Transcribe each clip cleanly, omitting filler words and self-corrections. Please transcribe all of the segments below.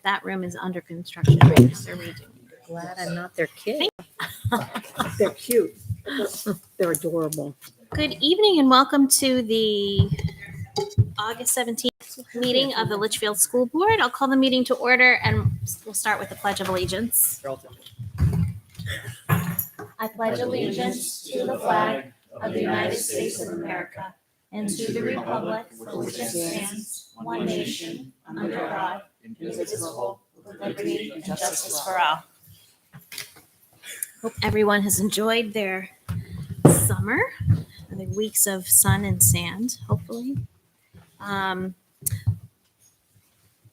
That room is under construction right now. They're redoing it. Glad I'm not their kid. They're cute. They're adorable. Good evening and welcome to the August 17th meeting of the Litchfield School Board. I'll call the meeting to order and we'll start with the Pledge of Allegiance. I pledge allegiance to the flag of the United States of America and to the republic for which it stands, one nation, under God, indivisible, with liberty and justice for all. Hope everyone has enjoyed their summer, the weeks of sun and sand, hopefully.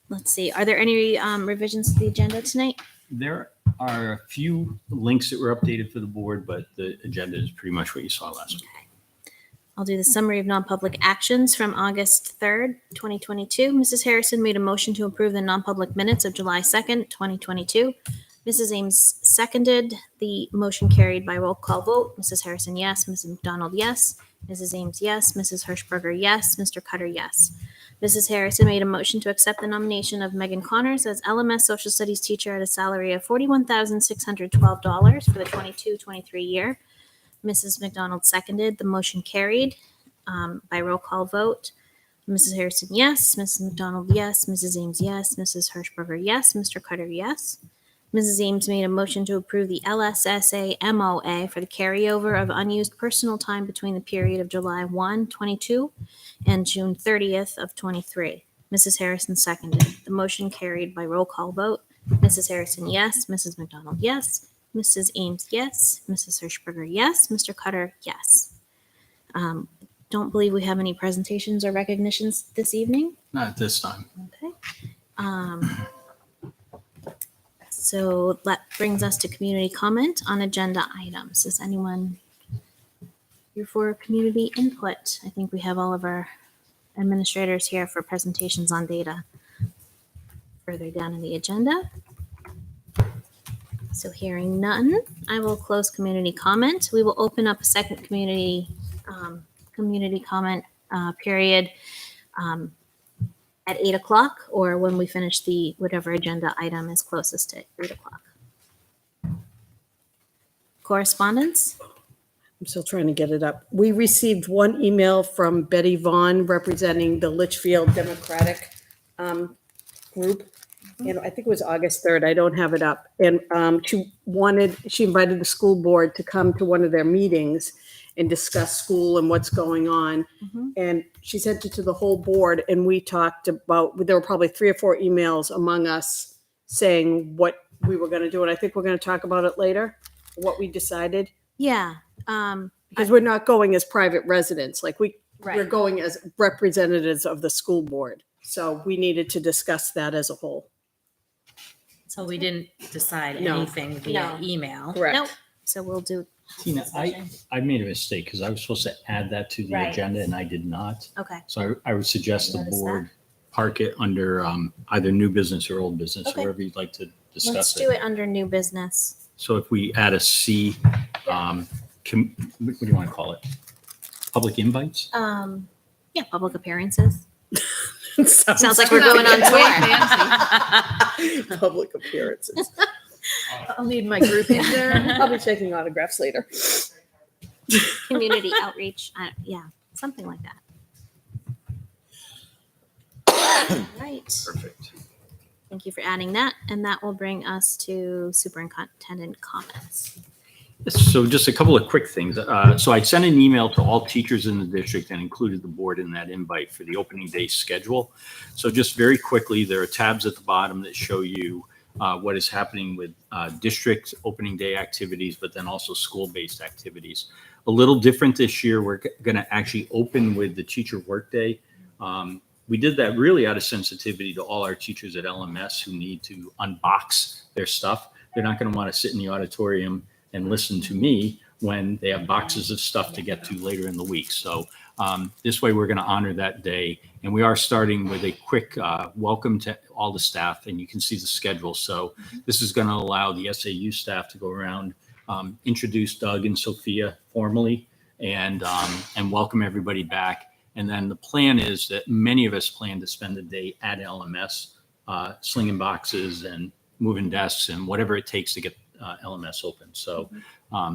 Let's see, are there any revisions to the agenda tonight? There are a few links that were updated for the board, but the agenda is pretty much what you saw last week. I'll do the summary of non-public actions from August 3rd, 2022. Mrs. Harrison made a motion to approve the non-public minutes of July 2nd, 2022. Mrs. Ames seconded. The motion carried by roll call vote. Mrs. Harrison, yes. Mrs. McDonald, yes. Mrs. Ames, yes. Mrs. Hirschberger, yes. Mr. Cutter, yes. Mrs. Harrison made a motion to accept the nomination of Megan Connors as LMS Social Studies teacher at a salary of $41,612 for the 22-23 year. Mrs. McDonald seconded. The motion carried by roll call vote. Mrs. Harrison, yes. Mrs. McDonald, yes. Mrs. Ames, yes. Mrs. Hirschberger, yes. Mr. Cutter, yes. Mrs. Ames made a motion to approve the LSSA MOA for the carryover of unused personal time between the period of July 1, 22 and June 30th of 23. Mrs. Harrison seconded. The motion carried by roll call vote. Mrs. Harrison, yes. Mrs. McDonald, yes. Mrs. Ames, yes. Mrs. Hirschberger, yes. Mr. Cutter, yes. Don't believe we have any presentations or recognitions this evening. Not at this time. Okay. So that brings us to community comment on agenda items. Is anyone here for community input? I think we have all of our administrators here for presentations on data further down in the agenda. So hearing none, I will close community comment. We will open up a second community comment period at 8 o'clock or when we finish the whatever agenda item is closest to 8 o'clock. Correspondence? I'm still trying to get it up. We received one email from Betty Vaughn representing the Litchfield Democratic group. And I think it was August 3rd. I don't have it up. And she invited the school board to come to one of their meetings and discuss school and what's going on. Mm-hmm. And she sent it to the whole board. And we talked about, there were probably 3 or 4 emails among us saying what we were going to do. And I think we're going to talk about it later, what we decided. Yeah. Because we're not going as private residents. Like we're Right. going as representatives of the school board. So we needed to discuss that as a whole. So we didn't decide No. anything via No. email. Correct. Nope. So we'll do. Tina, I made a mistake because I was supposed to add that to the Right. agenda and I did not. Okay. So I would suggest the Notice board park it under either new business or old business, Okay. wherever you'd like to Let's discuss do it. it under new business. So if we add a C, what do you want to call it? Public invites? Yeah, public appearances. Sounds Sounds like we're going on tour. Public appearances. I'll need my group in there. I'll be taking autographs later. Community outreach. Yeah, something like that. Right. Perfect. Thank you for adding that. And that will bring us to superintendent comments. So just a couple of quick things. So I sent an email to all teachers in the district and included the board in that invite for the opening day schedule. So just very quickly, there are tabs at the bottom that show you what is happening with district opening day activities, but then also school-based activities. A little different this year, we're going to actually open with the teacher workday. We did that really out of sensitivity to all our teachers at LMS who need to unbox their stuff. They're not going to want to sit in the auditorium and listen to me when they have boxes of stuff to get to later in the week. So this way we're going to honor that day. And we are starting with a quick welcome to all the staff, and you can see the schedule. So this is going to allow the SAU staff to go around, introduce Doug and Sophia formally, and welcome everybody back. And then the plan is that many of us plan to spend the day at LMS slinging boxes and moving desks and whatever it takes to get LMS open. So,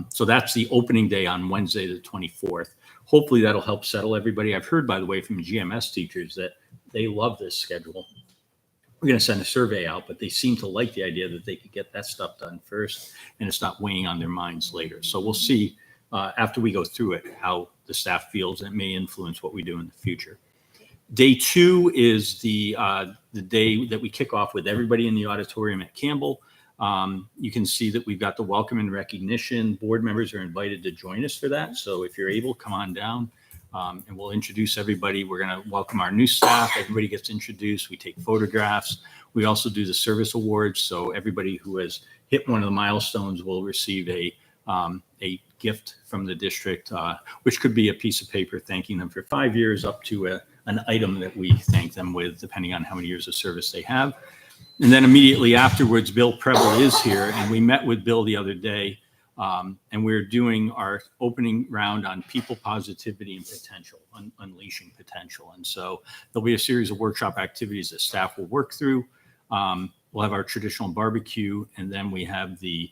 so that's the opening day on Wednesday, the 24th. Hopefully that'll help settle everybody. I've heard, by the way, from GMS teachers that they love this schedule. We're going to send a survey out, but they seem to like the idea that they could get that stuff done first and it's not weighing on their minds later. So we'll see after we go through it how the staff feels, and it may influence what we do in the future. Day 2 is the day that we kick off with everybody in the auditorium at Campbell. You can see that we've got the welcome and recognition. Board members are invited to join us for that. So if you're able, come on down and we'll introduce everybody. We're going to welcome our new staff. Everybody gets introduced. We take photographs. We also do the service awards. So everybody who has hit one of the milestones will receive a gift from the district, which could be a piece of paper thanking them for 5 years up to an item that we thank them with, depending on how many years of service they have. And then immediately afterwards, Bill Preble is here, and we met with Bill the other day, and we're doing our opening round on people, positivity, and potential, unleashing potential. And so there'll be a series of workshop activities that staff will work through. We'll have our traditional barbecue, and then we have the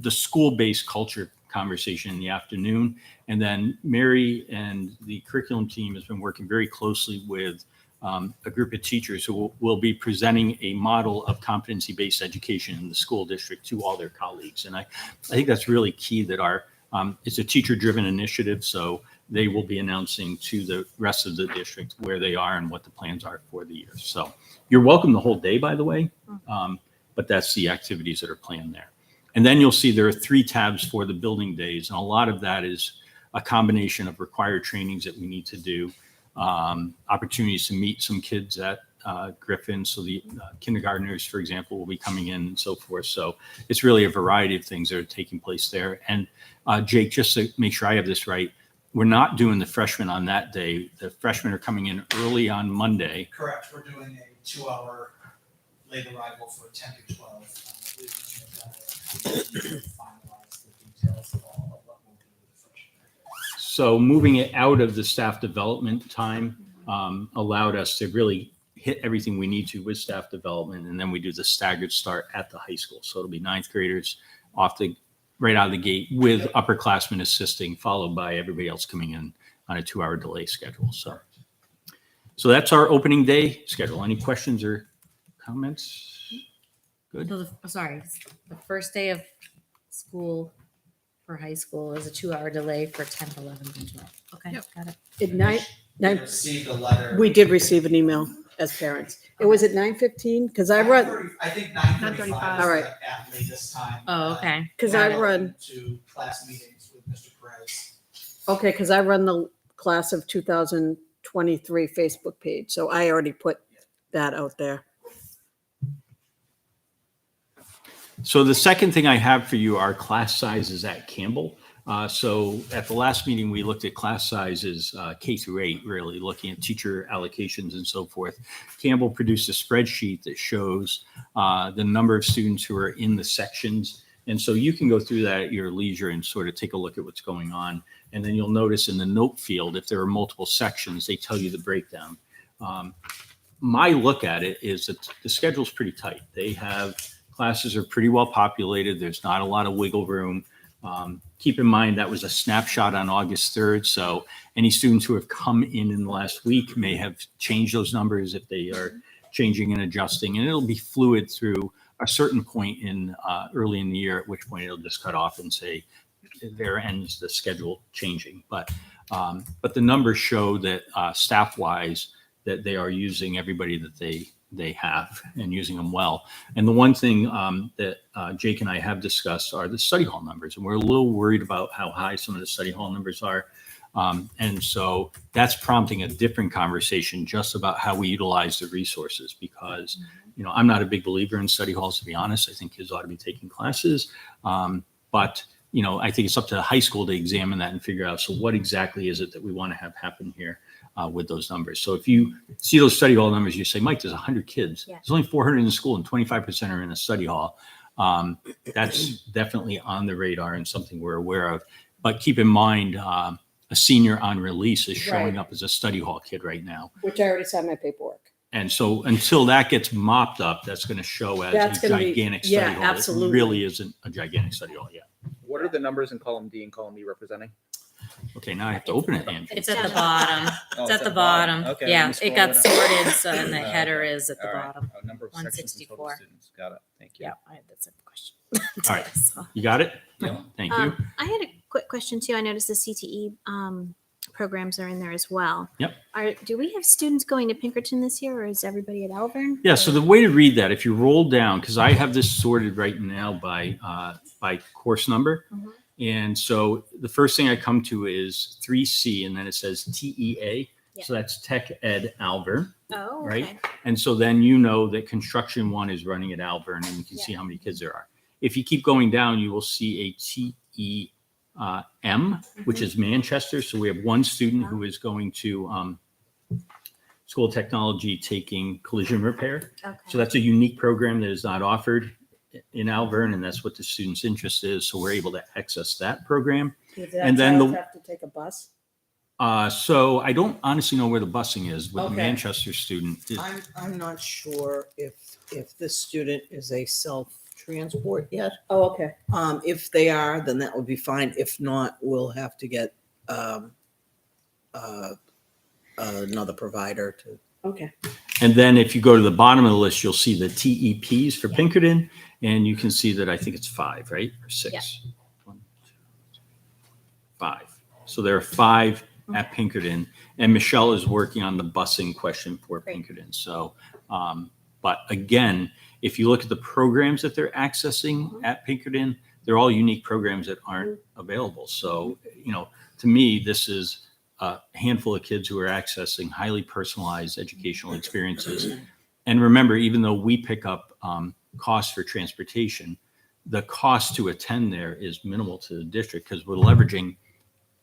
school-based culture conversation in the afternoon. And then Mary and the curriculum team has been working very closely with a group of teachers who will be presenting a model of competency-based education in the school district to all their colleagues. And I think that's really key that it's a teacher-driven initiative. So they will be announcing to the rest of the district where they are and what the plans are for the year. So you're welcome the whole day, by the way, but that's the activities that are planned there. And then you'll see there are 3 tabs for the building days. And a lot of that is a combination of required trainings that we need to do, opportunities to meet some kids at Griffin. So the kindergartners, for example, will be coming in and so forth. So it's really a variety of things that are taking place there. And Jake, just to make sure I have this right, we're not doing the freshmen on that day. The freshmen are coming in early on Monday. Correct. We're doing a 2-hour late arrival for 10 to 12. Finalize the details of all of what we'll do with the freshmen. So moving it out of the staff development time allowed us to really hit everything we need to with staff development. And then we do the staggered start at the high school. So it'll be 9th graders right out of the gate with upperclassmen assisting, followed by everybody else coming in on a 2-hour delay schedule. So that's our opening day schedule. Any questions or comments? Good. So the first day of school for high school is a 2-hour delay for 10th, 11th, and 12th. Okay, Yep. got it. At nine, We received a letter. we did receive an email as parents. It was at 9:15 because I run, I think 9:35. All right. At latest time. Oh, okay. because I Added run, to class meetings with Mr. Perez. okay, because I run the class of 2023 Facebook page. So I already put that out there. So the second thing I have for you are class sizes at Campbell. So at the last meeting, we looked at class sizes K through 8, really looking at teacher allocations and so forth. Campbell produced a spreadsheet that shows the number of students who are in the sections. And so you can go through that at your leisure and sort of take a look at what's going on. And then you'll notice in the note field, if there are multiple sections, they tell you the breakdown. My look at it is that the schedule's pretty tight. Classes are pretty well populated. There's not a lot of wiggle room. Keep in mind that was a snapshot on August 3rd. So any students who have come in the last week may have changed those numbers if they are changing and adjusting. And it'll be fluid through a certain point in early in the year, at which point it'll just cut off and say there ends the schedule changing. But the numbers show that staff-wise that they are using everybody that they have and using them well. And the one thing that Jake and I have discussed are the study hall numbers. And we're a little worried about how high some of the study hall numbers are. And so that's prompting a different conversation just about how we utilize the resources, because, I'm not a big believer in study halls, to be honest. I think kids ought to be taking classes. But I think it's up to the high school to examine that and figure out, so what exactly is it that we want to have happen here with those numbers. So if you see those study hall numbers, you say, Mike, there's 100 kids. Yeah. There's only 400 in the school and 25% are in a study hall. That's definitely on the radar and something we're aware of. But keep in mind, a senior on release is showing Right. up as a study hall kid right now. Which I already signed my paperwork. And so until that gets mopped up, that's going to show as That's a gonna be- gigantic yeah, study hall. absolutely. It really isn't a gigantic study hall yet. What are the numbers in column D and column E representing? Okay, now I have to open it, Andrew. It's at the bottom. Oh, It's at the bottom. Okay, Yeah, let me it scroll got up. sorted, so and the Oh, header okay. is at the All right. bottom. Oh, number of sections and total 164. students. Got it. Thank you. Yeah, I had that same question. All right. So- You got it? Yeah. Thank you. I had a quick question too. I noticed the CTE programs are in there as well. Yep. Do we have students going to Pinkerton this year, or is everybody at Alvern? Yeah, so the way to read that, if you roll down, because I have this sorted right now by course number. Mhm. And so the first thing I come to is 3C, and then it says TEA. Yeah. So that's Tech Ed Alvern. Oh, Right. okay. And so then you know that construction one is running at Alvern, and you can see how many kids there are. If you keep going down, you will see a TEM, which is Manchester. So we have one student who is going to School of Technology taking collision repair. Okay. So that's a unique program that is not offered in Alvern, and that's what the student's interest is. So we're able to access that program. And then the- have to take a bus. So I don't honestly know where the busing is with the Okay. Manchester student. I'm not sure if this student is a self-transport yet. Oh, okay. If they are, then that would be fine. If not, we'll have to get another provider to. Okay. And then if you go to the bottom of the list, you'll see the TEPs for Pinkerton, and you can see that I think it's 5, right? Or 6? Yeah. 1, 2, 3, 5. So there are 5 at Pinkerton, and Michelle is working on the busing question for Great. Pinkerton. So, but again, if you look at the programs that they're accessing at Pinkerton, they're all unique programs that aren't available. So, to me, this is a handful of kids who are accessing highly personalized educational experiences. And remember, even though we pick up costs for transportation, the cost to attend there is minimal to the district because we're leveraging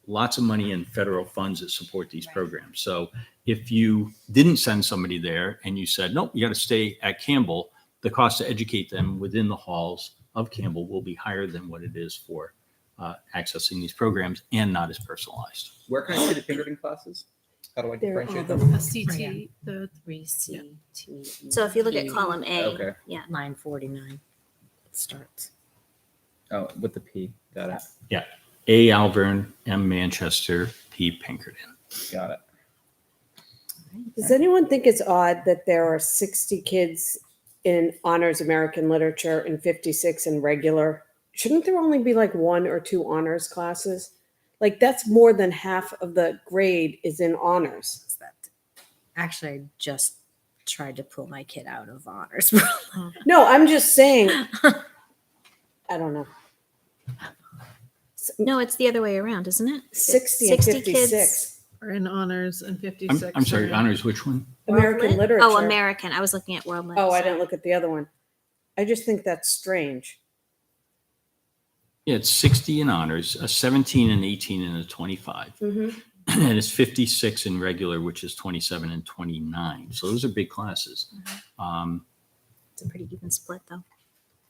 lots of money in federal funds that support these programs. So if you didn't send somebody there and you said, nope, you got to stay at Campbell, the cost to educate them within the halls of Campbell will be higher than what it is for accessing these programs and not as personalized. Where can I see the Pinkerton classes? How do I They're differentiate all them? the- CT, the 3C, 2E. So if you look at column A, Okay. yeah. 949 it starts. Oh, with the P. Got it. A Alvern, M Manchester, P Pinkerton. Got it. Does anyone think it's odd that there are 60 kids in honors American literature and 56 in regular? Shouldn't there only be like 1 or 2 honors classes? Like that's more than half of the grade is in honors. Is that actually I just tried to pull my kid out of honors. No, I'm just saying. I don't know. No, it's the other way around, isn't it? 60 and 56. are in honors and 56. I'm sorry, are in- honors, which one? American World Lit? literature. Oh, American. I was looking at World Lit. Oh, I sorry. didn't look at the other one. I just think that's strange. Yeah, it's 60 in honors, a 17 and 18 and a 25. Mm-hmm. And it's 56 in regular, which is 27 and 29. So those are big classes. It's a pretty even split, though.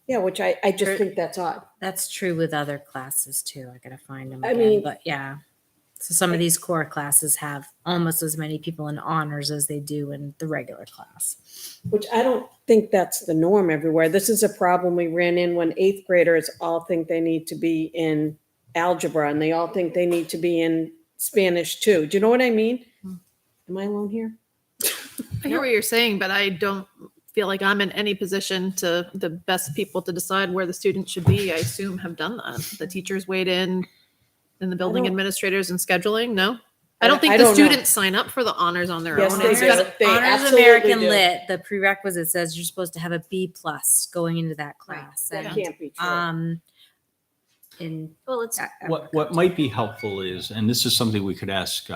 Yeah, which I just think that's odd. That's true with other classes too. I gotta find them I again, mean- but yeah. So some of these core classes have almost as many people in honors as they do in the regular class. Which I don't think that's the norm everywhere. This is a problem we ran in when 8th graders all think they need to be in algebra and they all think they need to be in Spanish too. Do you know what I mean? Am I alone here? I hear what you're saying, but I don't feel like I'm in any position to the best people to decide where the students should be. I assume have done that. The teachers weighed in the building don't- administrators and scheduling. No, I I don't think I the don't know. students sign up for the honors on their Yes, own. they It's do. gotta- They honors absolutely American do. Lit, the prerequisite says you're supposed to have a B plus going into that class. That And, can't be true. in Well, it's What might be helpful is, and this is something we could ask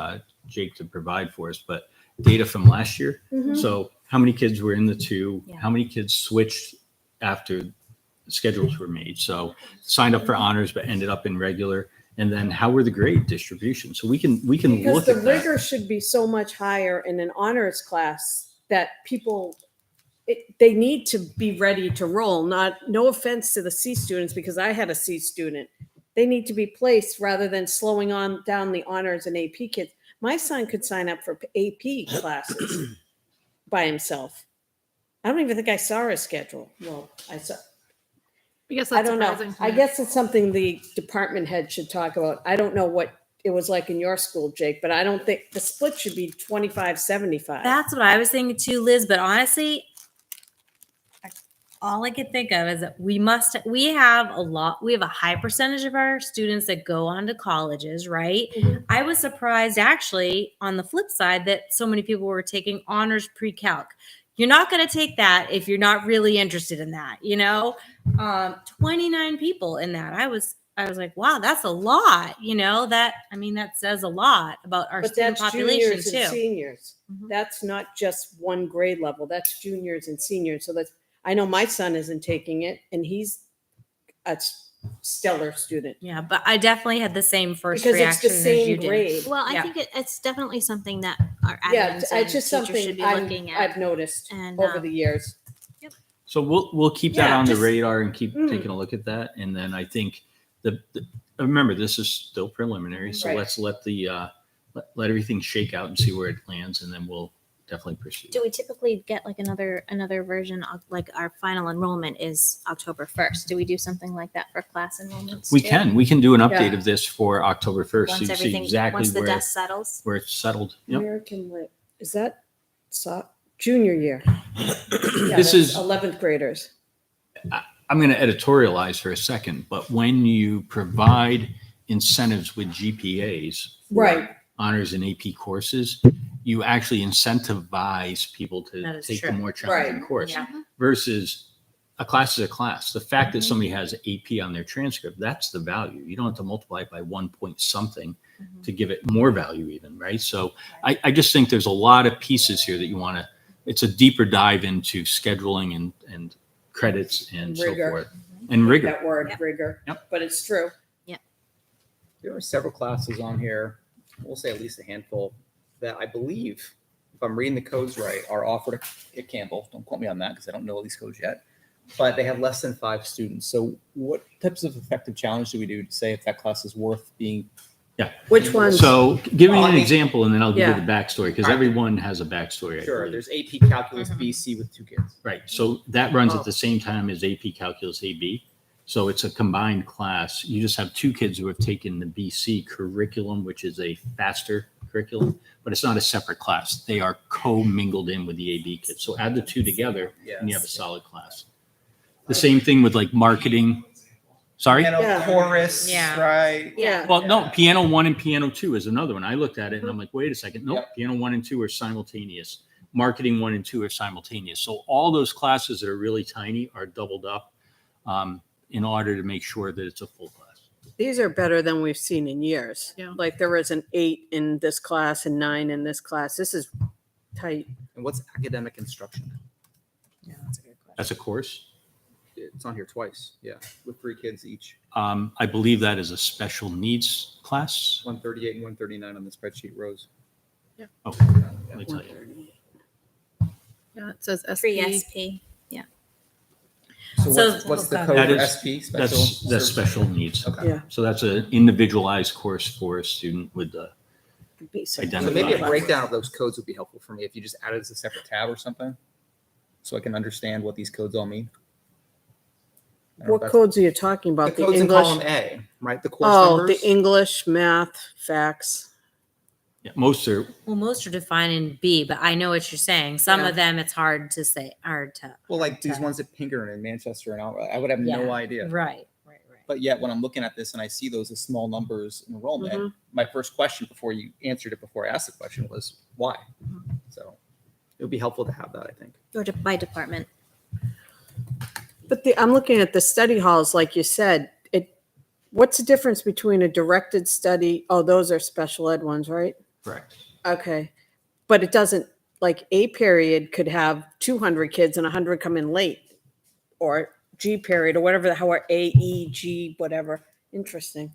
Jake to provide for us, but data from last year. Mhm. So how many kids were in the 2? Yeah. How many kids switched after schedules were made? So signed up for honors but ended up in regular. And then how were the grade distribution? So we can Because look the at that. rigor should be so much higher in an honors class that people, they need to be ready to roll. No offense to the C students, because I had a C student. They need to be placed rather than slowing on down the honors and AP kids. My son could sign up for AP classes. by himself. I don't even think I saw his schedule. Well, I saw, I guess I that's don't know. surprising. to I me. guess it's something the department head should talk about. I don't know what it was like in your school, Jake, but I don't think the split should be 25-75. That's what I was thinking too, Liz. But honestly, all I could think of is that we have a high percentage of our students that go on to colleges, right? Mhm. I was surprised actually on the flip side that so many people were taking honors pre-calc. You're not going to take that if you're not really interested in that, 29 people in that. I was like, wow, that's a lot, that says a lot about our But student that's population juniors and too. seniors. Mhm. That's not just one grade level. That's juniors and seniors. So I know my son isn't taking it, and he's a stellar student Yeah, but I definitely had the same first because it's the reaction as same you did. grade. Well, I Yeah. think it's definitely something that our Yeah, admins and it's just teachers something should be looking I've at. noticed And, over the years. So we'll keep that Yeah, on the just- radar and keep Mm. taking a look at that. And then I think remember, this is still preliminary, so Right. let's let let everything shake out and see where it lands, and then we'll definitely pursue. Do we typically get like another version of like our final enrollment is October 1st? Do we do something like that for class enrollments? We too? can do an update Yeah. of this for October 1st. So Once you see everything, exactly once the where dust settles. it's settled. Yep. American Lit, is that junior year? Yeah, This that's is- 11th graders. I'm going to editorialize for a second, but when you provide incentives with GPAs, for Right. honors and AP courses, you actually incentivize people to That is take the true. more challenging Right. course Yeah. versus a class is a class. The fact Mm-hmm. that somebody has AP on their transcript, that's the value. You don't have to multiply it by 1 point something Mm-hmm. to give it more value even, right? So I just think there's a lot of pieces here that you want to, it's a deeper dive into scheduling and credits and so Rigor. forth. And rigor. That word, Yep. rigor. Yep. But it's true. There are several classes on here, we'll say at least a handful, that I believe, if I'm reading the codes right, are offered at Campbell. Don't quote me on that because I don't know all these codes yet. But they have less than 5 students. So what types of effective challenge do we do to say if that class is worth being? Which ones? So give me Well, I an mean- example and then I'll give Yeah. you the backstory because All right. everyone has a backstory. I Sure, believe. there's AP Calculus Mhm. BC with 2 kids. Right. So that runs Oh. at the same time as AP Calculus AB. So it's a combined class. You just have 2 kids who have taken the BC curriculum, which is a faster curriculum, but it's not a separate class. They are co-mingled in with the AB kids. So add the 2 together and you have a solid class. The same thing with like marketing. Sorry? Piano Yeah. chorus, Yeah. right? Yeah. Well, no, piano 1 and piano 2 is another one. I looked at it and I'm like, wait a second. Nope, Yep. piano 1 and 2 are simultaneous. Marketing 1 and 2 are simultaneous. So all those classes that are really tiny are doubled up in order to make sure that it's a full class. These are better than we've seen in years. Yeah. Like there was an 8 in this class and 9 in this class. This is tight. And what's academic instruction? Yeah, that's a good question. That's a course. It's on here twice, yeah, with 3 kids each, I believe that is a special needs class. 138 and 139 on the spreadsheet rows. Oh, let me tell you. Yeah, it says Free SP. SP. So So- what's the okay. code That for is- SP? That's services? special needs. Okay. Yeah. So that's an individualized course for a student with the, Basic. So Identify. maybe a breakdown of those codes would be helpful for me if you just added as a separate tab or something, so I can understand what these codes all mean. I don't know if What that's- codes are you talking The about? The codes in column English? A, right? The course Oh, numbers. the English, math, facts. yeah, most are, Well, most are defined in B, but I know what you're saying. Some Yeah. of them it's hard to say, hard to. Well, like these Okay. ones at Pinkerton and Manchester and all, I would have Yeah. no idea. Right. But yet, when I'm looking at this and I see those as small numbers in enrollment, Mhm. my first question before you answered it, before I asked the question, was why? So it would be helpful to have that, I think. Or by department. But I'm looking at the study halls, like you said. What's the difference between a directed study? Oh, those are special ed ones, right? correct. Okay. But it doesn't, like A period could have 200 kids and 100 come in late. Or G period or whatever, how are A, E, G, whatever. Interesting.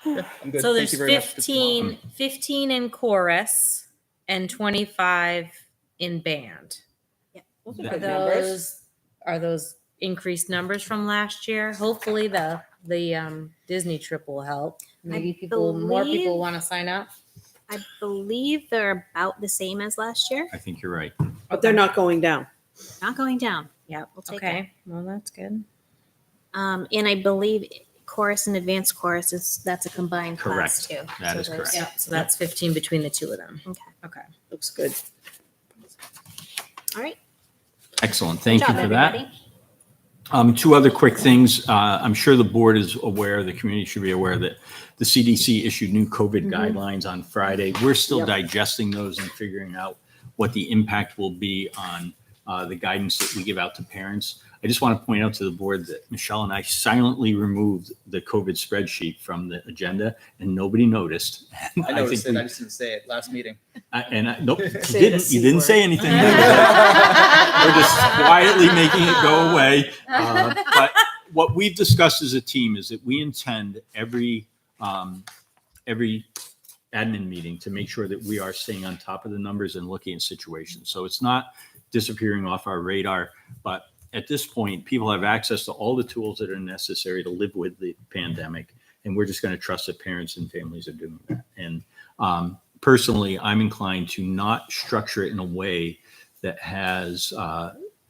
Yeah, I'm good. So Thank there's you very much. 15 in chorus and 25 in band. Those are Are good numbers. those increased numbers from last year? Hopefully the Disney trip will help. Maybe more people believe- want to sign up. I believe they're about the same as last year. I think you're right. But they're not going down. Not going down. Yep. We'll take Okay. Well, that's good. And I believe chorus and advanced chorus that's a combined class Correct. too. That So is there's- correct. Yep. So that's 15 between the two of them. Okay. Okay. Looks good. All right. Excellent. Thank Good you job, for that. everybody. Two other quick things. I'm sure the board is aware, the community should be aware that the CDC issued new COVID guidelines on Friday. We're still Yep. digesting those and figuring out what the impact will be on the guidance that we give out to parents. I just want to point out to the board that Michelle and I silently removed the COVID spreadsheet from the agenda and nobody noticed. I noticed think it. we- I just didn't say it last meeting. Nope, you Say the didn't. You C didn't word. say anything. We're just quietly making it go away. But what we've discussed as a team is that we intend every admin meeting to make sure that we are staying on top of the numbers and looking at situations. So it's not disappearing off our radar, but at this point, people have access to all the tools that are necessary to live with the pandemic. And we're just going to trust that parents and families are doing that. And personally, I'm inclined to not structure it in a way that has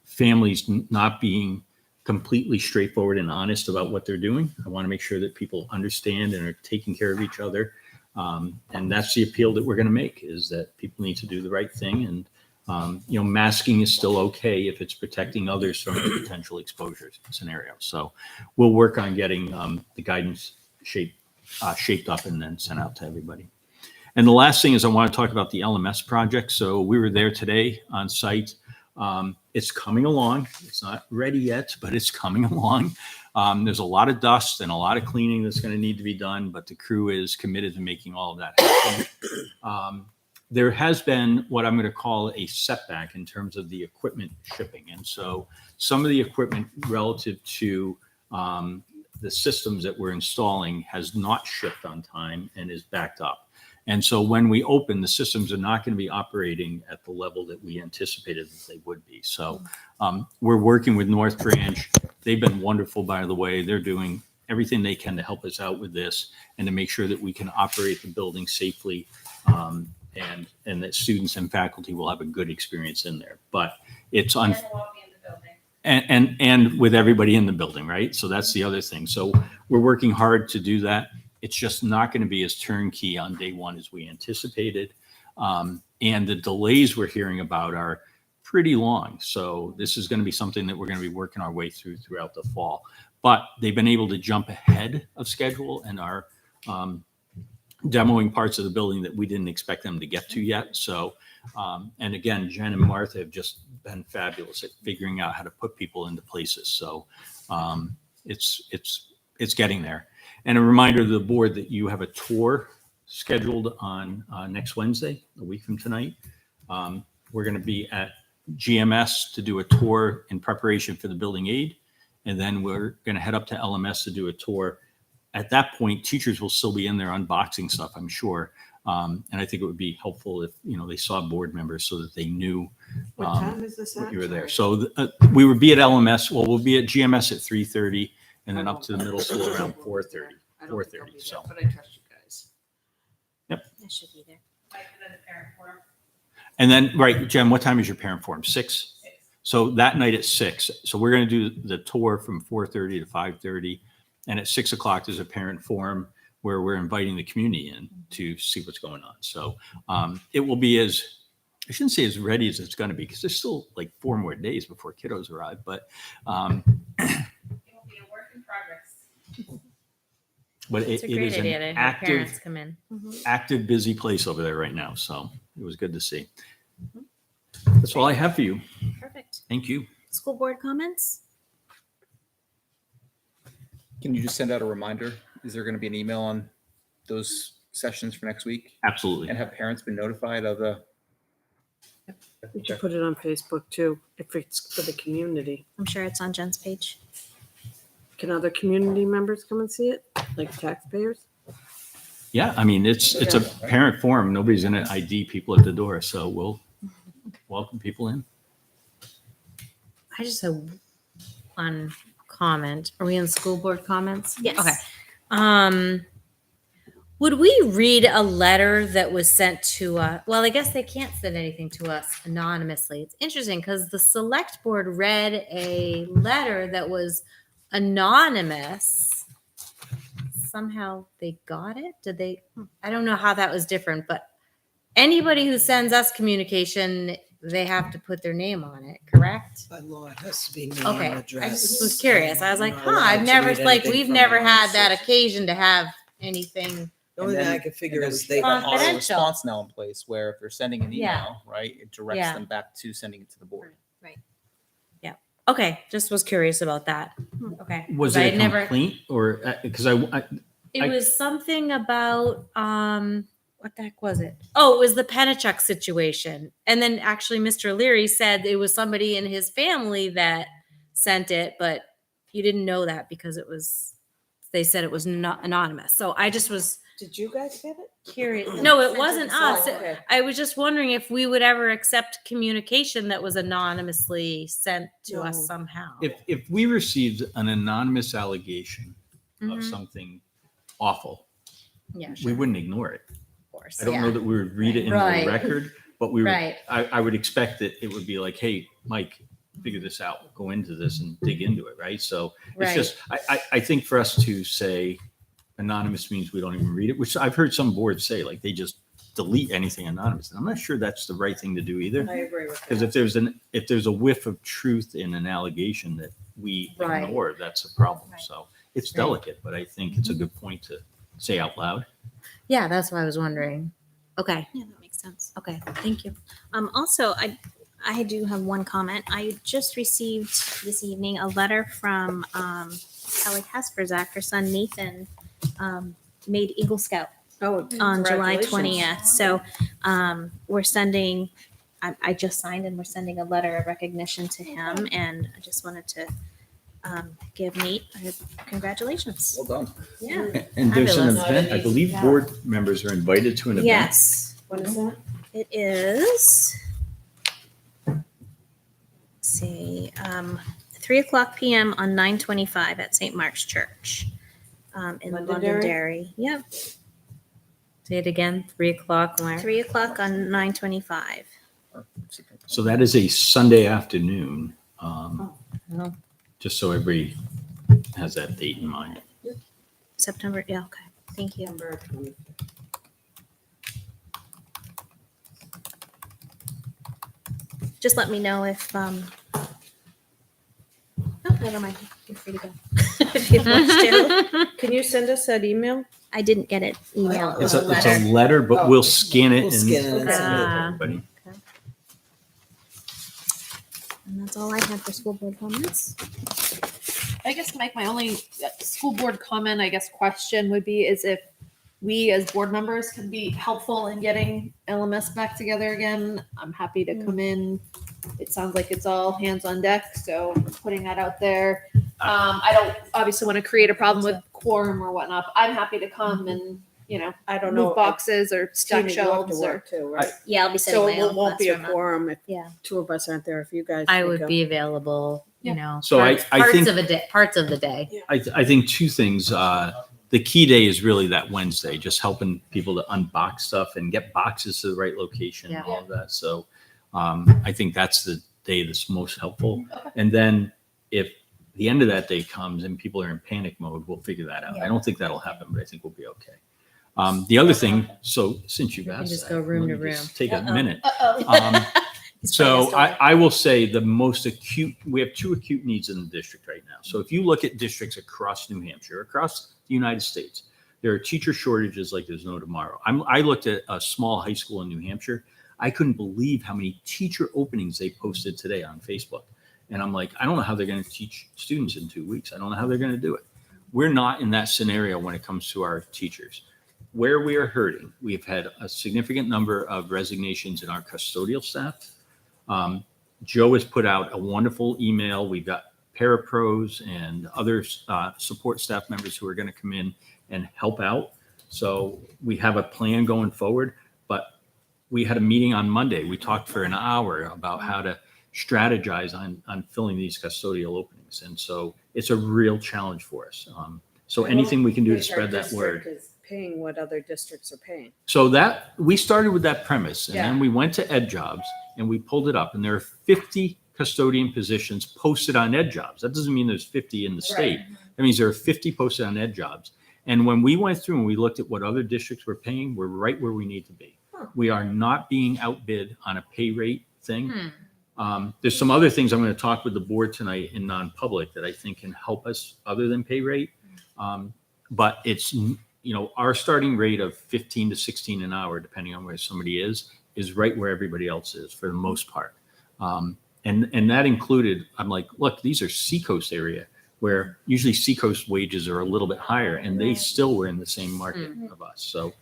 families not being completely straightforward and honest about what they're doing. I want to make sure that people understand and are taking care of each other. And that's the appeal that we're going to make, is that people need to do the right thing. And, masking is still okay if it's protecting others from a potential exposure scenario. So we'll work on getting the guidance shaped up and then sent out to everybody. And the last thing is I want to talk about the LMS project. So we were there today on site. It's coming along. It's not ready yet, but it's coming along. There's a lot of dust and a lot of cleaning that's going to need to be done, but the crew is committed to making all of that happen. There has been what I'm going to call a setback in terms of the equipment shipping. And so some of the equipment relative to the systems that we're installing has not shipped on time and is backed up. And so when we open, the systems are not going to be operating at the level that we anticipated that they would be. So we're working with North Branch. They've been wonderful, by the way. They're doing everything they can to help us out with this and to make sure that we can operate the building safely and that students and faculty will have a good experience in there. But it's on. And with everybody in the building, right? So that's the other thing. So we're working hard to do that. It's just not going to be as turnkey on day one as we anticipated. And the delays we're hearing about are pretty long. So this is going to be something that we're going to be working our way throughout the fall. But they've been able to jump ahead of schedule and are demoing parts of the building that we didn't expect them to get to yet. So, and again, Jen and Martha have just been fabulous at figuring out how to put people into places. So it's getting there. And a reminder to the board that you have a tour scheduled on next Wednesday, a week from tonight. We're going to be at GMS to do a tour in preparation for the building aid. And then we're going to head up to LMS to do a tour. At that point, teachers will still be in there unboxing stuff, I'm sure. And I think it would be helpful if, they saw board members so that they knew What time is this what at? you were there. So we would be at LMS. Well, we'll be at GMS at 3:30 and then up to the middle school around 4:30. 4:30. So But I trust you guys. I should be there. and then, right, Jen, what time is your parent forum? 6? So that night at 6. So we're going to do the tour from 4:30 to 5:30. And at 6 o'clock, there's a parent forum where we're inviting the community in to see what's going on. So it will be I shouldn't say as ready as it's going to be, because there's still like 4 more days before kiddos arrive, but It will be a work in progress. but It's a it great is an idea to have parents active, come in. active, busy place over there right now. So it was good to see. That's all I have for you. Perfect. Thank you. School board comments? Can you just send out a reminder? Is there going to be an email on those sessions for next week? Absolutely. And have parents been notified of the? We should put it on Facebook too, if it's for the community. I'm sure it's on Jen's page. Can other community members come and see it, like taxpayers? Yeah, I mean, it's a parent forum. Nobody's going to ID people at the door. So we'll welcome people in. I just have one comment. Are we in school board comments? Yes. Okay. Would we read a letter that was sent to well, I guess they can't send anything to us anonymously. It's interesting because the select board read a letter that was anonymous. Somehow they got it. Did they? I don't know how that was different, but anybody who sends us communication, they have to put their name on it, correct? By law, it has to be name Okay, and I address. just was curious. I was like, Not huh, allowed I've to never, read like, anything we've from never anonymous had that sources. occasion to have anything. The only thing I can figure And then is we they, should have auto Confidential. response now in place where if they're sending an Yeah. email, right, it directs Yeah. them back to sending it to the board. Okay, just was curious about that. Okay. Was 'cause I it a had never, complaint or, because it I- was something about, what the heck was it? Oh, it was the Penachuk situation. And then actually Mr. Leary said it was somebody in his family that sent it, but you didn't know that because it was, they said it was not anonymous. So I just was Did you guys get it? curious. No, it wasn't us. Okay. I was just wondering if we would ever accept communication that was anonymously sent to us No. somehow. if we received an anonymous allegation of Mhm. something awful, Yeah, we sure, wouldn't ignore it. of course. I don't know yeah. that we would read it into Right. the record, but we would, Right. I would expect that it would be like, hey, Mike, figure this out, go into this and dig into it, right? So it's Right. just, I think for us to say anonymous means we don't even read it, which I've heard some boards say, like they just delete anything anonymous. And I'm not sure that's the right thing to do either. I agree with Because that. if there's a whiff of truth in an allegation that we Right. ignore, that's a problem. Right. So it's Right. delicate, but I think it's a good point to say out loud. Yeah, that's what I was wondering. Okay. Yeah, that makes sense. Okay. Thank you. Also, I do have one comment. I just received this evening a letter from Kelly Hesperzak. Her son Nathan made Eagle Scout Oh, on July congratulations. 20th. So we're sending, I just signed and we're sending a letter of recognition to him. And I just wanted to give Nate congratulations. Well done. Yeah. And there's an Fabulous. event, I believe board members are invited to an event. Yes, When is that? it is. Let's see, 3:00 p.m. on 9/25 at St. Mark's Church in Londonderry? Londonderry. Yep, Say it again. 3:00. Where? 3:00 on 9/25. So that is a Sunday afternoon. Oh. Just so everybody has that date in mind. September. Yeah. Okay. Thank you. September 25th. Just let me know if. Oh, never mind. You're free to go. If you want to. Can you send us that email? I didn't get it emailed. It's a letter, but we'll scan it We'll and scan it and send it to Ah. everybody. And that's all I had for school board comments. I guess, Mike, my only school board comment, I guess, question would be is if we as board members can be helpful in getting LMS back together again. I'm happy to come in. It sounds like it's all hands on deck, so putting that out there. I don't obviously want to create a problem with quorum or whatnot. But I'm happy to come and, I don't know. move boxes or stack Tina, you'll have to shelves or. work too, right? Yeah, I'll be sending So my it own won't be a classroom up. quorum if Yeah. two of us aren't there. If you guys. I could would go. be available. Yeah. You know, So I parts think- of a day. Parts of the day. I think two things. The key day is really that Wednesday, just helping people to unbox stuff and get boxes to the right location and Yeah. all of that. So I think that's the day that's most helpful. And then if the end of that day comes and people are in panic mode, we'll figure that out. I don't think that'll happen, but I think we'll be okay. The other thing, so since you've We can asked just that, go room let to me just room. take a Uh-oh. minute. He's So playing a story. I will say the most acute, we have two acute needs in the district right now. So if you look at districts across New Hampshire, across the United States, there are teacher shortages like there's no tomorrow. I looked at a small high school in New Hampshire. I couldn't believe how many teacher openings they posted today on Facebook. And I'm like, I don't know how they're going to teach students in 2 weeks. I don't know how they're going to do it. We're not in that scenario when it comes to our teachers. Where we are hurting, we've had a significant number of resignations in our custodial staff. Joe has put out a wonderful email. We've got parapros and other support staff members who are going to come in and help out. So we have a plan going forward, but we had a meeting on Monday. We talked for an hour about how to strategize on filling these custodial openings. And so it's a real challenge for us. So anything we can do to Think our spread that word. district is paying what other districts are paying. So that, we started with that premise, and then Yeah. we went to Ed Jobs and we pulled it up, and there are 50 custodian positions posted on Ed Jobs. That doesn't mean there's 50 in the state. That means there are 50 posted on Ed Jobs. And when we went through and we looked at what other districts were paying, we're right where we need to be. We are not being outbid on a pay rate thing. There's some other things I'm going to talk with the board tonight in non-public that I think can help us other than pay rate. But it's, our starting rate of 15 to 16 an hour, depending on where somebody is right where everybody else is for the most part. And that included, I'm like, look, these are Seacoast area where usually Seacoast wages are a little bit higher, and they still were in the same market of us. So,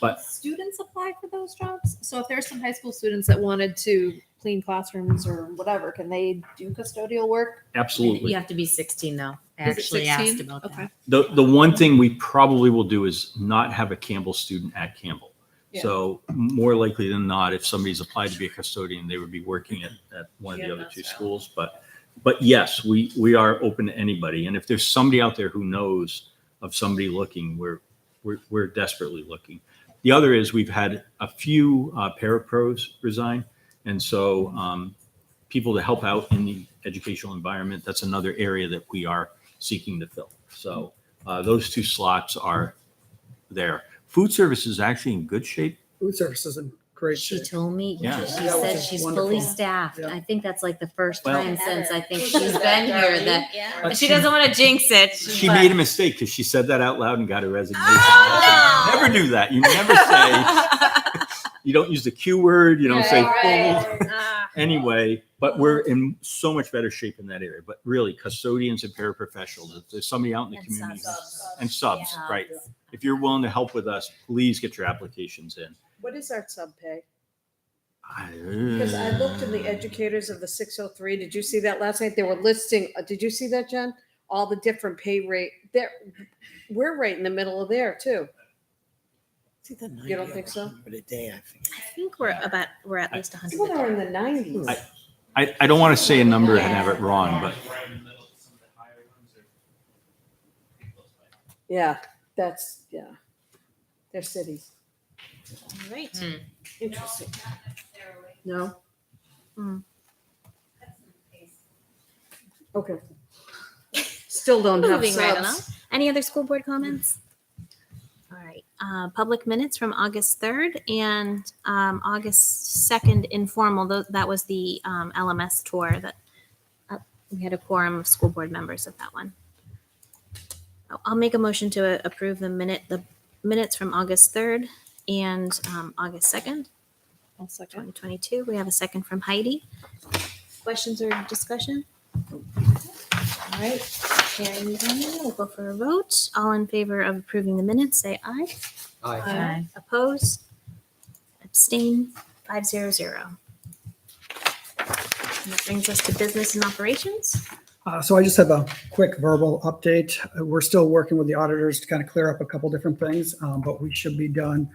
but Students apply for those jobs. So if there's some high school students that wanted to clean classrooms or whatever, can they do custodial work? absolutely. You have to be 16 though. I Is it actually 16? asked about Okay. that. The one thing we probably will do is not have a Campbell student at Campbell. Yeah. So more likely than not, if somebody's applied to be a custodian, they would be working at one of the other two schools. But yes, we are open to anybody. And if there's somebody out there who knows of somebody looking, we're desperately looking. The other is we've had a few parapros resign. And so people to help out in the educational environment, that's another area that we are seeking to fill. So those two slots are there. Food service is actually in good shape. Food service is in great She shape. told me, Yeah. she Yeah, which said is she's wonderful. fully staffed. Yeah. I think that's like the first Well- time since I think she's been here that Yeah. she doesn't want to jinx it. She but- made a mistake because she said that out loud and got a resignation. Oh, no. Never do that. You never say, you don't use the Q word, you don't say full. Anyway, but we're in so much better shape in that area. But really, custodians and paraprofessionals, if there's somebody out in the And community. subs. And subs, Yeah. right. If you're willing to help with us, please get your applications in. What is our sub pay? Because I looked in the educators of the 603. Did you see that last night? They were listing, did you see that, Jen? All the different pay rate. We're right in the middle of there too. It's either 90 You don't or think so? 100 a day, I think. I think we're at least 100. People are in the 90s. I don't want to say a number and have it wrong, but Right in the middle of some of the higher ones are pretty close by. Yeah, they're cities. All right. Interesting. No? Okay. Still don't have Moving right along. subs. Any other school board comments? All right. Public minutes from August 3rd and August 2nd informal. That was the LMS tour that we had a quorum of school board members at that one. I'll make a motion to approve the minutes from August 3rd and August 2nd, I'll second. 2022. We have a second from Heidi. Questions or discussion? All right. Hearing none, we'll go for a vote. All in favor of approving the minutes, say aye. Aye. Opposed? Abstain? 500. And that brings us to business and operations. So I just have a quick verbal update. We're still working with the auditors to kind of clear up a couple different things, but we should be done,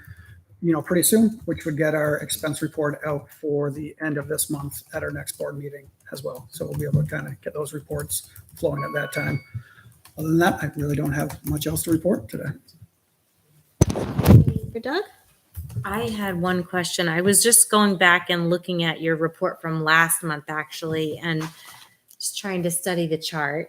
pretty soon, which would get our expense report out for the end of this month at our next board meeting as well. So we'll be able to kind of get those reports flowing at that time. Other than that, I really don't have much else to report today. For Doug? I had one question. I was just going back and looking at your report from last month, actually, and just trying to study the chart.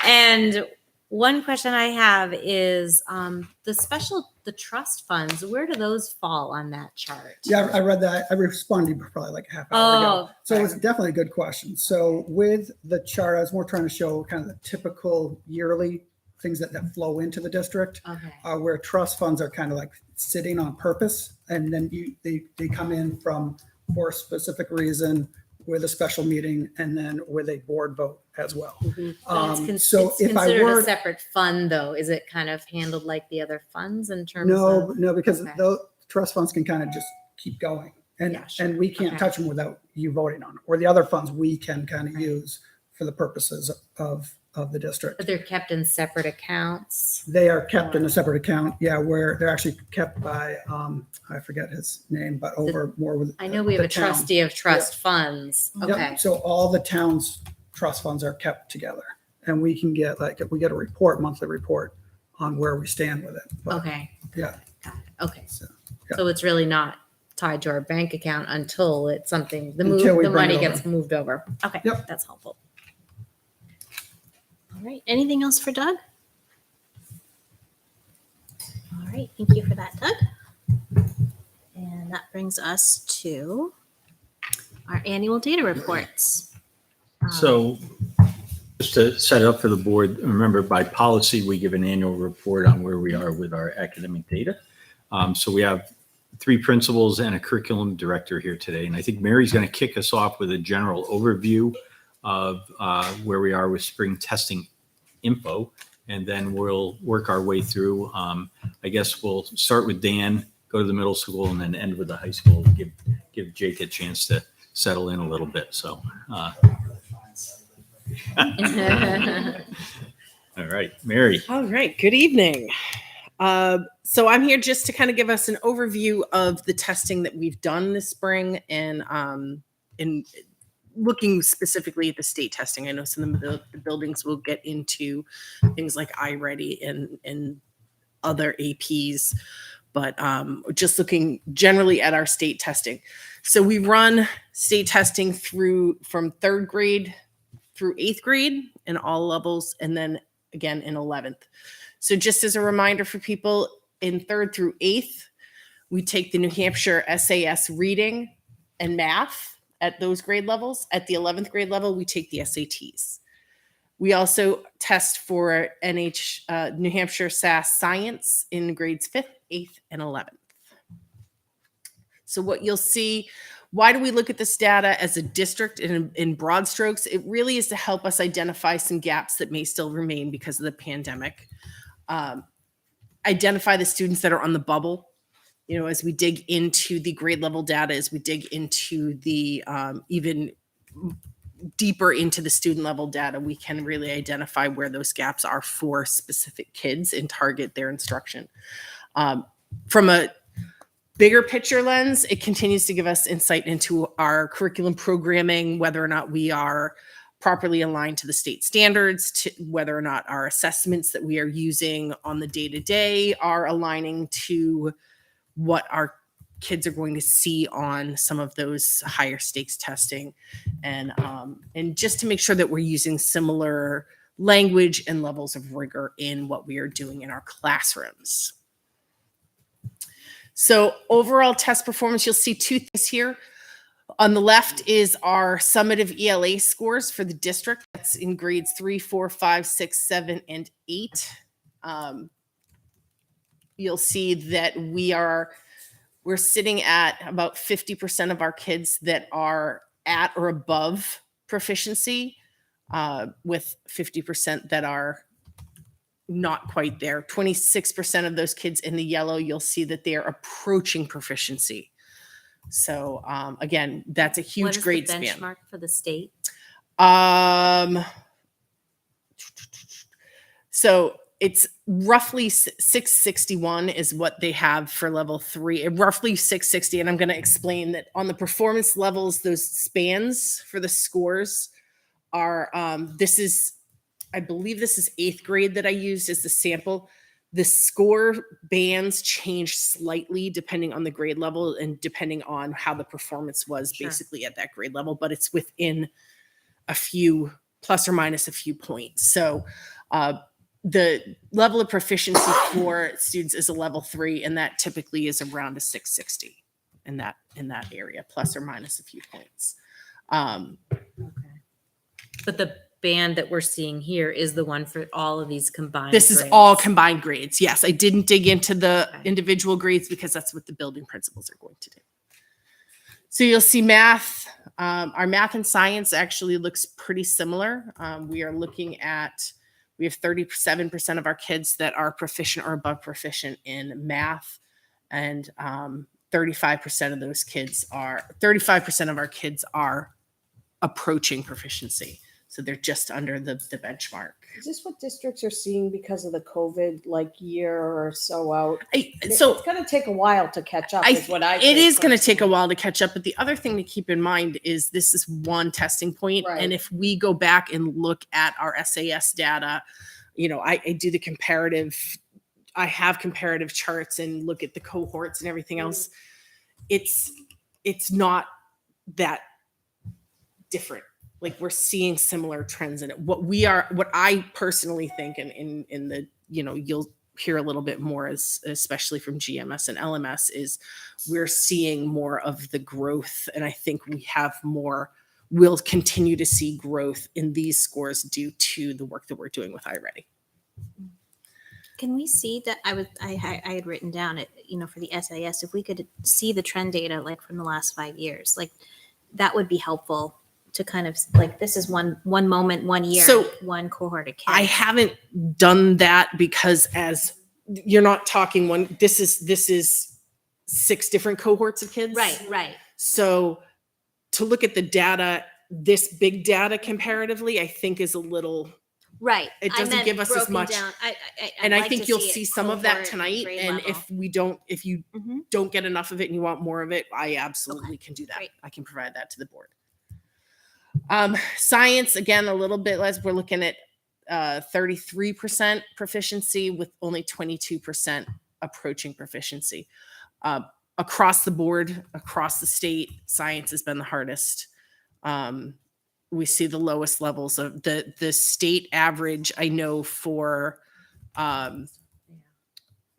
And one question I have is the trust funds, where do those fall on that chart? Yeah, I read that. I responded probably like a half hour ago. Oh, So it's definitely a good question. So with the chart, I was more trying to show kind of the typical yearly things that flow into the district, okay. where trust funds are kind of like sitting on purpose. And then they come in for a specific reason with a special meeting and then with a board vote as well. But it's So it's if I considered were, a separate fund, though. Is it kind of handled like the other funds in terms no, of? because Okay. those trust funds can kind of just keep going. And, Yeah, sure. and we can't Okay. touch them without you voting on it. Or the other funds we can kind of use for the purposes of the district. But they're kept in separate accounts. They are kept in a separate account, where they're actually kept by, I forget his name, but over more with. I know we have the a town. trustee of trust funds. Yep. Okay. So all the town's trust funds are kept together. and we can get we get a report, monthly report on where we stand with it. But, Okay. Yeah. Okay. So, So it's really not tied to our bank account until it's something, Until we the bring money it over. gets moved over. Okay. Yep. That's helpful. All right. Anything else for Doug? All right. Thank you for that, Doug. And that brings us to our annual data reports. So just to set it up for the board, remember by policy, we give an annual report on where we are with our academic data. So we have 3 principals and a curriculum director here today. And I think Mary's going to kick us off with a general overview of where we are with spring testing info. And then we'll work our way through. I guess we'll start with Dan, go to the middle school, and then end with the high school. Give Jake a chance to settle in a little bit. So, all right, Mary. All right. Good evening. So I'm here just to kind of give us an overview of the testing that we've done this spring, and in looking specifically at the state testing. I know some of the buildings will get into things like iReady and other APs, but just looking generally at our state testing. So we run state testing from 3rd grade through 8th grade in all levels, and then again in 11th. So just as a reminder for people, in 3rd through 8th, we take the New Hampshire SAS reading and math at those grade levels. At the 11th grade level, we take the SATs. We also test for New Hampshire SAS science in grades 5th, 8th, and 11th. So what you'll see, why do we look at this data as a district in broad strokes? It really is to help us identify some gaps that may still remain because of the pandemic. Identify the students that are on the bubble, as we dig into the grade level data, as we dig into the even deeper into the student level data, we can really identify where those gaps are for specific kids and target their instruction. From a bigger picture lens, it continues to give us insight into our curriculum programming, whether or not we are properly aligned to the state standards, to whether or not our assessments that we are using on the day-to-day are aligning to what our kids are going to see on some of those higher stakes testing, and just to make sure that we're using similar language and levels of rigor in what we are doing in our classrooms. So overall test performance, you'll see 2 things here. On the left is our summative ELA scores for the district. That's in grades 3, 4, 5, 6, 7, and 8. You'll see that we're sitting at about 50% of our kids that are at or above proficiency, with 50% that are not quite there. 26% of those kids in the yellow, you'll see that they are approaching proficiency. So again, that's a huge What is grade the span. benchmark for the state? So it's roughly 661 is what they have for level 3, roughly 660. And I'm going to explain that on the performance levels, those spans for the scores are, I believe this is 8th grade that I used as the sample. The score bands change slightly depending on the grade level and depending on how the performance was basically at that grade level, but it's within a few, plus or minus a few points. So the level of proficiency for students is a level 3, and that typically is around a 660 in that area, plus or minus a few points. Okay. But the band that we're seeing here is the one for all of these combined This is grades. all combined grades. Yes, I didn't dig into the individual grades because that's what the building principals are going to do. So you'll see math. Our math and science actually looks pretty similar. We have 37% of our kids that are proficient or above proficient in math, and 35% of our kids are approaching proficiency. So they're just under the benchmark. Is this what districts are seeing because of the COVID year or so out? So It's going to take a while to catch up. Is what I it think is going to take a personally. while to catch up. But the other thing to keep in mind is this is one testing point. Right. And if we go back and look at our SAS data, I do the comparative. I have comparative charts and look at the cohorts and everything else. It's not that different. Like we're seeing similar trends in it. What I personally think, and in the, you'll hear a little bit more especially from GMS and LMS, is we're seeing more of the growth. And I think we'll continue to see growth in these scores due to the work that we're doing with iReady. Can we see that? I had written down it, for the SAS, if we could see the trend data from the last 5 years, that would be helpful to kind of this is one moment, 1 year, So, one cohort of kids. I haven't done that because as you're not talking one, this is 6 different cohorts of kids. Right. So to look at the data, this big data comparatively, I think is a little, Right. it I doesn't meant give us as broken much. down. And I'd I like think to you'll it see some of that cohort tonight. grade And level. if you Mhm. don't get enough of it and you want more of it, I absolutely can do that. Great. I can provide that to the board. Science, again, a little bit less. We're looking at 33% proficiency with only 22% approaching proficiency. Across the board, across the state, science has been the hardest. We see the lowest levels of the state average. I know for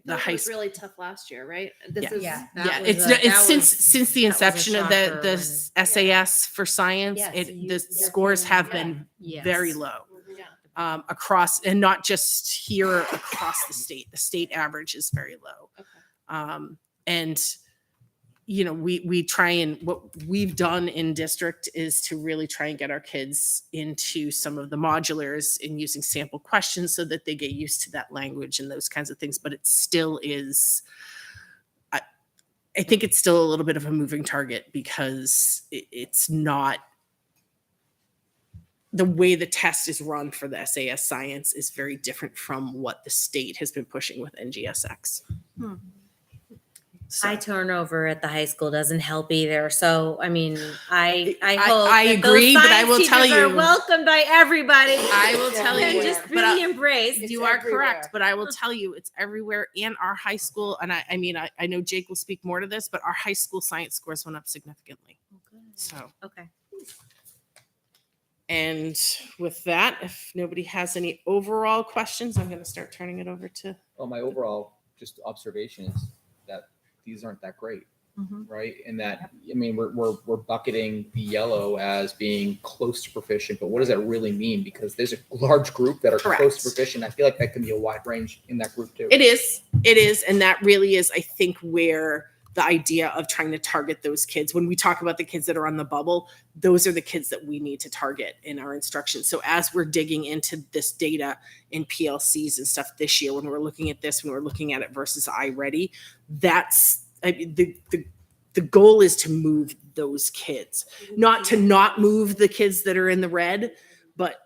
the high It was school. really tough last year, right? This Yeah. is Yeah. It's since the that was a inception of shocker the when- SAS for science, Yes, the your scores kid- have been Yes. very low Yeah. across, and not just here, across the state. The state average is very low. Okay. And we try, and what we've done in district is to really try and get our kids into some of the modulars and using sample questions so that they get used to that language and those kinds of things. But it still is, I think it's still a little bit of a moving target because it's not, the way the test is run for the SAS science is very different from what the state has been pushing with NGSX. So- High turnover at the high school doesn't help either. So, I mean, I I hope I that those agree, but I science will tell teachers are you- welcomed by everybody. I will tell and you, just but really embraced. you are correct, but I will tell you it's everywhere. And our high school, and I mean, I know Jake will speak more to this, but our high school science scores went up significantly. So, Okay. and with that, if nobody has any overall questions, I'm going to start turning it over to. Well, my overall just observation is that these aren't that great, Mhm. right? And that, I mean, we're bucketing the yellow as being close to proficient, but what does that really mean? Because there's a large group that are close Correct. to proficient. I feel like that can be a wide range in that group too. It is, and that really is, I think, where the idea of trying to target those kids, when we talk about the kids that are on the bubble, those are the kids that we need to target in our instruction. So as we're digging into this data in PLCs and stuff this year, when we're looking at this, when we're looking at it versus iReady, that's, I mean, the goal is to move those kids, not to not move the kids that are in the red, but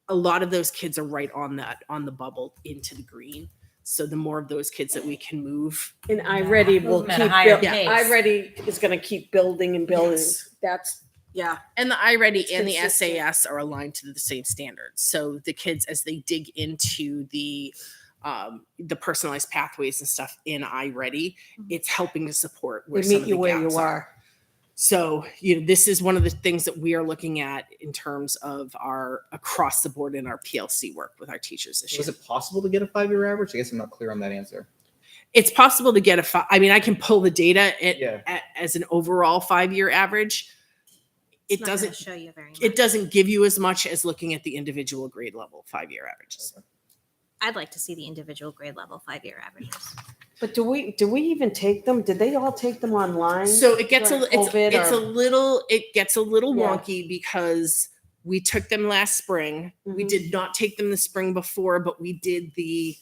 a lot of those kids are right on the bubble into the green. So the more of those kids that we can move. And iReady will Movement at a keep, higher yeah, pace. iReady is going to keep building and building. Yes. That's, yeah. And the iReady and the consistent. SAS are aligned to the same standards. So the kids, as they dig into the personalized pathways and stuff in iReady, it's helping to support where They some meet of you the where you gaps are. So, this is one of the things that we are looking at in terms of our across the board in our PLC work with our teachers this year. Was it possible to get a 5-year average? I guess I'm not clear on that answer. It's possible to get I mean, I can pull the data Yeah. as an overall 5-year average. It's It not gonna doesn't show you very much. it doesn't give you as much as looking at the individual grade level 5-year averages. I'd like to see the individual grade level 5-year averages. But do we even take them? Did they all take them online? So it gets during COVID it's a or- little Yeah. wonky because we took them last spring. We Mhm. did not take them the spring before, but we did the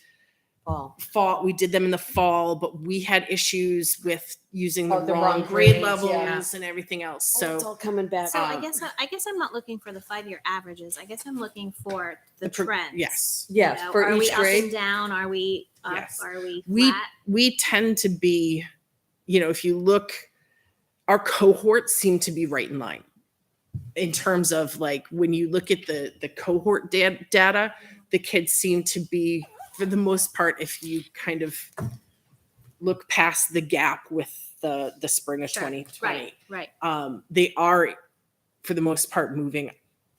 fall. We did them in the fall, but we had issues with using the, Oh, the wrong, wrong grade grades, levels yeah. and everything else. So So it's all coming back. So I guess I'm not looking for the 5-year averages. I guess I'm looking for the trends. yes, You Yes, know, for are we each up grade. and down? Are we up? Yes. Are we we flat? we tend to be, if you look, our cohorts seem to be right in line in terms of like when you look at the cohort data, the kids seem to be, for the most part, if you kind of look past the gap with the spring of Sure. 2020, Right. they are for the most part moving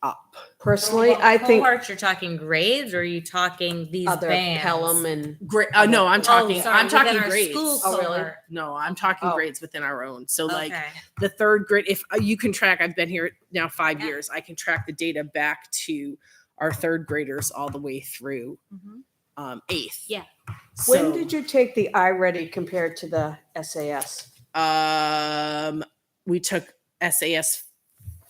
up. Personally, I think Cohorts, you're talking grades, or are you talking these other bands? Pelham and Great. No, I'm talking. sorry, I'm talking within our grades. school Oh, really? cohort. No, I'm talking Oh. grades within our own. So like Okay. the third grade, if you can track, I've been here now 5 Yeah. years. I can track the data back to our third graders all the way through Mhm. eighth. Yeah. when did you take the iReady compared to the SAS? We took SAS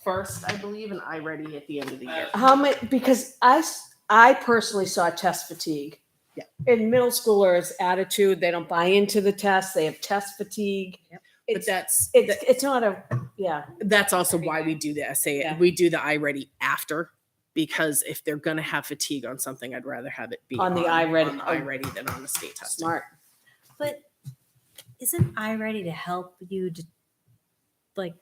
first, I believe, and iReady at the end of the year. How many? Because I personally saw test fatigue. Yeah. In middle schoolers' attitude, they don't buy into the test. They have test fatigue. But It's that's it's not a that's also why we do the SA. Yeah. We do the iReady after, because if they're gonna have fatigue on something, I'd rather have it be On the iReady. on the iReady than on the state testing. smart. But isn't I ready to help you to, like,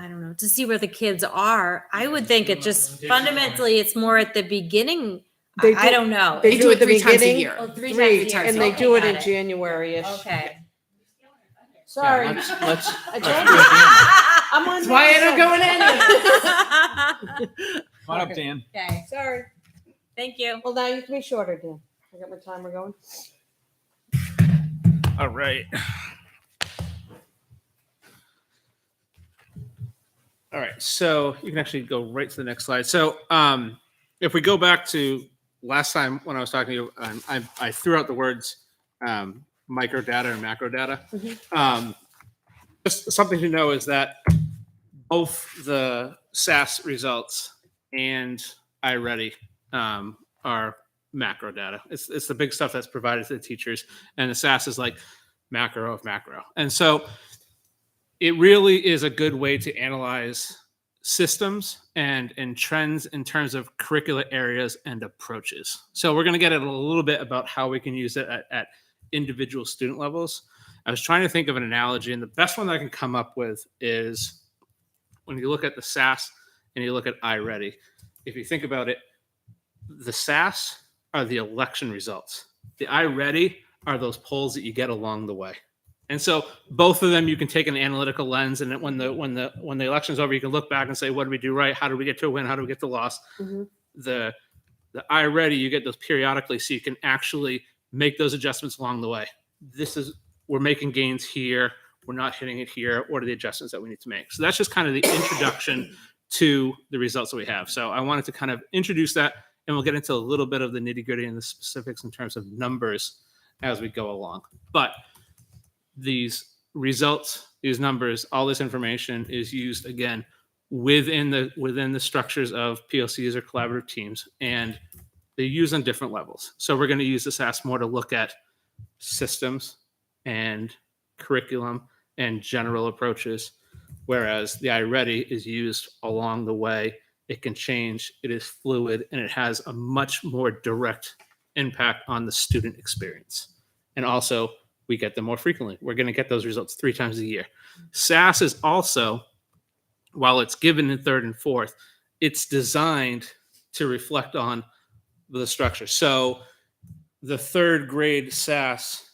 I don't know, to see where the kids are? I would think it just fundamentally it's more at the beginning. They I do- don't know. They do it at the 3 times a beginning. year. Oh, three Three, times a year. and they Okay, do it got in January-ish. Okay. Sorry, Let's I let's told do you. it again. I'm on. That's why I don't go in any. Come on up, Dan. Okay. Sorry. Thank you. Well, now you can be shorter, Dan. I got my timer going. All right. All right, so you can actually go right to the next slide. So if we go back to last time when I was talking to you, I threw out the words micro data and macro data. Just something to know is that both the SAS results and iReady are macro data. It's the big stuff that's provided to the teachers, and the SAS is like macro of macro. And so it really is a good way to analyze systems and trends in terms of curricular areas and approaches. So we're going to get at a little bit about how we can use it at individual student levels. I was trying to think of an analogy, and the best one that I can come up with is when you look at the SAS and you look at iReady. If you think about it, the SAS are the election results. The iReady are those polls that you get along the way. And so both of them, you can take an analytical lens, and when the election's over, you can look back and say, what did we do right? How did we get to a win? How did we get to a loss? Mhm. The iReady, you get those periodically, so you can actually make those adjustments along the way. We're making gains here. We're not hitting it here. What are the adjustments that we need to make? So that's just kind of the introduction to the results that we have. So I wanted to kind of introduce that, and we'll get into a little bit of the nitty gritty and the specifics in terms of numbers as we go along. But these results, these numbers, all this information is used again within the structures of PLCs or collaborative teams, and they're used on different levels. So we're going to use this SAS more to look at systems and curriculum and general approaches, whereas the iReady is used along the way. It can change, it is fluid, and it has a much more direct impact on the student experience. And also, we get them more frequently. We're going to get those results 3 times a year. SAS is also, while it's given in third and fourth, it's designed to reflect on the structure. So the third grade SAS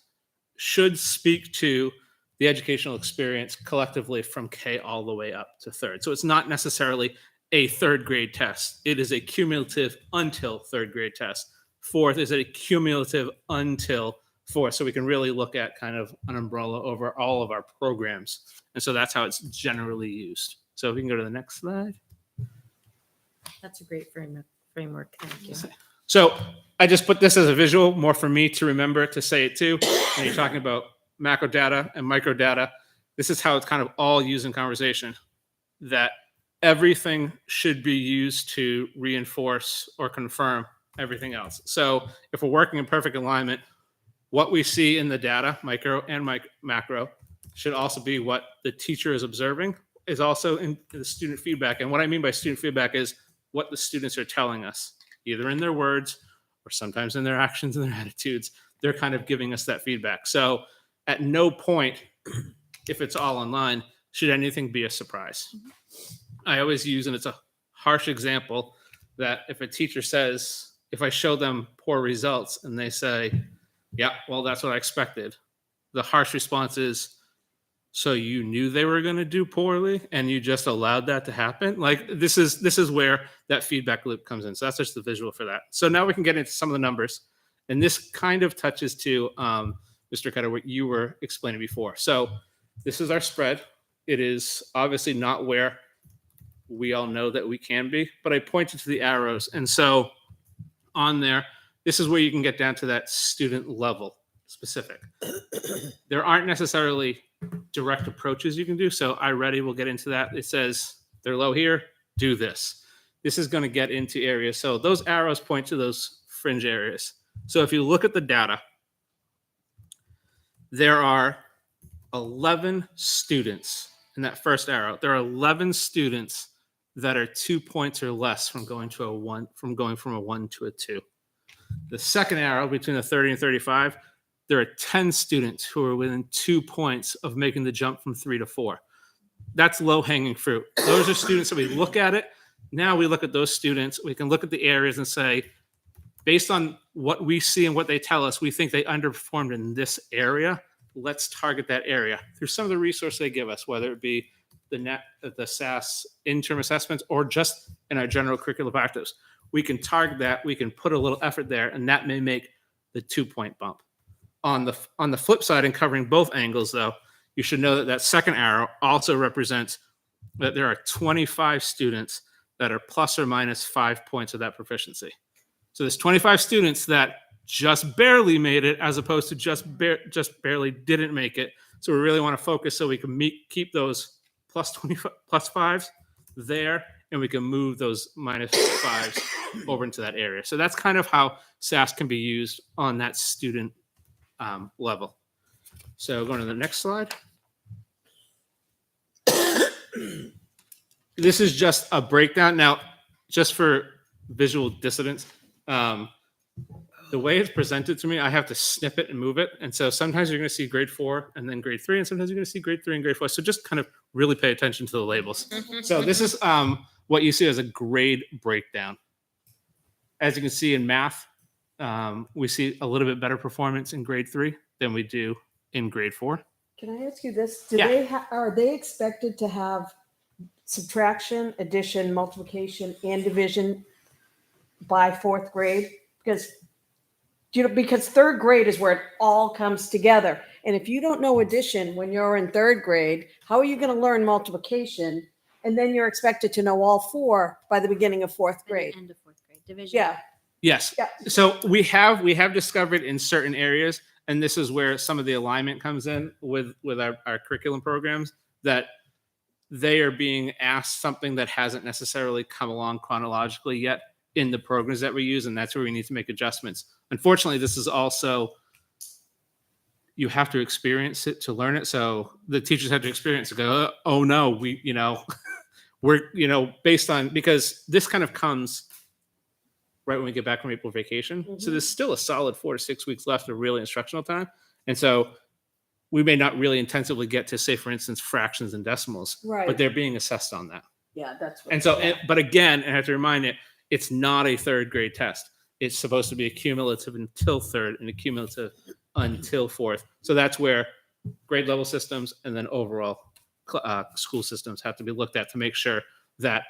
should speak to the educational experience collectively from K all the way up to third. So it's not necessarily a third grade test. It is a cumulative until third grade test. Fourth is a cumulative until fourth. So we can really look at kind of an umbrella over all of our programs. And so that's how it's generally used. So if we can go to the next slide. That's a great framework. Thank you. So I just put this as a visual, more for me to remember to say it too. When you're talking about macro data and micro data, this is how it's kind of all used in conversation, that everything should be used to reinforce or confirm everything else. So if we're working in perfect alignment, what we see in the data, micro and macro, should also be what the teacher is observing, is also in the student feedback. And what I mean by student feedback is what the students are telling us, either in their words or sometimes in their actions and their attitudes. They're kind of giving us that feedback. So at no point, if it's all online, should anything be a surprise. I always use, and it's a harsh example, that if a teacher says, if I show them poor results and they say, yeah, well, that's what I expected, the harsh response is, so you knew they were going to do poorly and you just allowed that to happen? Like, this is where that feedback loop comes in. So that's just the visual for that. So now we can get into some of the numbers. And this kind of touches to, Mr. Cutter, what you were explaining before. So this is our spread. It is obviously not where we all know that we can be, but I pointed to the arrows. And so on there, this is where you can get down to that student level specific. There aren't necessarily direct approaches you can do. So iReady will get into that. It says they're low here, do this. This is going to get into areas. So those arrows point to those fringe areas. So if you look at the data, there are 11 students in that first arrow. There are 11 students that are 2 points or less from going to a 1, from going from a 1 to a 2. The second arrow between the 30 and 35, there are 10 students who are within 2 points of making the jump from 3 to 4. That's low hanging fruit. Those are students that we look at it. Now we look at those students, we can look at the areas and say, based on what we see and what they tell us, we think they underperformed in this area. Let's target that area through some of the resources they give us, whether it be the SAS interim assessments or just in our general curriculum practice. We can target that. We can put a little effort there, and that may make the 2-point bump. On the flip side, and covering both angles, though, you should know that that second arrow also represents that there are 25 students that are plus or minus 5 points of that proficiency. So there's 25 students that just barely made it, as opposed to just barely didn't make it. So we really want to focus so we can keep those plus 25 plus 5s there, and we can move those minus 5s over into that area. So that's kind of how SAS can be used on that student level. So going to the next slide. This is just a breakdown. Now, just for visual dissonance, the way it's presented to me, I have to snip it and move it. And so sometimes you're going to see grade 4 and then grade 3, and sometimes you're going to see grade 3 and grade 4. So just kind of really pay attention to the labels. So this is what you see as a grade breakdown. As you can see in math, we see a little bit better performance in grade 3 than we do in grade 4. Can I ask you this? Are they expected to have subtraction, addition, multiplication, and division by 4th grade? Because 3rd grade is where it all comes together. And if you don't know addition when you're in 3rd grade, how are you going to learn multiplication? And then you're expected to know all 4 by the beginning of 4th grade. End of 4th grade. Division. Yeah. Yes. Yeah. So we have discovered in certain areas, and this is where some of the alignment comes in with our curriculum programs, that they are being asked something that hasn't necessarily come along chronologically yet in the programs that we use, and that's where we need to make adjustments. Unfortunately, this is also, you have to experience it to learn it. So the teachers have to experience it, go, oh no, we're based on, because this kind of comes right when we get back from April vacation. Mm-hmm. So there's still a solid 4 to 6 weeks left of really instructional time. And so we may not really intensively get to, say, for instance, fractions and decimals, Right. but they're being assessed on that. Yeah, that's what. And so, but again, I have to remind it, it's not a 3rd grade test. It's supposed to be a cumulative until 3rd and a cumulative until 4th. So that's where grade level systems and then overall school systems have to be looked at to make sure that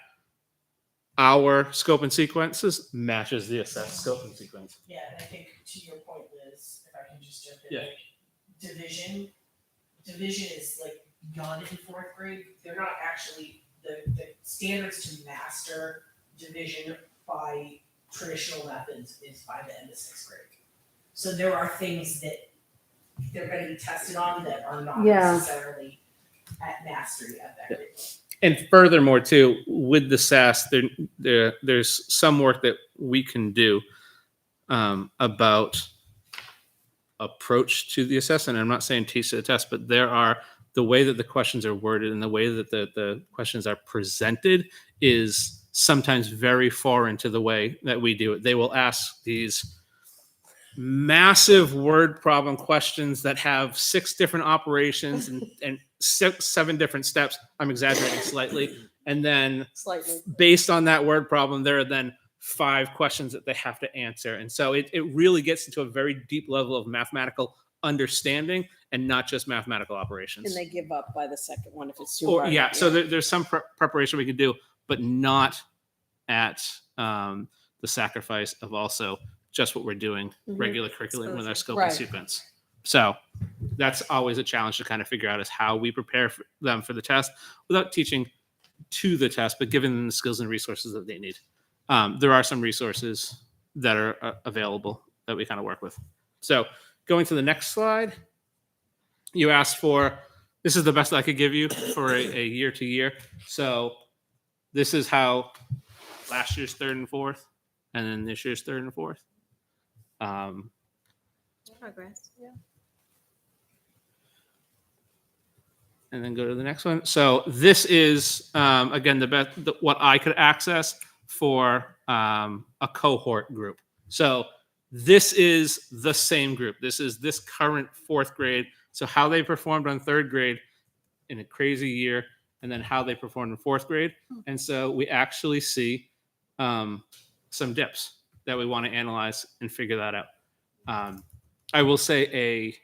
our scope and sequences matches the assessed scope and sequence. Yeah, and I think to your point, Liz, if I can just jump in, Yeah. like division is like done in 4th grade. They're not actually the standards to master division by traditional methods is by the end of 6th grade. So there are things that they're going to be tested on that are not necessarily at mastery at that grade. And furthermore, too, with the SAS, there's some work that we can do about approach to the assessment. I'm not saying teach the test, but the way that the questions are worded and the way that the questions are presented is sometimes very foreign to the way that we do it. They will ask these massive word problem questions that have 6 different operations and 7 different steps. I'm exaggerating slightly. And then based on that word problem, there are then 5 questions that they have to answer. And so it really gets into a very deep level of mathematical understanding and not just mathematical operations. And they give up by the second one if it's too Or, hard. yeah, so there's some preparation we can do, but not at the sacrifice of also just what we're doing, regular curriculum with our scope and Right. sequence. So that's always a challenge to kind of figure out is how we prepare them for the test without teaching to the test, but giving them the skills and resources that they need. There are some resources that are available that we kind of work with. So going to the next slide, you asked for, this is the best I could give you for a year to year. So this is how last year's 3rd and 4th, and then this year's 3rd and 4th. Progress. Yeah. And then go to the next one. So this is, again, the best, what I could access for a cohort group. So this is the same group. This is this current 4th grade. So how they performed on 3rd grade in a crazy year, and then how they performed in 4th grade. And so we actually see some dips that we want to analyze and figure that out. I will say a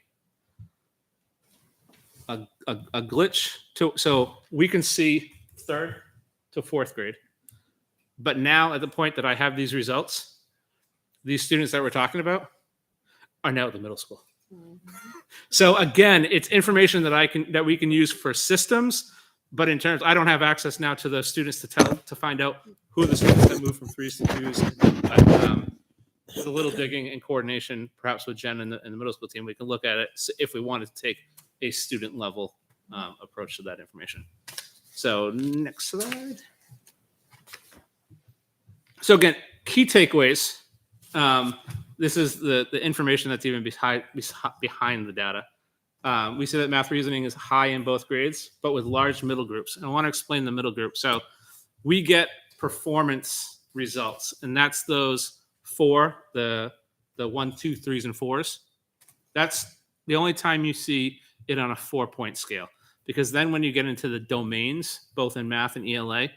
glitch so we can see 3rd to 4th grade, but now at the point that I have these results, these students that we're talking about are now at the middle school. So again, it's information that we can use for systems, but in terms, I don't have access now to the students to find out who are the students that move from 3s to 2s. With a little digging and coordination, perhaps with Jen and the middle school team, we can look at it if we wanted to take a student level approach to that information. So next slide. So again, key takeaways. This is the information that's even behind the data. We see that math reasoning is high in both grades, but with large middle groups. And I want to explain the middle group. So we get performance results, and that's those 4, the 1, 2, 3s, and 4s. That's the only time you see it on a 4-point scale, because then when you get into the domains, both in math and ELA,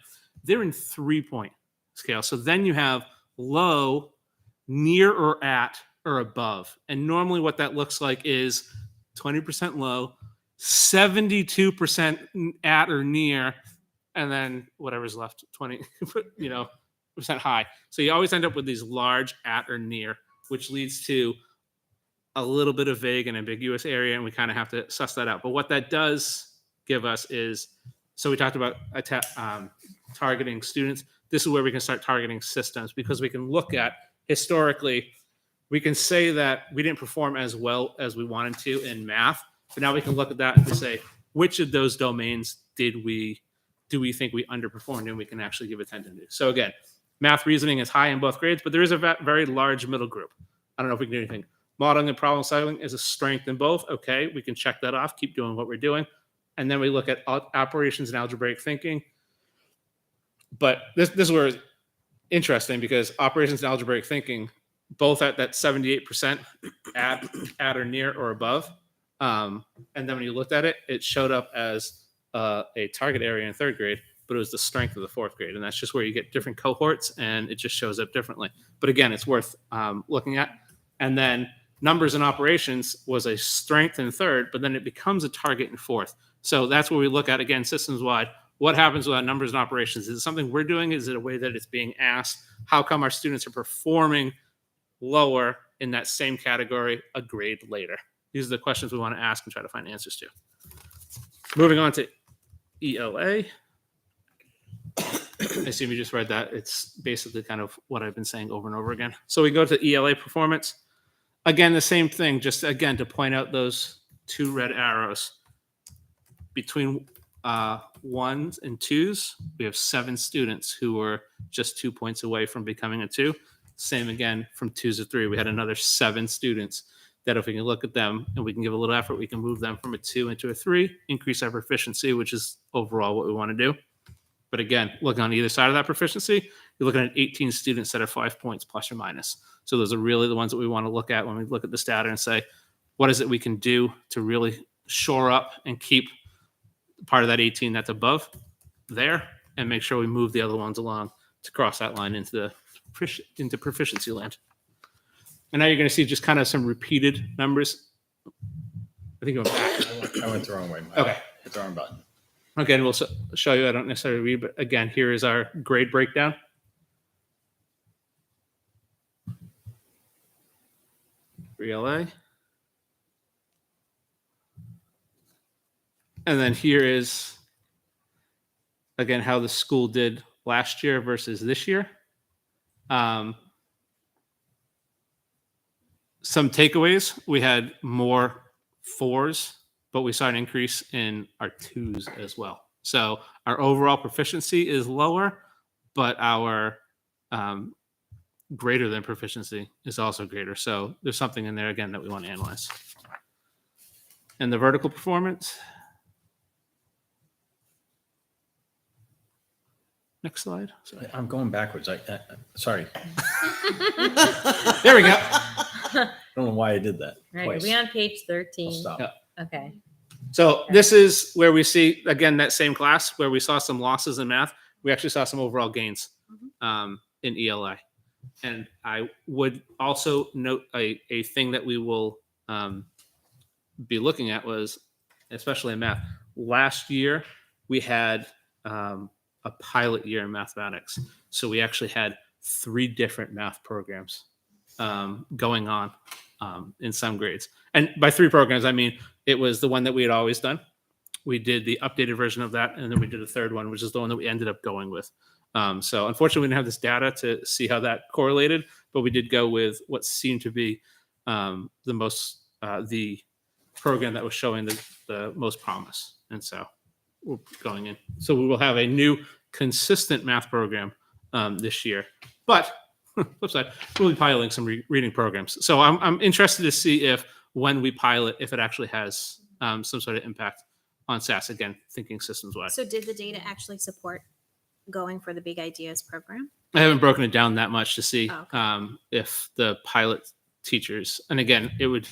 they're in 3-point scale. So then you have low, near or at, or above. And normally what that looks like is 20% low, 72% at or near, and then whatever's left, 20, percent high. So you always end up with these large at or near, which leads to a little bit of vague and ambiguous area, and we kind of have to suss that out. But what that does give us is, so we talked about targeting students. This is where we can start targeting systems, because we can look at historically, we can say that we didn't perform as well as we wanted to in math, but now we can look at that and say, which of those domains do we think we underperformed, and we can actually give attention to. So again, math reasoning is high in both grades, but there is a very large middle group. I don't know if we can do anything. Modeling and problem solving is a strength in both. Okay, we can check that off, keep doing what we're doing. And then we look at operations and algebraic thinking. But this is where it's interesting, because operations and algebraic thinking, both at that 78% at or near or above. And then when you looked at it, it showed up as a target area in 3rd grade, but it was the strength of the 4th grade. And that's just where you get different cohorts, and it just shows up differently. But again, it's worth looking at. And then numbers and operations was a strength in 3rd, but then it becomes a target in 4th. So that's where we look at, again, systems-wide. What happens with our numbers and operations? Is it something we're doing? Is it a way that it's being asked? How come our students are performing lower in that same category a grade later? These are the questions we want to ask and try to find answers to. Moving on to ELA. I assume you just read that. It's basically kind of what I've been saying over and over again. So we go to ELA performance. Again, the same thing, just again to point out those 2 red arrows. Between 1s and 2s, we have 7 students who were just 2 points away from becoming a 2. Same again from 2s to 3. We had another 7 students. that if we can look at them and we can give a little effort, we can move them from a 2 into a 3, increase our proficiency, which is overall what we want to do. But again, looking on either side of that proficiency, you're looking at 18 students that are 5 points plus or minus. So those are really the ones that we want to look at when we look at this data and say, what is it we can do to really shore up and keep part of that 18 that's above there, and make sure we move the other ones along to cross that line into proficiency land. And now you're going to see just kind of some repeated numbers. I think you're back. I went the wrong way. Okay. Hit the wrong button. Again, we'll show you. I don't necessarily read, but again, here is our grade breakdown. For ELA. And then here is, again, how the school did last year versus this year. Some takeaways, we had more 4s, but we saw an increase in our 2s as well. So our overall proficiency is lower, but our greater than proficiency is also greater. So there's something in there, again, that we want to analyze. And the vertical performance. Next slide. Sorry. I'm going backwards. Sorry. There we go. I don't know why I did that. Right, twice. are we on page I'll 13? stop. Yeah. Okay. So this is where we see, again, that same class where we saw some losses in math. We actually saw some overall gains in ELI. And I would also note a thing that we will be looking at was, especially in math, last year we had a pilot year in mathematics. So we actually had 3 different math programs going on in some grades. And by 3 programs, I mean, it was the one that we had always done. We did the updated version of that, and then we did a third one, which is the one that we ended up going with. So unfortunately, we didn't have this data to see how that correlated, but we did go with what seemed to be the program that was showing the most promise. And so we're going in. So we will have a new consistent math program this year. But flip side, we'll be piloting some reading programs. So I'm interested to see if when we pilot, if it actually has some sort of impact on SAS. Again, thinking systems wide. So did the data actually support going for the Big Ideas program? I haven't broken it down that much to see Oh, okay. if the pilot teachers, and again, you'd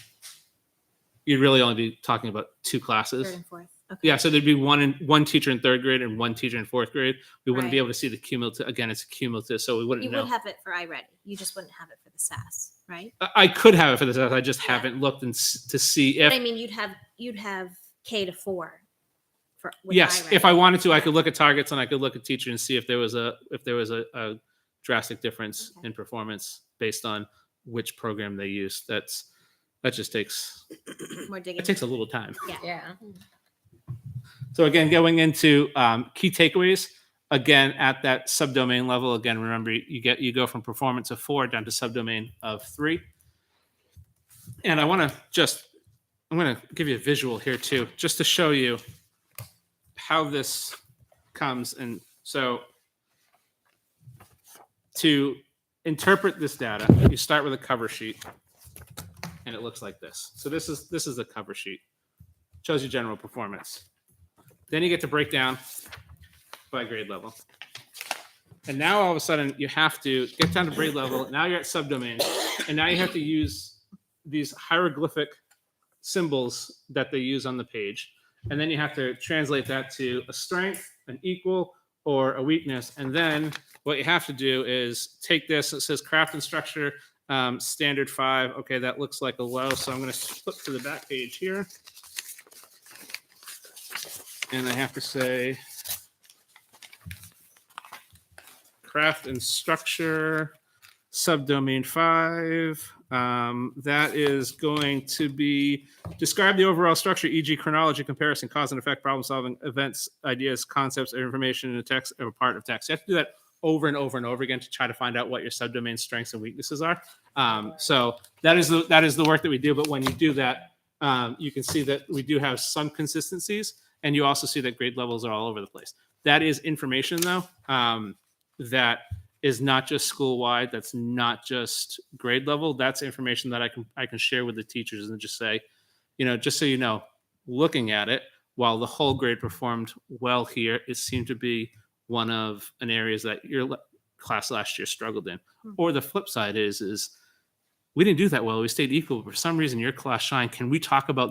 really only be talking about 2 classes. Third and fourth. Okay. Yeah, so there'd be one teacher in 3rd grade and 1 teacher in 4th grade. We wouldn't be Right. able to see the cumulative. Again, it's cumulative, so we wouldn't You know. would have it for iReady. You just wouldn't have it for the SAS, right? I could have it for this. I just Yeah. haven't looked to see But if. I mean, you'd have K to 4 for with Yes, iReady. if I wanted to, I could look at targets and I could look at teacher and see if there was a drastic difference Okay. in performance based on which program they use. That just takes More digging. it takes a little time. Yeah. So again, going into key takeaways, again at that subdomain level. Again, remember you go from performance of 4 down to subdomain of 3. And I'm going to give you a visual here too, just to show you how this comes. And so to interpret this data, you start with a cover sheet, and it looks like this. So this is the cover sheet. Shows you general performance. Then you get to break down by grade level. And now all of a sudden you have to get down to grade level. Now you're at subdomain. And now you have to use these hieroglyphic symbols that they use on the page. And then you have to translate that to a strength, an equal, or a weakness. And then what you have to do is take this. It says craft and structure, standard 5. Okay, that looks like a low. So I'm going to flip to the back page here. And I have to say craft and structure, subdomain 5. That is going to be describe the overall structure, e.g. chronology, comparison, cause and effect, problem solving, events, ideas, concepts, or information in a text or a part of text. You have to do that over and over and over again to try to find out what your subdomain strengths and weaknesses are. So that is the work that we do. But when you do that, you can see that we do have some consistencies. And you also see that grade levels are all over the place. That is information, though, that is not just school wide. That's not just grade level. That's information that I can share with the teachers and just say, just so you know, looking at it, while the whole grade performed well here, it seemed to be one of an areas that your class last year struggled in. Or the flip side is we didn't do that well. We stayed equal. For some reason, your class shined. Can we talk about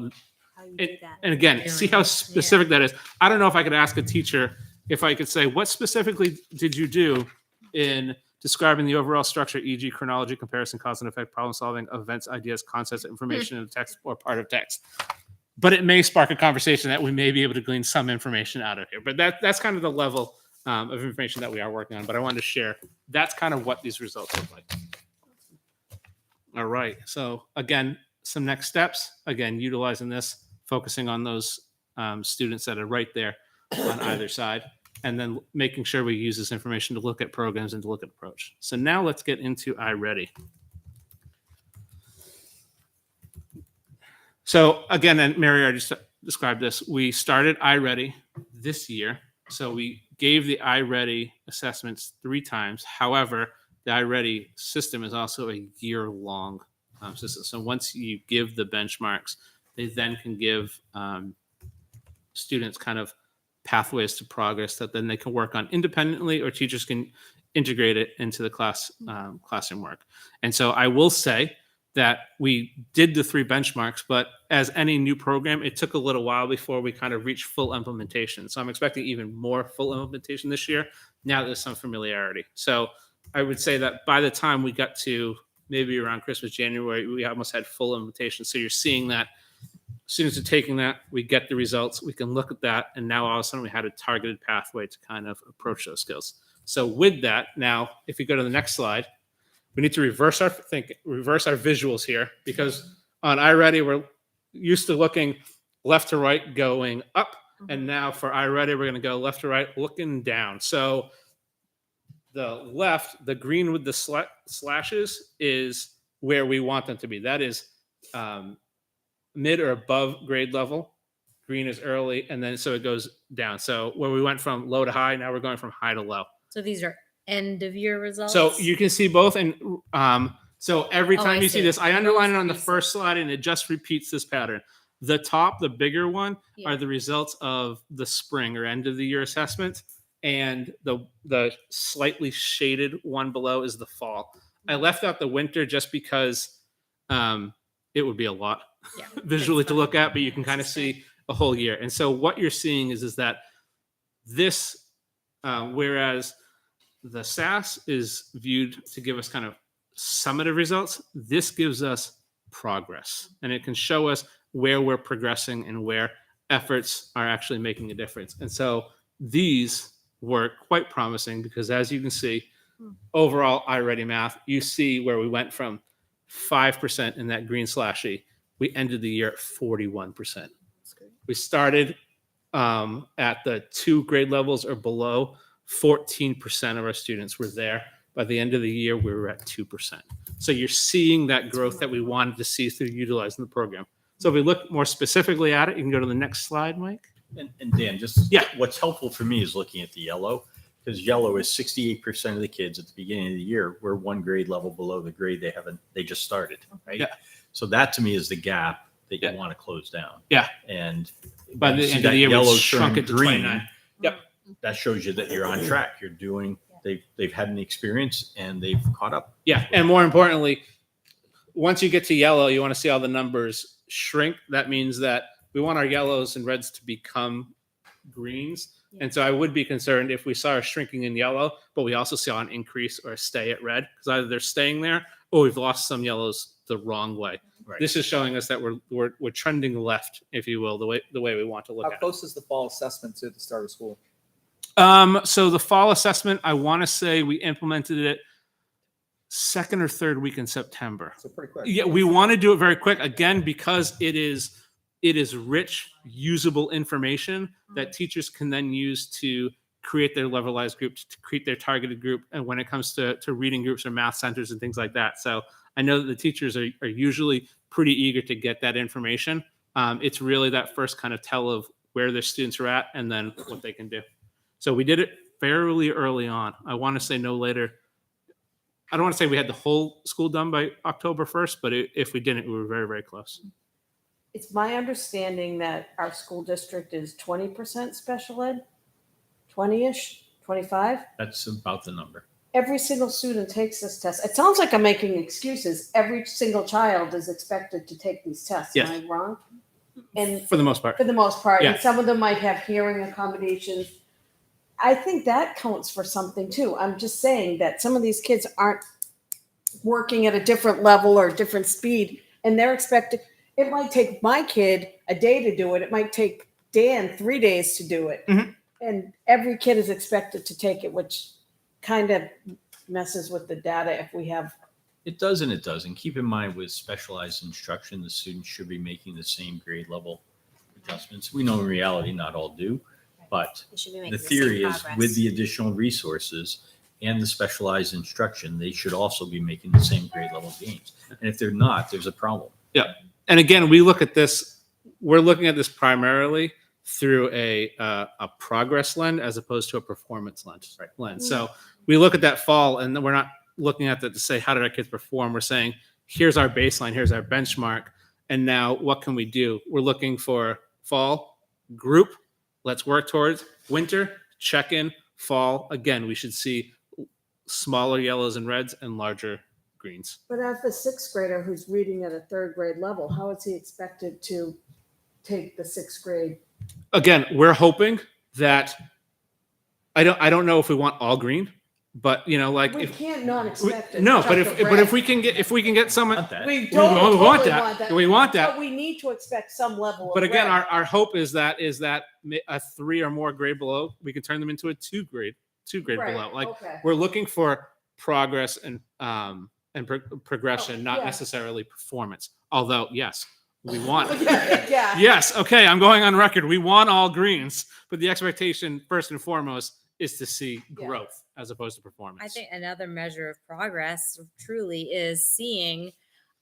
How you do it? that. And again, see how specific that is. I don't know if I could ask a teacher if I could say, what specifically did you do in describing the overall structure, e.g. chronology, comparison, cause and effect, problem solving, events, ideas, concepts, information in the text or part of text. But it may spark a conversation that we may be able to glean some information out of here. But that's kind of the level of information that we are working on. But I wanted to share, that's kind of what these results look like. All right. So again, some next steps. Again, utilizing this, focusing on those students that are right there on either side, and then making sure we use this information to look at programs and to look at approach. So now let's get into iReady. So again, and Mary already described this, we started iReady this year. So we gave the iReady assessments 3 times. However, the iReady system is also a year-long system. So once you give the benchmarks, they then can give students kind of pathways to progress that then they can work on independently, or teachers can integrate it into the classroom work. And so I will say that we did the 3 benchmarks, but as any new program, it took a little while before we kind of reached full implementation. So I'm expecting even more full implementation this year. Now there's some familiarity. So I would say that by the time we got to maybe around Christmas, January, we almost had full implementation. So you're seeing that students are taking that, we get the results, we can look at that, and now all of a sudden we had a targeted pathway to kind of approach those skills. So with that, now if you go to the next slide, we need to reverse our visuals here, because on iReady we're used to looking left to right, going up, and now for iReady we're going to go left to right, looking down. So the left, the green with the slashes, is where we want them to be. That is mid or above grade level. Green is early, and then so it goes down. So where we went from low to high, now we're going from high to low. So these are end of year results. So you can see both, and so every Oh, time I you see see. this, I underline it on the Most first slide, and it just repeats this pattern. The top, the bigger one, Yeah. are the results of the spring or end of the year assessment, and the slightly shaded one below is the fall. I left out the winter just because it would be a lot Yeah, visually that's to fine. look at, but you can kind of see a whole year. And so what you're seeing is that this, whereas the SAS is viewed to give us kind of summative results, this gives us progress, and it can show us where we're progressing and where efforts are actually making a difference. And so these were quite promising, because as you can see, overall iReady Math, you see where we went from 5% in that green slashy. We ended the year at 41%. We started at the 2 grade levels or below. 14% of our students were there. By the end of the year, we were at 2%. So you're seeing that growth that we wanted to see through utilizing the program. So if we look more specifically at it, you can go to the next slide, Mike. And Dan, just Yeah. what's helpful for me is looking at the yellow, because yellow is 68% of the kids at the beginning of the year were 1 grade level below the grade they just started, right? Yeah. So that to me is the gap that you Yeah. want to close down. Yeah. And By when the you see end of that the year, we yellow shrunk turn it to 29. Yep. That shows you that you're on track. You're doing, they've had an experience and they've caught up. Yeah, and more importantly, once you get to yellow, you want to see all the numbers shrink. That means that we want our yellows and reds to become greens. And so I would be concerned if we saw a shrinking in yellow, but we also saw an increase or a stay at red, because either they're staying there or we've lost some yellows the wrong way. Right. This is showing us that we're trending left, if you will, the way we want to look How at it. close is the fall assessment to the start of school? So the fall assessment, I want to say we implemented it 2nd or 3rd week in September. So pretty quick. Yeah, we want to do it very quick, again, because it is rich, usable information that teachers can then use to create their levelized group, to create their targeted group, and when it comes to reading groups or math centers and things like that. So I know that the teachers are usually pretty eager to get that information. It's really that first kind of tell of where their students are at and then what they can do. So we did it fairly early on. I want to say no later I don't want to say we had the whole school done by October 1st, but if we didn't, we were very, very close. It's my understanding that our school district is 20% special ed, 20-ish, 25. That's about the number. Every single student takes this test. It sounds like I'm making excuses. Every single child is expected to take these tests. Yes. Am I wrong? And For the most part. for the most part, Yeah. and some of them might have hearing accommodations. I think that counts for something too. I'm just saying that some of these kids aren't working at a different level or different speed, and they're expected. It might take my kid a day to do it. It might take Dan 3 days to do it. Mhm. And every kid is expected to take it, which kind of messes with the data if we have. It does and it doesn't. Keep in mind with specialized instruction, the students should be making the same grade level adjustments. We know in reality not all do, but They should be making the same theory is progress. with the additional resources and the specialized instruction, they should also be making the same grade level gains. And if they're not, there's a problem. And again, we look at this, we're looking at this primarily through a progress lens as opposed to a performance lens. So we look at that fall and we're not looking at that to say, how did our kids perform? We're saying, here's our baseline, here's our benchmark. And now what can we do? We're looking for fall, group, let's work towards winter, check in, fall. Again, we should see smaller yellows and reds and larger greens. But if a sixth grader who's reading at a third grade level, how is he expected to take the sixth grade? Again, we're hoping that I don't know if we want all green, but like We if can't not we, expect it. no, to but jump if to but red. if we can get someone, Not that. We we don't want totally that. We want that. But we need to expect some level. But of again, red. our hope is that a 3 or more grade below, we can turn them into a 2 grade Right, below. Like okay. we're looking for progress and progression, Oh, not yeah. necessarily performance. Although, yes, we want it. yeah. Yes, okay, I'm going on record. We want all greens, but the expectation first and foremost is to see Yeah. growth as opposed to performance. I think another measure of progress truly is seeing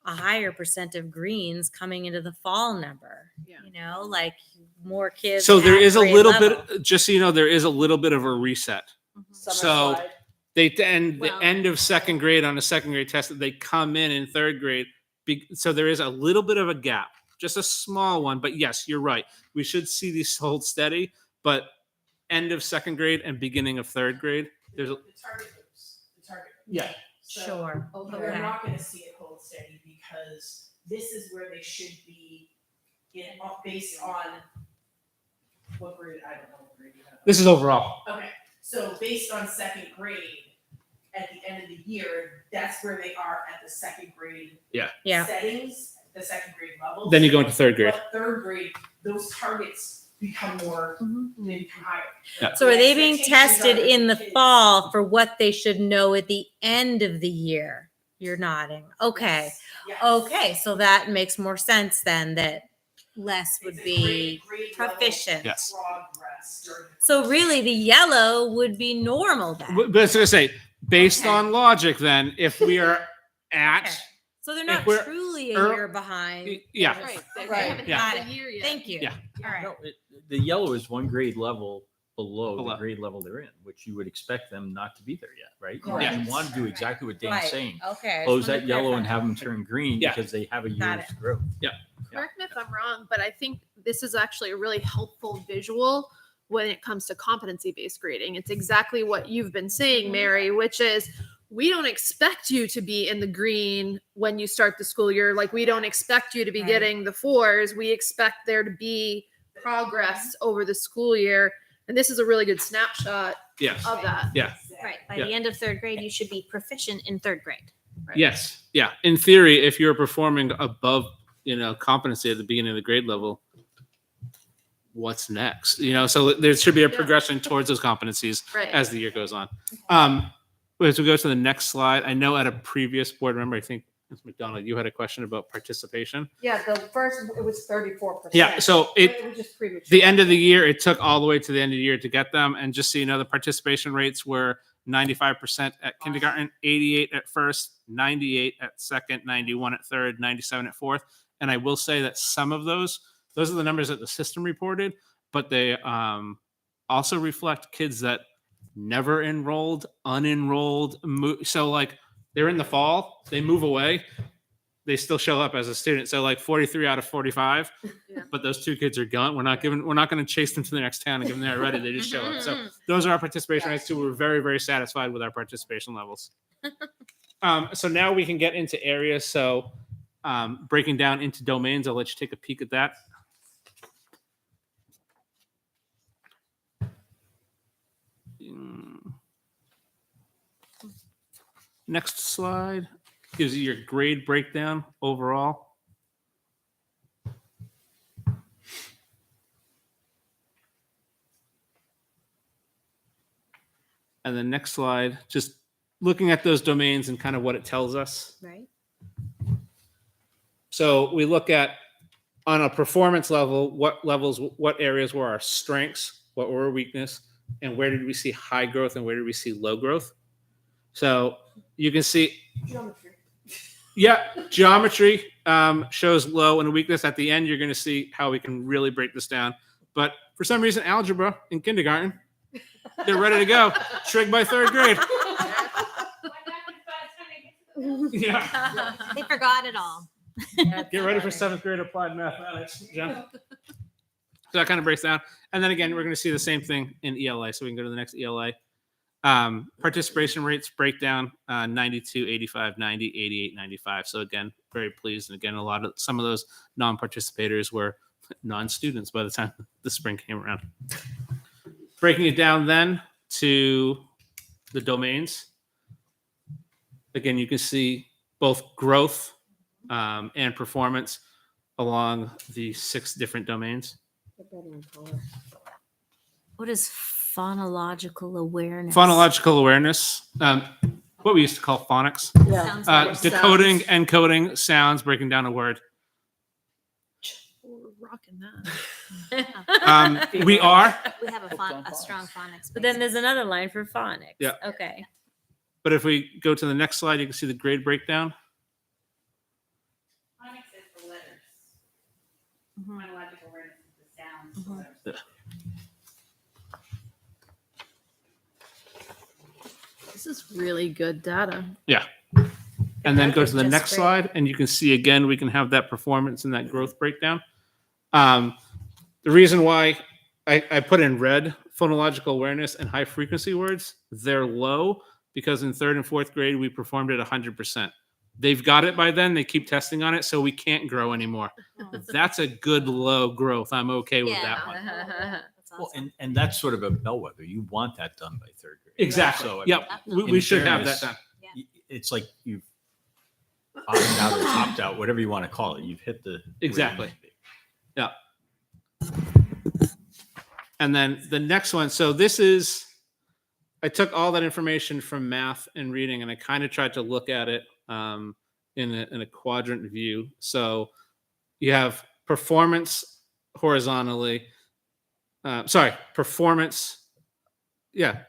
a higher percent of greens coming into the fall number. Yeah. Like more kids. So there at is a grade little level. bit, just so you know, there is a little bit of a reset. Summer So- slide. They end Well- the end of second grade on a second grade test. They come in third grade. So there is a little bit of a gap, just a small one. But yes, you're right. We should see these hold steady. But end of second grade and beginning of third grade, there's a The target groups, the target. groups. yeah. So Sure. We're Okay. not gonna see it hold steady because this is where they should be based on what grade, I don't know what grade you have. This is overall. Okay, so based on second grade, at the end of the year, that's where they are at the second grade Yeah. settings, the second grade levels. Then you go into third grade. But third grade, those targets become more, they become higher. Yeah. So are they being Expectations tested are in the kids- fall for what they should know at the end of the year? You're nodding. Okay. Yes. Okay. So that makes more sense then that less would It's a be grade level proficient. Yes. progress during the So really the yellow would be normal then. But I was gonna say, based Okay. on logic, then if we are at Okay. So they're if not we're truly a ear- year behind. yeah. Right. They Right. haven't Yeah. had the year yet. Thank you. Yeah. All right. No, the yellow is one grade level below Below. the grade level they're in, which you would expect them not to be there yet, right? Correct. You want to do exactly what Dan's Right. saying. Okay. I Close just wanted that to yellow and clarify. have them turn green Yeah. because they have a Got year's growth. Correct me if I'm wrong, but I think this is actually a really helpful visual when it comes to competency-based grading. It's exactly what you've been saying, Mary, which is we don't expect you to be in the green when you start the school year. Like we don't expect you to be Right. getting the 4s. We expect there to be progress over the school year. And this is a really good snapshot Yes. of that. Yeah. Right. By Yeah. the end of third grade, you should be proficient in third grade. Right. Yes. Yeah. In theory, if you're performing above, competency at the beginning of the grade level, what's next? So there should be a Yeah. progression towards those competencies Right. as the year goes on. As we go to the next slide, I know at a previous board member, I think Ms. McDonald, you had a question about participation. Yeah, the first, it was 34%. Yeah. So It was just premature. the end of the year, it took all the way to the end of the year to get them. And just so you know, the participation rates were 95% at kindergarten, 88 at first, 98 at second, 91 at third, 97 at fourth. And I will say that some of those are the numbers that the system reported, but they also reflect kids that never enrolled, unenrolled. So like they're in the fall, they move away, they still show up as a student. So like 43 out of 45, but those 2 kids are gone. We're not going to chase them to the next town and give them there already. They just show up. So those are our participation rates too. We're very, very satisfied with our participation levels. So now we can get into areas. So breaking down into domains, I'll let you take a peek at that. Next slide gives you your grade breakdown overall. And the next slide, just looking at those domains and kind of what it tells us. Right. So we look at, on a performance level, what areas were our strengths, what were our weakness, and where did we see high growth and where did we see low growth? So you can see, geometry shows low and weakness. At the end, you're going to see how we can really break this down. But for some reason, algebra in kindergarten, they're ready to go. Trig by 3rd grade. Yeah. They forgot it all. Get ready for 7th grade applied mathematics, Jen. So that kind of breaks down. And then again, we're going to see the same thing in ELA. So we can go to the next ELA. Participation rates breakdown 92, 85, 90, 88, 95. So again, very pleased. And again, some of those non-participators were non-students by the time the spring came around. Breaking it down then to the domains. Again, you can see both growth and performance along the 6 different domains. What is phonological awareness? Phonological awareness, what we used to call phonics. Sounds like Decoding, encoding sounds, breaking down a word. We're rocking that. We are, We have a strong phonics. But then there's another line for phonics. Yeah. Okay. but if we go to the next slide, you can see the grade breakdown. Phonics is the letters. Mhm. Phonological awareness is the sounds. Mhm. The letters. Yeah. This is really good data. And then go That's to the just next great. slide, and you can see again, we can have that performance and that growth breakdown. The reason why I put in red phonological awareness and high frequency words, they're low because in 3rd and 4th grade, we performed at 100%. They've got it by then. They keep testing on it, so we can't grow anymore. That's a good low growth. I'm okay with that one. That's Well, awesome. and that's sort of a bellwether. You want that done by 3rd grade. Exactly. So, I Yep. mean, We in should have that fairness, done. It's like you've opted out or topped out, whatever you want to call it. You've hit the where you Exactly. need to be. Yeah. And then the next one. So this is, I took all that information from math and reading, and I kind of tried to look at it in a quadrant view. So you have performance horizontally. Performance. Yeah.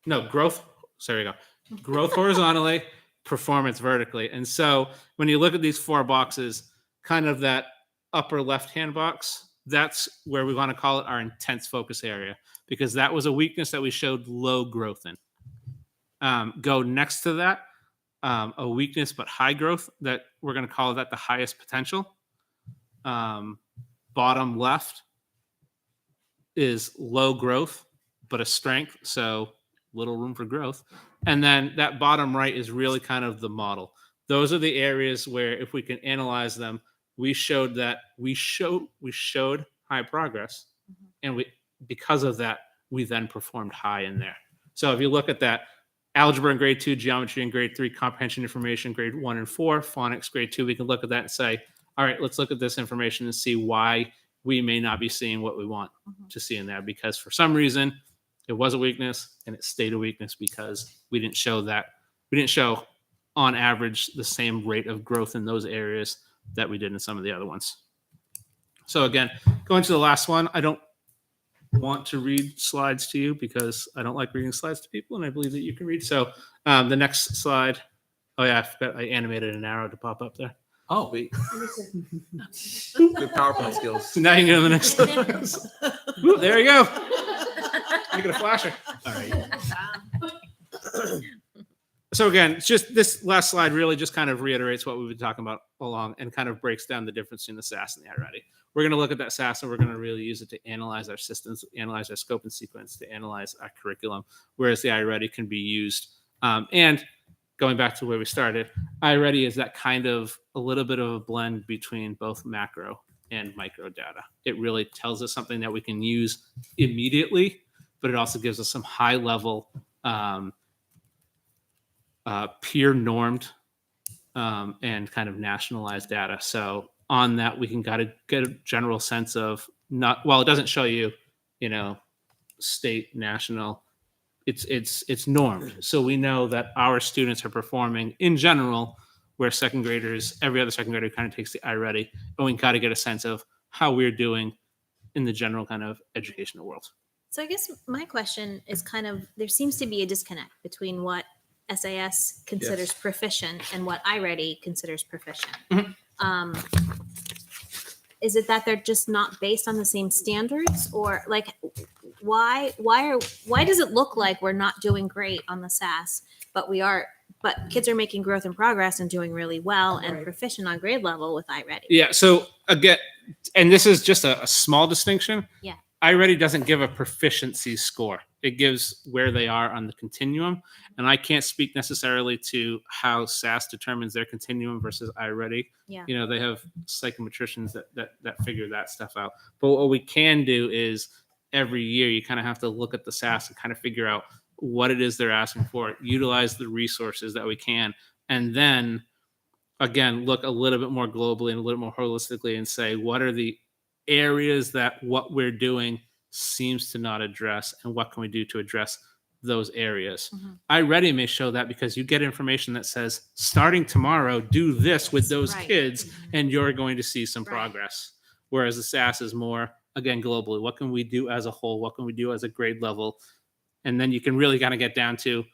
No, growth. So there you go. Growth horizontally, performance vertically. And so when you look at these 4 boxes, kind of that upper left-hand box, that's where we want to call it our intense focus area, because that was a weakness that we showed low growth in. Go next to that, a weakness but high growth, that we're going to call that the highest potential. Bottom left is low growth but a strength, so little room for growth. And then that bottom right is really kind of the model. Those are the areas where, if we can analyze them, we showed high progress, and because of that, we then performed high in there. So if you look at that, algebra in grade 2, geometry in grade 3, comprehension information grade 1 and 4, phonics grade 2, we can look at that and say, all right, let's look at this information and see why we may not be seeing what we want to see in there, because for some reason it was a weakness and it stayed a weakness because we didn't show on average the same rate of growth in those areas that we did in some of the other ones. So again, going to the last one, I don't want to read slides to you because I don't like reading slides to people, and I believe that you can read. So the next slide. Oh yeah, I forgot I animated an arrow to pop up there. Oh, Good PowerPoint skills. So now you can go to the next slide. Woo, there you go. You get a flasher. all right. So again, it's just this last slide really just kind of reiterates what we've been talking about along and kind of breaks down the difference between the SAS and the iReady. We're going to look at that SAS and we're going to really use it to analyze our systems, analyze our scope and sequence, to analyze our curriculum, whereas the iReady can be used. And going back to where we started, iReady is that kind of a little bit of a blend between both macro and micro data. It really tells us something that we can use immediately, but it also gives us some high level peer normed and kind of nationalized data. So on that, we can kind of get a general sense of not, well, it doesn't show you, state, national, it's normed. So we know that our students are performing in general, where second graders, every other second grader kind of takes the iReady, and we can kind of get a sense of how we're doing in the general kind of educational world. So I guess my question is kind of, there seems to be a disconnect between what SAS considers proficient and what iReady considers proficient. Is it that they're just not based on the same standards, or like why does it look like we're not doing great on the SAS, but kids are making growth and progress and doing really well and Right. proficient on grade level with iReady? Yeah. So again, and this is just a small distinction. Yeah. iReady doesn't give a proficiency score. It gives where they are on the continuum. And I can't speak necessarily to how SAS determines their continuum versus iReady. Yeah. They have psychometricians that figure that stuff out. But what we can do is every year you kind of have to look at the SAS and kind of figure out what it is they're asking for, utilize the resources that we can, and then again, look a little bit more globally and a little more holistically and say, what are the areas that what we're doing seems to not address, and what can we do to address those areas? iReady may show that because you get information that says, starting tomorrow, do this with those Right. kids, and you're going to see some Right. progress. Whereas the SAS is more, again, globally. What can we do as a whole? What can we do as a grade level? And then you can really kind of get down to,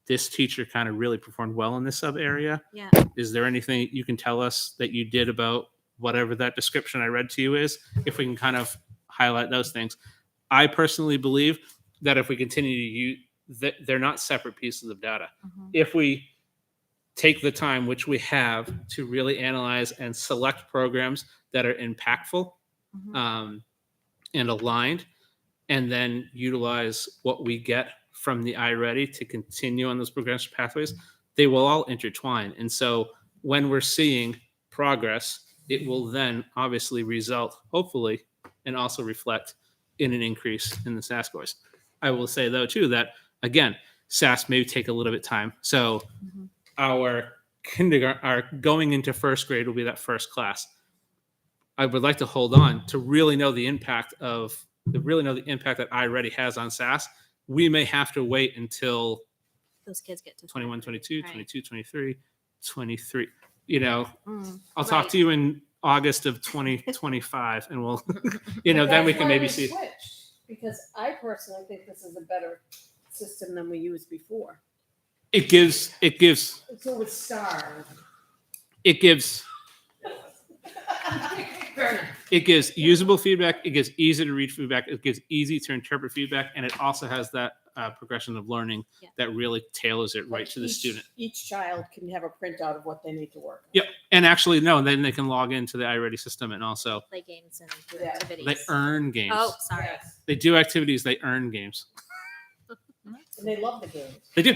this teacher kind of really performed well in this sub area. Yeah. Is there anything you can tell us that you did about whatever that description I read to you is? If we can kind of highlight those things. I personally believe that if we continue to use, that they're not separate pieces of data. If we take the time, which we have, to really analyze and select programs that are impactful and aligned, and then utilize what we get from the iReady to continue on those progression pathways, they will all intertwine. And so when we're seeing progress, it will then obviously result, hopefully, and also reflect in an increase in the SAS scores. I will say, though, too, that, again, SAS may take a little bit of time. So our kindergarten, our going into first grade will be that first class. I would like to hold on to really know the impact that iReady has on SAS. We may have to wait until Those kids get to 21, 22, Right. 22, 23, 23. I'll talk Right. to you in August of 2025 and we'll, then we can maybe see. Switched, because I personally think this is a better system than we used before. It gives So with STAR. it gives usable feedback. It gives easy to read feedback. It gives easy to interpret feedback. And it also has that progression of learning Yeah. that really tailors it right to the student. Each child can have a printout of what they need to work on. Yep. And actually, no, and then they can log into the iReady system and also Play games and do Yeah. activities. they earn games. Oh, sorry. They do activities, they earn games. And they love the games. They do.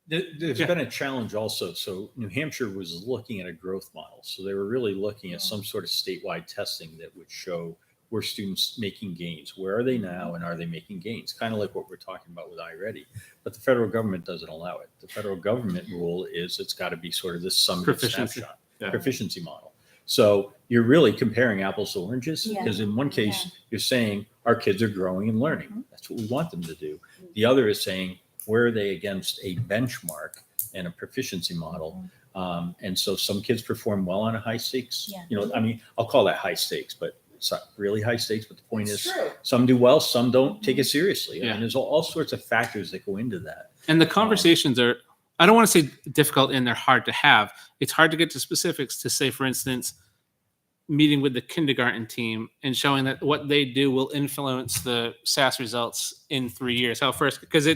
There's Yeah. been a challenge also. So New Hampshire was looking at a growth model. So they were really looking at some sort of statewide testing that would show where students making gains. Where are they now, and are they making gains? Kind of like what we're talking about with iReady. But the federal government doesn't allow it. The federal government rule is it's got to be sort of this summative Proficiency. snapshot, Yeah. proficiency model. So you're really comparing apples to oranges, Yeah. because in one case you're saying our kids are growing and learning. That's what we want them to do. The other is saying, where are they against a benchmark and a proficiency model? And so some kids perform well on a high stakes. Yeah. I'll call that high stakes, but it's not really high stakes. But the point It's is, true. some do well, some don't take it seriously. Yeah. And there's all sorts of factors that go into that. And the conversations are, I don't want to say difficult and they're hard to have. It's hard to get to specifics to say, for instance, meeting with the kindergarten team and showing that what they do will influence the SAS results in 3 years. How first, because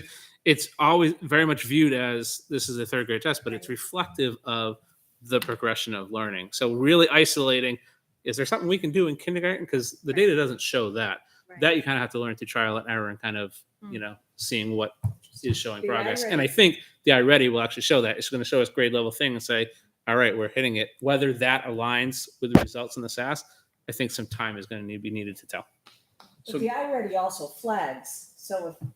it's always very much viewed as this is a third grade test, but it's reflective of the progression of learning. So really isolating, is there something we can do in kindergarten? Because the data doesn't show that. Right. That you kind of have to learn through trial and error and kind of, Hmm. seeing what is showing The progress. iReady. And I think the iReady will actually show that. It's going to show us grade level thing and say, all right, we're hitting it. Whether that aligns with the results in the SAS, I think some time is going to be needed to tell. But the iReady also flags. So if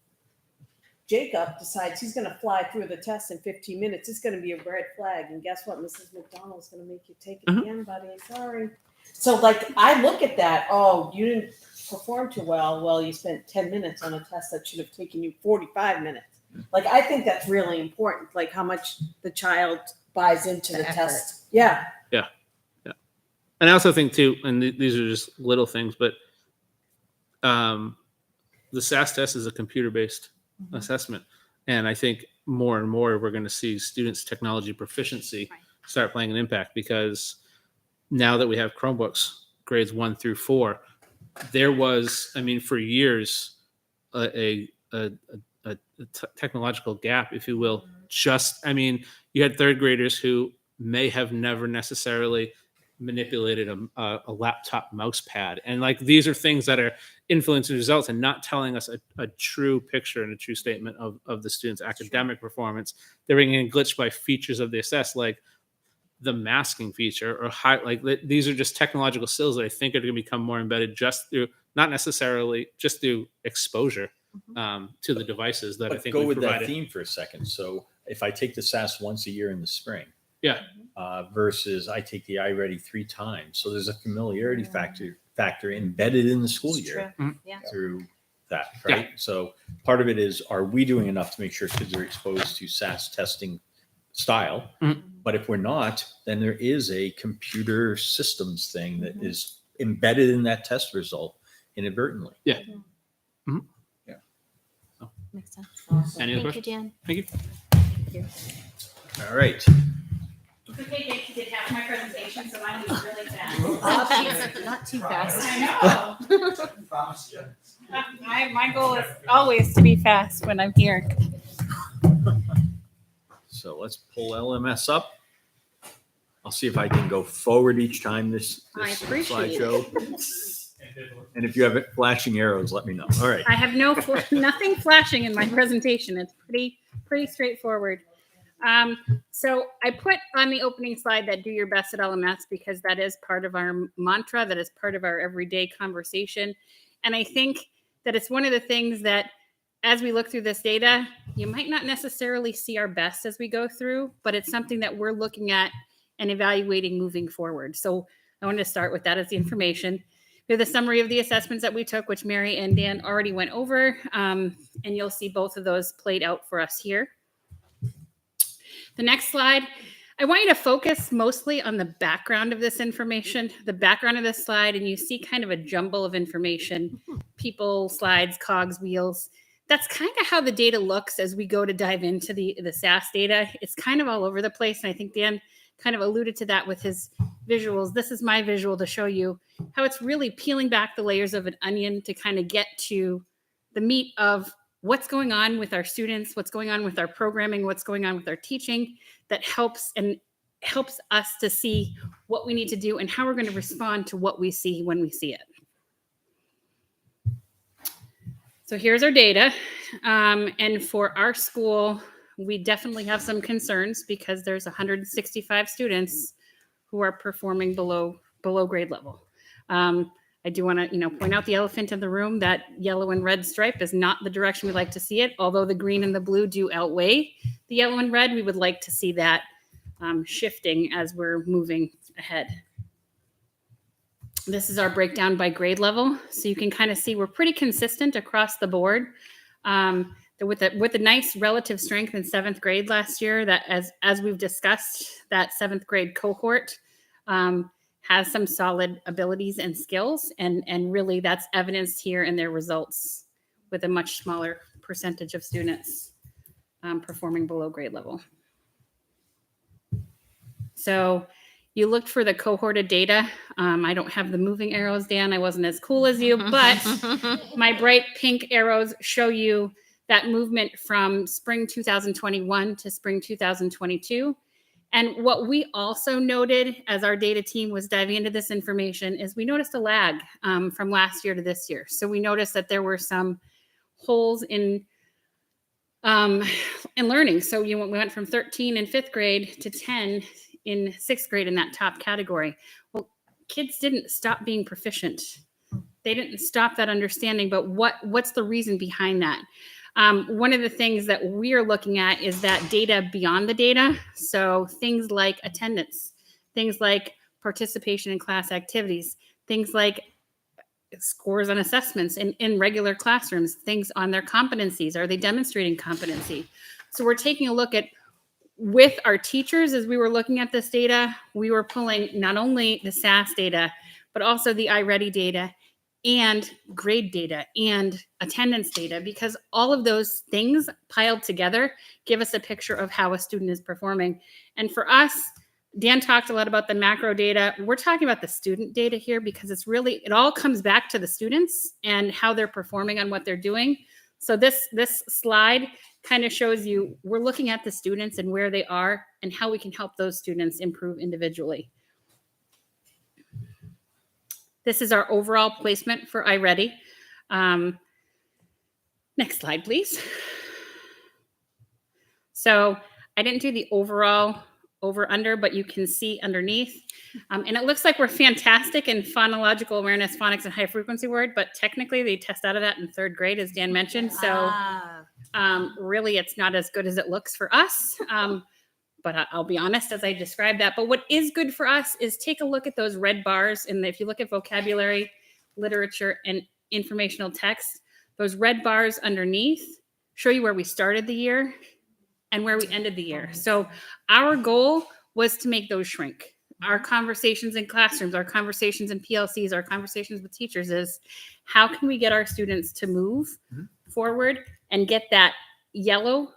Jacob decides he's going to fly through the test in 15 minutes, it's going to be a red flag. And guess what? Mrs. McDonald's going to make you take it Mhm. again, buddy. Sorry. So, like, I look at that. Oh, you didn't perform too well. Well, you spent 10 minutes on a test that should have taken you 45 minutes. Like, I think that's really important. Like, how much the child buys into the effort. test. Yeah. And I also think too, and these are just little things, but the SAS test is a computer-based assessment. And I think more and more we're going to see students' technology proficiency start playing an impact, because now that we have Chromebooks, grades 1 through 4, there was, for years, a technological gap, if you will. You had third graders who may have never necessarily manipulated a laptop mouse pad, and like these are things that are influencing results and not telling us a true picture and a true statement of the student's academic performance. They're being glitched by features of the assess, like the masking feature or these are just technological skills that I think are going to become more embedded just through, not necessarily just through exposure to the devices that I But think go we with that provided. theme for a second. So if I take the SAS once a year in the spring, Yeah. Versus I take the iReady 3 times, so there's a familiarity factor embedded in the school year Yeah. through that, right? So part of it is, are we doing enough to make sure kids are exposed to SAS testing style? Mhm. But if we're not, then there is a computer systems thing that is embedded in that test result inadvertently. Yeah. Makes sense. Any other Thank you, questions? Dan. Thank you. All right. It's okay, Jake, you did half my presentation, so mine was really fast. Not too fast. I know. My goal is always to be fast when I'm here. So let's pull LMS up. I'll see if I can go forward each time this I appreciate slideshow. And if you have flashing arrows, let me know. All right. I have nothing flashing in my presentation. It's pretty straightforward. So I put on the opening slide that do your best at LMS, because that is part of our mantra, that is part of our everyday conversation. And I think that it's one of the things that, as we look through this data, you might not necessarily see our best as we go through, but it's something that we're looking at and evaluating moving forward. So I wanted to start with that as the information. We have the summary of the assessments that we took, which Mary and Dan already went over, and you'll see both of those played out for us here. The next slide, I want you to focus mostly on the background of this information, the background of this slide, and you see kind of a jumble of information, people, slides, cogs, wheels. That's kind of how the data looks as we go to dive into the SAS data. It's kind of all over the place, and I think Dan kind of alluded to that with his visuals. This is my visual to show you how it's really peeling back the layers of an onion to kind of get to the meat of what's going on with our students, what's going on with our programming, what's going on with our teaching, that helps us to see what we need to do and how we're going to respond to what we see when we see it. So here's our data. And for our school, we definitely have some concerns because there's 165 students who are performing below grade level. I do want to, point out the elephant in the room. That yellow and red stripe is not the direction we like to see it. Although the green and the blue do outweigh the yellow and red, we would like to see that shifting as we're moving ahead. This is our breakdown by grade level. So you can kind of see we're pretty consistent across the board. With a nice relative strength in 7th grade last year, that as we've discussed, that 7th grade cohort has some solid abilities and skills, and really that's evidenced here in their results with a much smaller percentage of students performing below grade level. So you looked for the cohorted data. I don't have the moving arrows, Dan. I wasn't as cool as you, but my bright pink arrows show you that movement from spring 2021 to spring 2022. And what we also noted as our data team was diving into this information is we noticed a lag from last year to this year. So we noticed that there were some holes in learning. So we went from 13 in 5th grade to 10 in 6th grade in that top category. Well, kids didn't stop being proficient. They didn't stop that understanding, but what's the reason behind that? One of the things that we are looking at is that data beyond the data. So things like attendance, things like participation in class activities, things like scores on assessments in regular classrooms, things on their competencies. Are they demonstrating competency? So we're taking a look at, with our teachers, as we were looking at this data, we were pulling not only the SAS data, but also the iReady data and grade data and attendance data, because all of those things piled together give us a picture of how a student is performing. And for us, Dan talked a lot about the macro data. We're talking about the student data here because it all comes back to the students and how they're performing on what they're doing. So this slide kind of shows you, we're looking at the students and where they are and how we can help those students improve individually. This is our overall placement for iReady. Next slide, please. So I didn't do the overall over-under, but you can see underneath. And it looks like we're fantastic in phonological awareness, phonics, and high-frequency word, but technically they test out of that in 3rd grade, as Dan mentioned. So really, it's not as good as it looks for us. But I'll be honest as I describe that. But what is good for us is take a look at those red bars. And if you look at vocabulary, literature, and informational text, those red bars underneath show you where we started the year and where we ended the year. So our goal was to make those shrink. Our conversations in classrooms, our conversations in PLCs, our conversations with teachers is how can we get our students to move forward and get that yellow,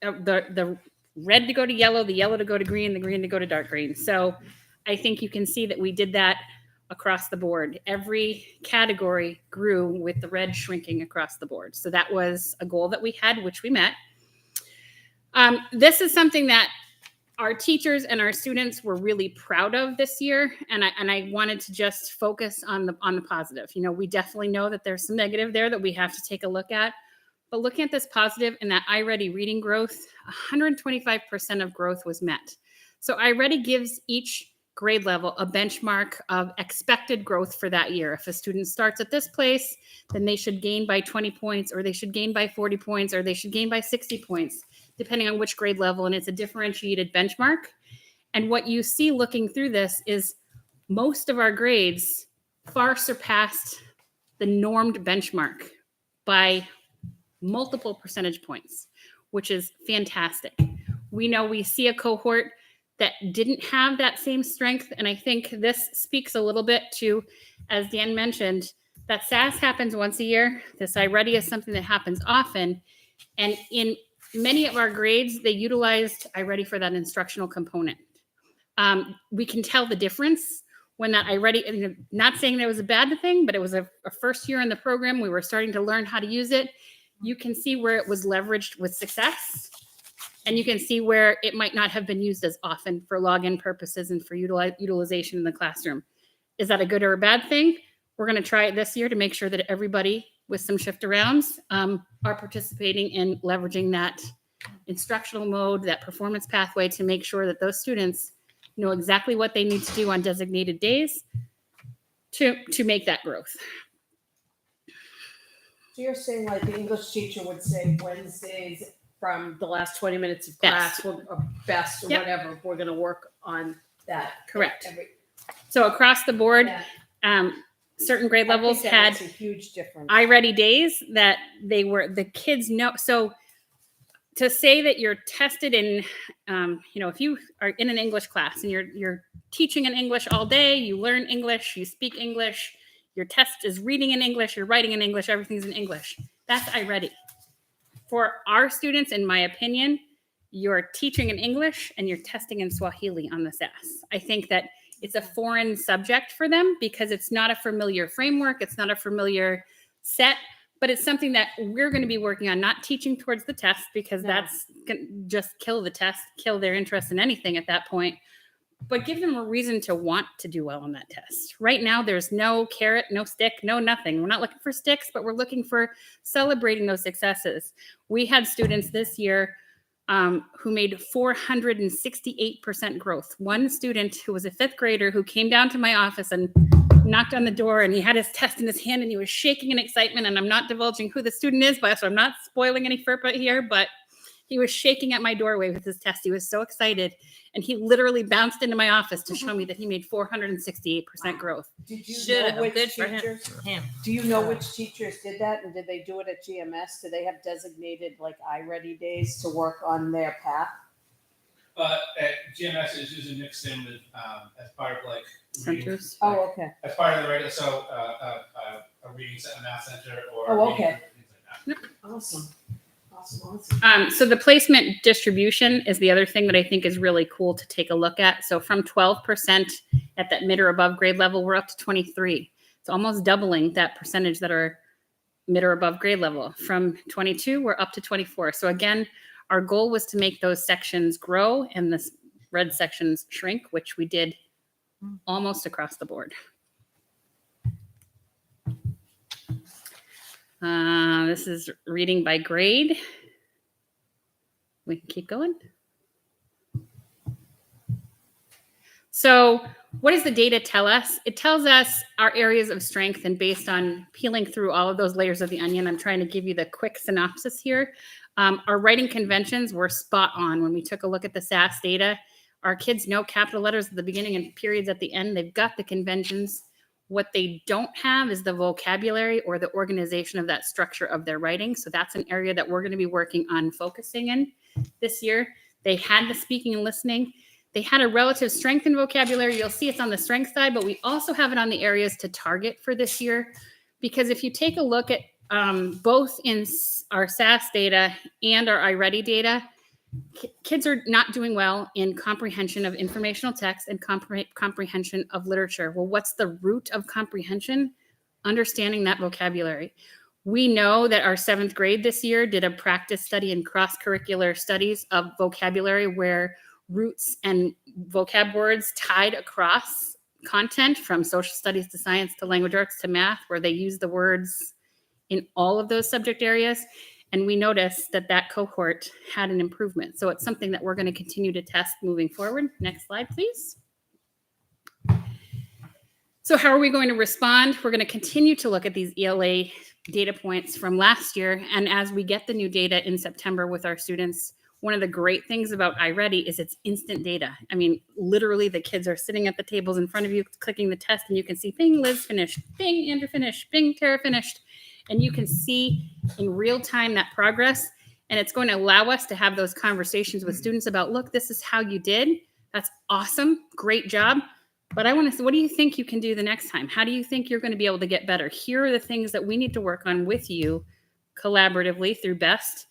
the red to go to yellow, the yellow to go to green, the green to go to dark green. So I think you can see that we did that across the board. Every category grew with the red shrinking across the board. So that was a goal that we had, which we met. This is something that our teachers and our students were really proud of this year. And I wanted to just focus on the positive. You know, we definitely know that there's some negative there that we have to take a look at. But looking at this positive and that iReady reading growth, 125% of growth was met. So iReady gives each grade level a benchmark of expected growth for that year. If a student starts at this place, then they should gain by 20 points, or they should gain by 40 points, or they should gain by 60 points, depending on which grade level. And it's a differentiated benchmark. And what you see looking through this is most of our grades far surpassed the normed benchmark by multiple percentage points, which is fantastic. We know we see a cohort that didn't have that same strength. And I think this speaks a little bit to, as Dan mentioned, that SAS happens once a year. This iReady is something that happens often. And in many of our grades, they utilized iReady for that instructional component. We can tell the difference when that iReady, not saying that it was a bad thing, but it was a first year in the program. We were starting to learn how to use it. You can see where it was leveraged with success, and you can see where it might not have been used as often for login purposes and for utilization in the classroom. Is that a good or a bad thing? We're going to try it this year to make sure that everybody with some shift arounds are participating in leveraging that instructional mode, that performance pathway, to make sure that those students know exactly what they need to do on designated days to make that growth. So you're saying like the English teacher would say Wednesdays from the last 20 minutes of class, or best or Yep. whatever, we're going to work on that. Correct. So across the board, Yeah. certain grade I levels think that had makes a huge difference. iReady days that the kids know. So to say that you're tested in, if you are in an English class and you're teaching in English all day, you learn English, you speak English, your test is reading in English, you're writing in English, everything's in English. That's iReady. For our students, in my opinion, you're teaching in English and you're testing in Swahili on the SAS. I think that it's a foreign subject for them because it's not a familiar framework. It's not a familiar set. but it's something that we're going to be working on, not teaching towards the test, because No. that's gonna just kill the test, kill their interest in anything at that point, but give them a reason to want to do well on that test. Right now, there's no carrot, no stick, no nothing. We're not looking for sticks, but we're looking for celebrating those successes. We had students this year who made 468% growth. One student who was a 5th grader who came down to my office and knocked on the door, and he had his test in his hand and he was shaking in excitement. And I'm not divulging who the student is, but so I'm not spoiling any FERPA here, but he was shaking at my doorway with his test. He was so excited. And he literally bounced into my office to show me that he made 468% growth. Did you Should've. know which Good for teachers? him. Do you know which teachers did that, and did they do it at GMS? Do they have designated like iReady days to work on their path? At GMS is usually mixed in with as part of like reading, Centers. Oh, okay. as part of the regular, so a reading a math center or Oh, a reading okay. group, things like that. Awesome. Awesome. So the placement distribution is the other thing that I think is really cool to take a look at. So from 12% at that mid or above grade level, we're up to 23. It's almost doubling that percentage that are mid or above grade level. From 22, we're up to 24. So again, our goal was to make those sections grow and the red sections shrink, which we did almost across the board. This is reading by grade. We can keep going. So what does the data tell us? It tells us our areas of strength, and based on peeling through all of those layers of the onion, I'm trying to give you the quick synopsis here. Our writing conventions were spot on when we took a look at the SAS data. Our kids know capital letters at the beginning and periods at the end. They've got the conventions. What they don't have is the vocabulary or the organization of that structure of their writing. So that's an area that we're going to be working on focusing in this year. They had the speaking and listening. They had a relative strength in vocabulary. You'll see it's on the strength side, but we also have it on the areas to target for this year. Because if you take a look at both in our SAS data and our iReady data, kids are not doing well in comprehension of informational text and comprehension of literature. Well, what's the root of comprehension? Understanding that vocabulary. We know that our 7th grade this year did a practice study in cross-curricular studies of vocabulary where roots and vocab words tied across content from social studies to science to language arts to math, where they use the words in all of those subject areas. And we noticed that that cohort had an improvement. So it's something that we're going to continue to test moving forward. Next slide, please. So how are we going to respond? We're going to continue to look at these ELA data points from last year. And as we get the new data in September with our students, one of the great things about iReady is it's instant data. I mean, literally the kids are sitting at the tables in front of you, clicking the test, and you can see, bing, Liz finished, bing, Andrew finished, bing, Tara finished. And you can see in real time that progress. And it's going to allow us to have those conversations with students about, look, this is how you did. That's awesome. Great job. But I want to say, what do you think you can do the next time? How do you think you're going to be able to get better? Here are the things that we need to work on with you collaboratively through BEST.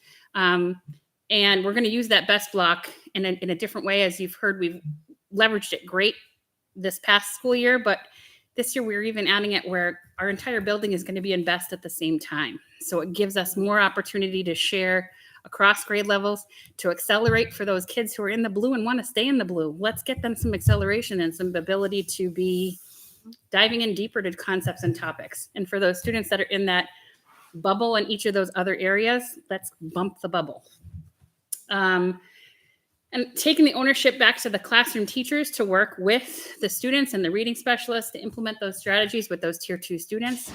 And we're going to use that BEST block in a different way. As you've heard, we've leveraged it great this past school year, but this year we're even adding it where our entire building is going to be in BEST at the same time. So it gives us more opportunity to share across grade levels, to accelerate for those kids who are in the blue and want to stay in the blue. Let's get them some acceleration and some ability to be diving in deeper to concepts and topics. And for those students that are in that bubble in each of those other areas, let's bump the bubble. And taking the ownership back to the classroom teachers to work with the students and the reading specialists to implement those strategies with those tier 2 students.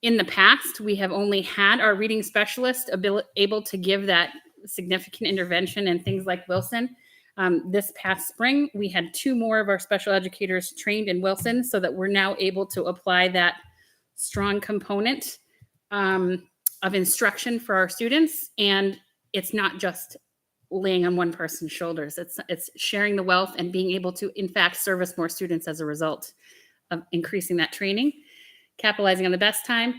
In the past, we have only had our reading specialist able to give that significant intervention and things like Wilson. This past spring, we had 2 more of our special educators trained in Wilson so that we're now able to apply that strong component of instruction for our students. And it's not just laying on one person's shoulders. It's sharing the wealth and being able to, in fact, service more students as a result of increasing that training, capitalizing on the best time,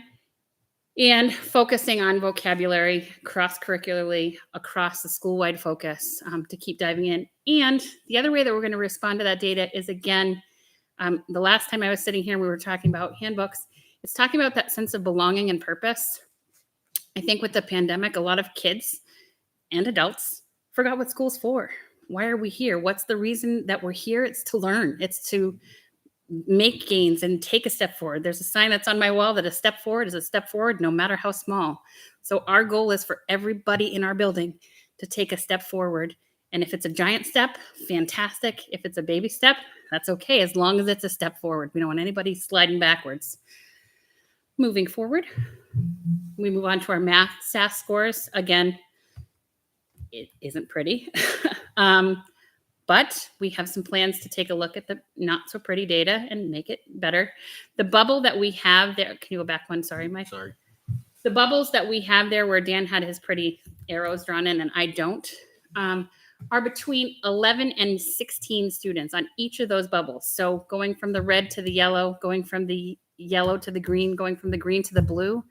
and focusing on vocabulary cross-curricularly across the school-wide focus to keep diving in. And the other way that we're going to respond to that data is, again, the last time I was sitting here, we were talking about handbooks. It's talking about that sense of belonging and purpose. I think with the pandemic, a lot of kids and adults forgot what school's for. Why are we here? What's the reason that we're here? It's to learn. It's to make gains and take a step forward. There's a sign that's on my wall that a step forward is a step forward, no matter how small. So our goal is for everybody in our building to take a step forward. And if it's a giant step, fantastic. If it's a baby step, that's okay, as long as it's a step forward. We don't want anybody sliding backwards. Moving forward, we move on to our math SAS scores. Again, it isn't pretty. But we have some plans to take a look at the not so pretty data and make it better. The bubble that we have there, can you go back one? Sorry, Mike. Sorry. The bubbles that we have there where Dan had his pretty arrows drawn in and I don't, are between 11 and 16 students on each of those bubbles. So going from the red to the yellow, going from the yellow to the green, going from the green to the blue,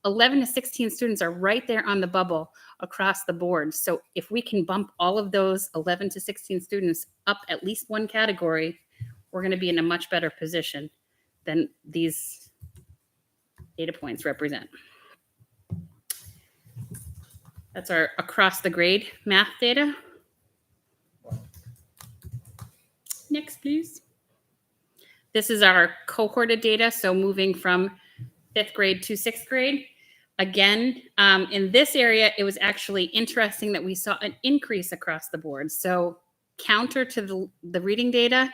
11 to 16 students are right there on the bubble across the board. So if we can bump all of those 11 to 16 students up at least one category, we're going to be in a much better position than these data points represent. That's our across the grade math data. Next, please. This is our cohorted data. So moving from 5th grade to 6th grade. Again, in this area, it was actually interesting that we saw an increase across the board. So counter to the reading data,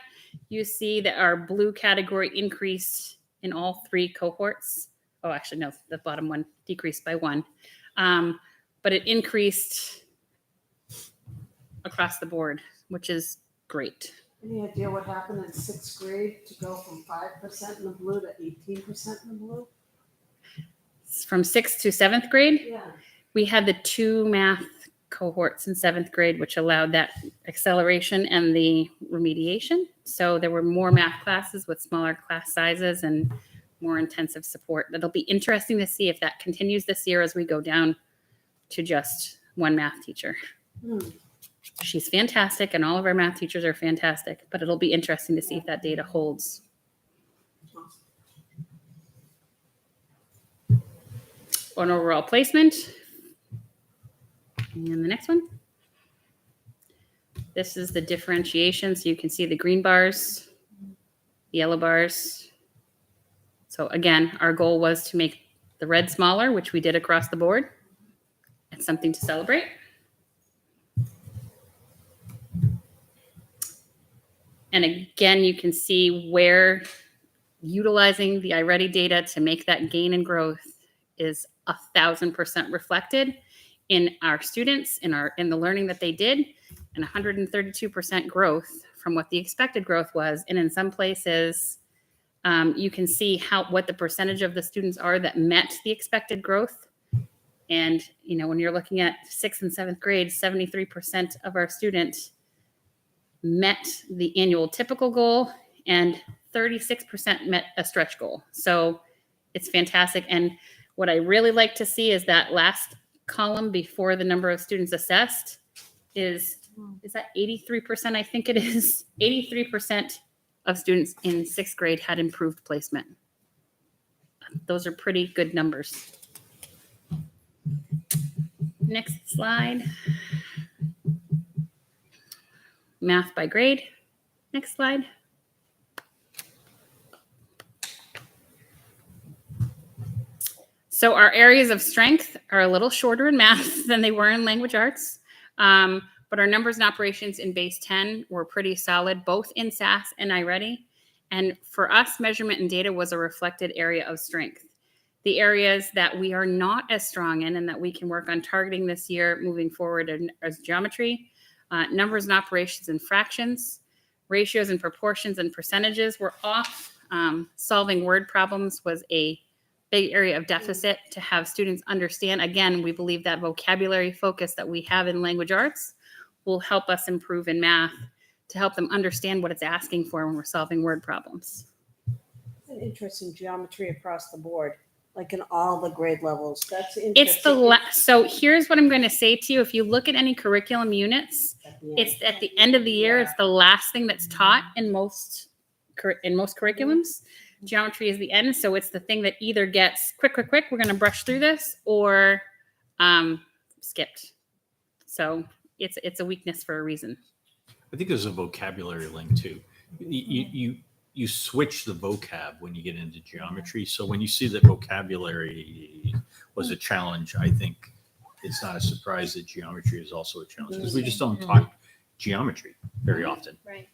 you see that our blue category increased in all 3 cohorts. Oh, actually, no, the bottom one decreased by 1. But it increased across the board, which is great. Any idea what happened in 6th grade to go from 5% in the blue to 18% in the blue? From 6th to 7th grade, Yeah. we had the 2 math cohorts in 7th grade, which allowed that acceleration and the remediation. So there were more math classes with smaller class sizes and more intensive support. It'll be interesting to see if that continues this year as we go down to just 1 math teacher. She's fantastic, and all of our math teachers are fantastic, but it'll be interesting to see if that data holds. On overall placement. And the next one. This is the differentiation. So you can see the green bars, the yellow bars. So again, our goal was to make the red smaller, which we did across the board. It's something to celebrate. And again, you can see where utilizing the iReady data to make that gain in growth is 1,000% reflected in our students, in the learning that they did, and 132% growth from what the expected growth was. And in some places, you can see what the percentage of the students are that met the expected growth. And when you're looking at 6th and 7th grade, 73% of our students met the annual typical goal, and 36% met a stretch goal. So it's fantastic. And what I really like to see is that last column before the number of students assessed is that 83%? I think it is. 83% of students in 6th grade had improved placement. Those are pretty good numbers. Next slide. Math by grade. Next slide. So our areas of strength are a little shorter in math than they were in language arts, but our numbers and operations in base 10 were pretty solid, both in SAS and iReady. And for us, measurement and data was a reflected area of strength. The areas that we are not as strong in and that we can work on targeting this year moving forward as geometry, numbers and operations and fractions, ratios and proportions and percentages were off. Solving word problems was a big area of deficit to have students understand. Again, we believe that vocabulary focus that we have in language arts will help us improve in math to help them understand what it's asking for when we're solving word problems. It's an interesting geometry across the board, like in all the grade levels. That's interesting. It's so here's what I'm going to say to you. If you look at any curriculum units, it's at the end of the year. It's the last thing that's taught in most curriculums. Geometry is the end. So it's the thing that either gets quick, we're going to brush through this, or skipped. So it's a weakness for a reason. I think there's a vocabulary link too. You switch the vocab when you get into geometry. So when you see that vocabulary was a challenge, I think it's not a surprise that geometry is also a challenge, because we just don't talk geometry very often. Right.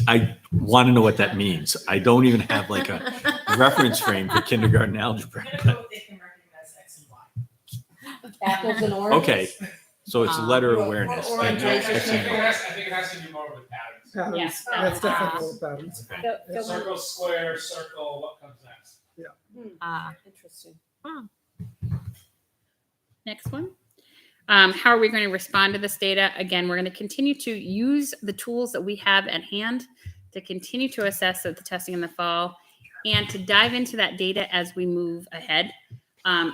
I want to know what that means. I don't even have like a reference frame for kindergarten algebra. They can recognize X and Y. Apples and oranges. Okay, so it's letter awareness. or oranges. I think it has to do more with patterns. Patterns. Yes. That's definitely what patterns. Okay. Circle, square, circle, what comes next? Interesting. Next one. How are we going to respond to this data? Again, we're going to continue to use the tools that we have at hand to continue to assess the testing in the fall, and to dive into that data as we move ahead.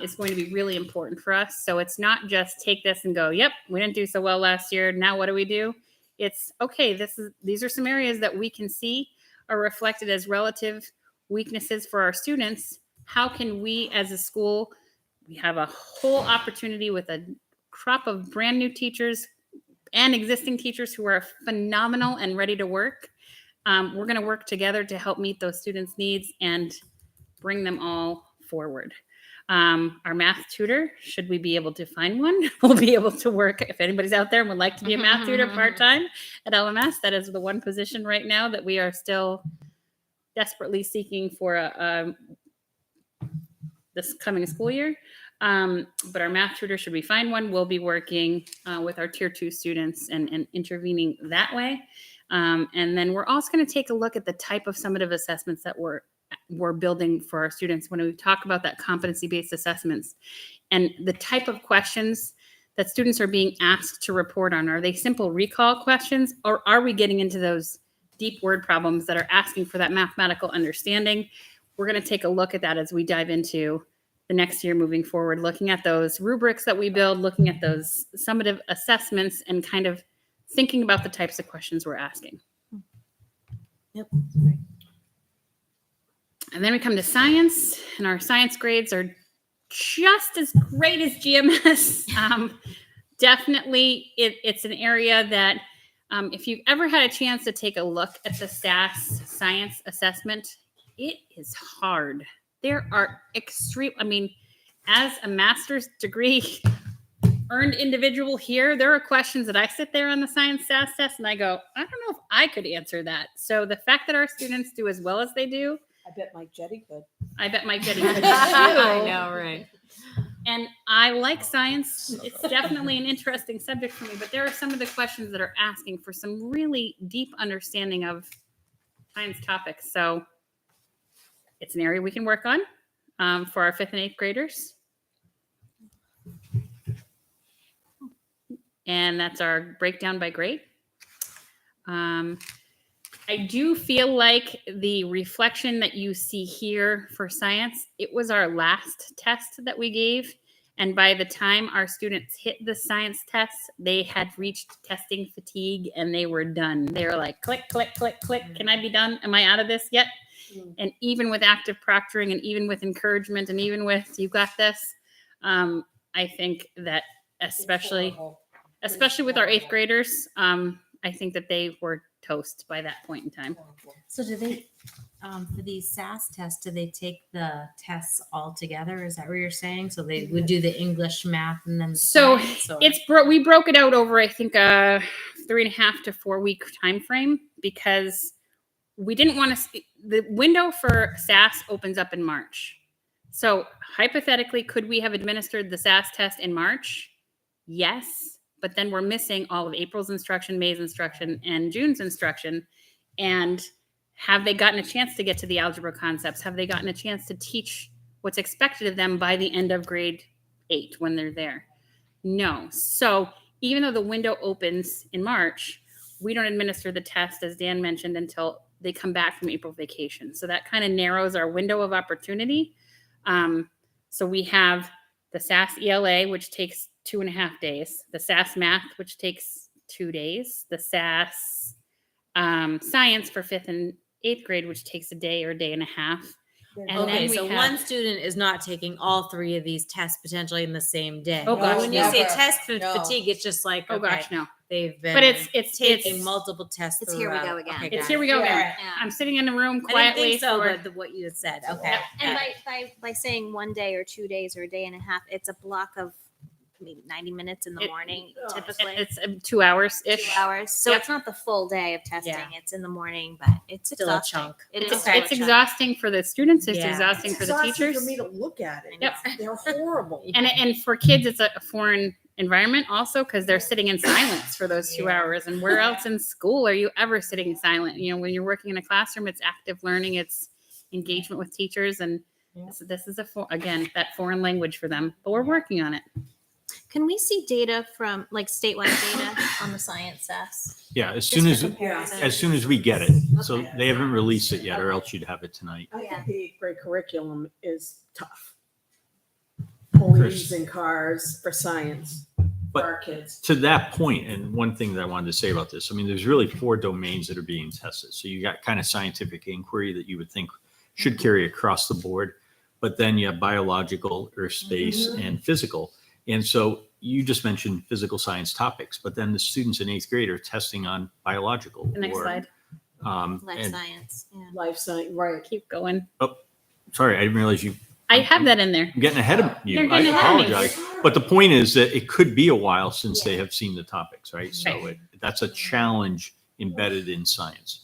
Is going to be really important for us. So it's not just take this and go, yep, we didn't do so well last year. Now what do we do? It's okay. These are some areas that we can see are reflected as relative weaknesses for our students. How can we as a school, we have a whole opportunity with a crop of brand new teachers and existing teachers who are phenomenal and ready to work. We're going to work together to help meet those students' needs and bring them all forward. Our math tutor, should we be able to find one, will be able to work. If anybody's out there and would like to be a math tutor part-time at LMS, that is the one position right now that we are still desperately seeking for this coming school year. But our math tutor, should we find one, will be working with our tier 2 students and intervening that way. And then we're also going to take a look at the type of summative assessments that we're building for our students when we talk about that competency-based assessments, and the type of questions that students are being asked to report on. Are they simple recall questions, or are we getting into those deep word problems that are asking for that mathematical understanding? We're going to take a look at that as we dive into the next year moving forward, looking at those rubrics that we build, looking at those summative assessments, and kind of thinking about the types of questions we're asking. Yep. And then we come to science, and our science grades are just as great as GMS. Definitely, it's an area that if you've ever had a chance to take a look at the SAS science assessment, it is hard. There are as a master's degree earned individual here, there are questions that I sit there on the science SAS test and I go, I don't know if I could answer that. So the fact that our students do as well as they do, I bet Mike Jetty could. I bet Mike Jetty could too. I know, right? And I like science. It's definitely an interesting subject for me, but there are some of the questions that are asking for some really deep understanding of science topics. So it's an area we can work on for our 5th and 8th graders. And that's our breakdown by grade. I do feel like the reflection that you see here for science, it was our last test that we gave. And by the time our students hit the science test, they had reached testing fatigue and they were done. They were like, click, click, click, click. Can I be done? Am I out of this yet? And even with active proctoring and even with encouragement and even with, you got this, I think that especially with our 8th graders, I think that they were toast by that point in time. So do they, for these SAS tests, do they take the tests all together? Is that what you're saying? So they would do the English, math, and then So science, or- we broke it out over, I think, a 3.5 to 4 week time frame, because we didn't want to. The window for SAS opens up in March. So hypothetically, could we have administered the SAS test in March? Yes. But then we're missing all of April's instruction, May's instruction, and June's instruction. And have they gotten a chance to get to the algebra concepts? Have they gotten a chance to teach what's expected of them by the end of grade 8 when they're there? No. So even though the window opens in March, we don't administer the test, as Dan mentioned, until they come back from April vacation. So that kind of narrows our window of opportunity. So we have the SAS ELA, which takes 2.5 days, the SAS math, which takes 2 days, the SAS science for 5th and 8th grade, which takes a day or a day and a half. And Okay, then we so have, one student is not taking all 3 of these tests potentially in the same day. Oh, gosh, When you say never. test No. fatigue, it's just like, oh okay, gosh, no. they've been But it's taking multiple tests. It's here we go throughout. again. Okay, It's got here it. we go again. Yeah. I'm sitting in the room I didn't quietly think so, for but what you had said. Okay. And by saying 1 day or 2 days or a day and a half, it's a block of maybe 90 minutes in the It- morning, typically. it's 2 hours ish. 2 hours. So Yep. it's not the full day of testing. Yeah. It's in the morning, but it's Still a exhausting. chunk. It is It's, still a it's chunk. exhausting for the students. It's Yeah. exhausting It's for the exhausting teachers. for me to look at it. Yep. They're horrible. And for kids, it's a foreign environment also because they're sitting in silence for those 2 hours. And where else in school are you ever sitting silent? You know, when you're working in a classroom, it's active learning, it's engagement with teachers, and this is again that foreign language for them. But we're working on it. Can we see data from like statewide data on the science SAS? Yeah, as Just soon for as, comparison. as soon as we get it. So they haven't released it yet, or else you'd have it tonight. I Yeah. think the 8th grade curriculum is tough. Police and cars for science for But our kids. to that point, and one thing that I wanted to say about this, I mean, there's really 4 domains that are being tested. So you got kind of scientific inquiry that you would think should carry across the board, but then you have biological, earth space, and physical. And so you just mentioned physical science topics, but then the students in 8th grade are testing on biological. The next slide. Life and- science. Yeah. Life science, right. Keep going. Sorry, I didn't realize you. I have that in there. I'm getting ahead of you. You're I getting ahead of me. apologize. But the point is that it could be a while since they have seen the topics, right? So Right. that's a challenge embedded in science.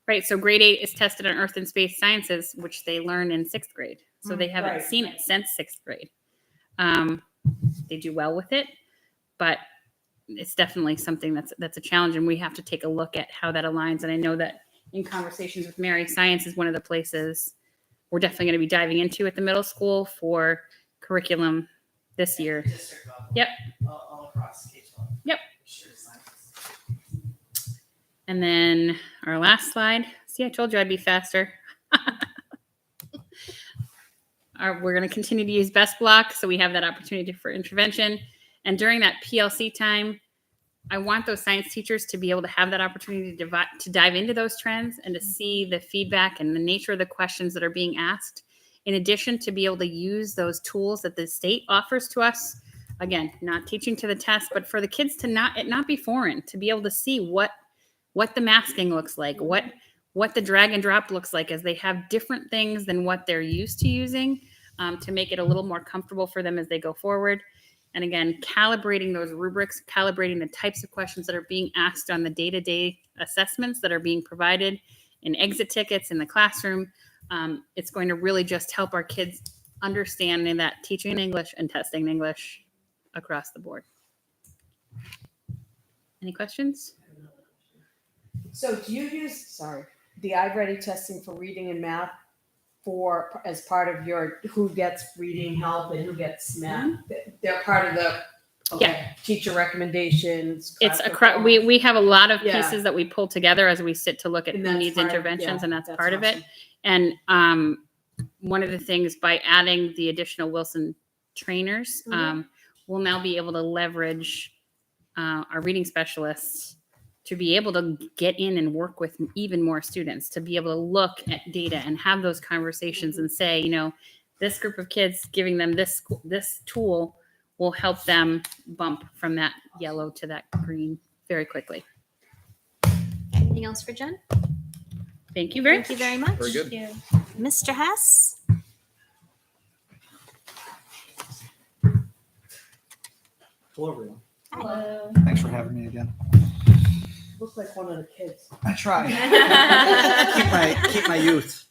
Right. So grade 8 is tested on Earth and Space Sciences, which they learn in 6th grade. So they haven't Right. seen it since 6th grade. They do well with it, but it's definitely something that's a challenge, and we have to take a look at how that aligns. And I know that in conversations with Mary, science is one of the places we're definitely going to be diving into at the middle school for curriculum this year. District level. Yep. All across K-12. Yep. Sure, science. And then our last slide. See, I told you I'd be faster. We're going to continue to use Best Block, so we have that opportunity for intervention. And during that PLC time, I want those science teachers to be able to have that opportunity to dive into those trends and to see the feedback and the nature of the questions that are being asked. In addition, to be able to use those tools that the state offers to us. Again, not teaching to the test, but for the kids to not be foreign, to be able to see what the masking looks like, what the drag and drop looks like, as they have different things than what they're used to using, to make it a little more comfortable for them as they go forward. And again, calibrating those rubrics, calibrating the types of questions that are being asked on the day-to-day assessments that are being provided in exit tickets in the classroom. It's going to really just help our kids understanding that teaching in English and testing in English across the board. Any questions? So do you use, the iReady testing for reading and math as part of your, who gets reading help and who gets math? They're part of the teacher recommendations. It's class across. We have a lot of Yeah. pieces that we pull together as we sit to look at And who that's needs part of- interventions, yeah, and that's that's part of it. awesome. And one of the things, by adding the additional Wilson trainers, we'll now be able to leverage our reading specialists to be able to get in and work with even more students, to be able to look at data and have those conversations and say, you know, this group of kids, giving them this tool will help them bump from that yellow to that green very quickly. Anything else for Jen? Thank you very Thank you very much. Very good. Mr. Hess? Hello, everyone. Hello. Thanks for having me again. Look like one of the kids. I try. keep my youth.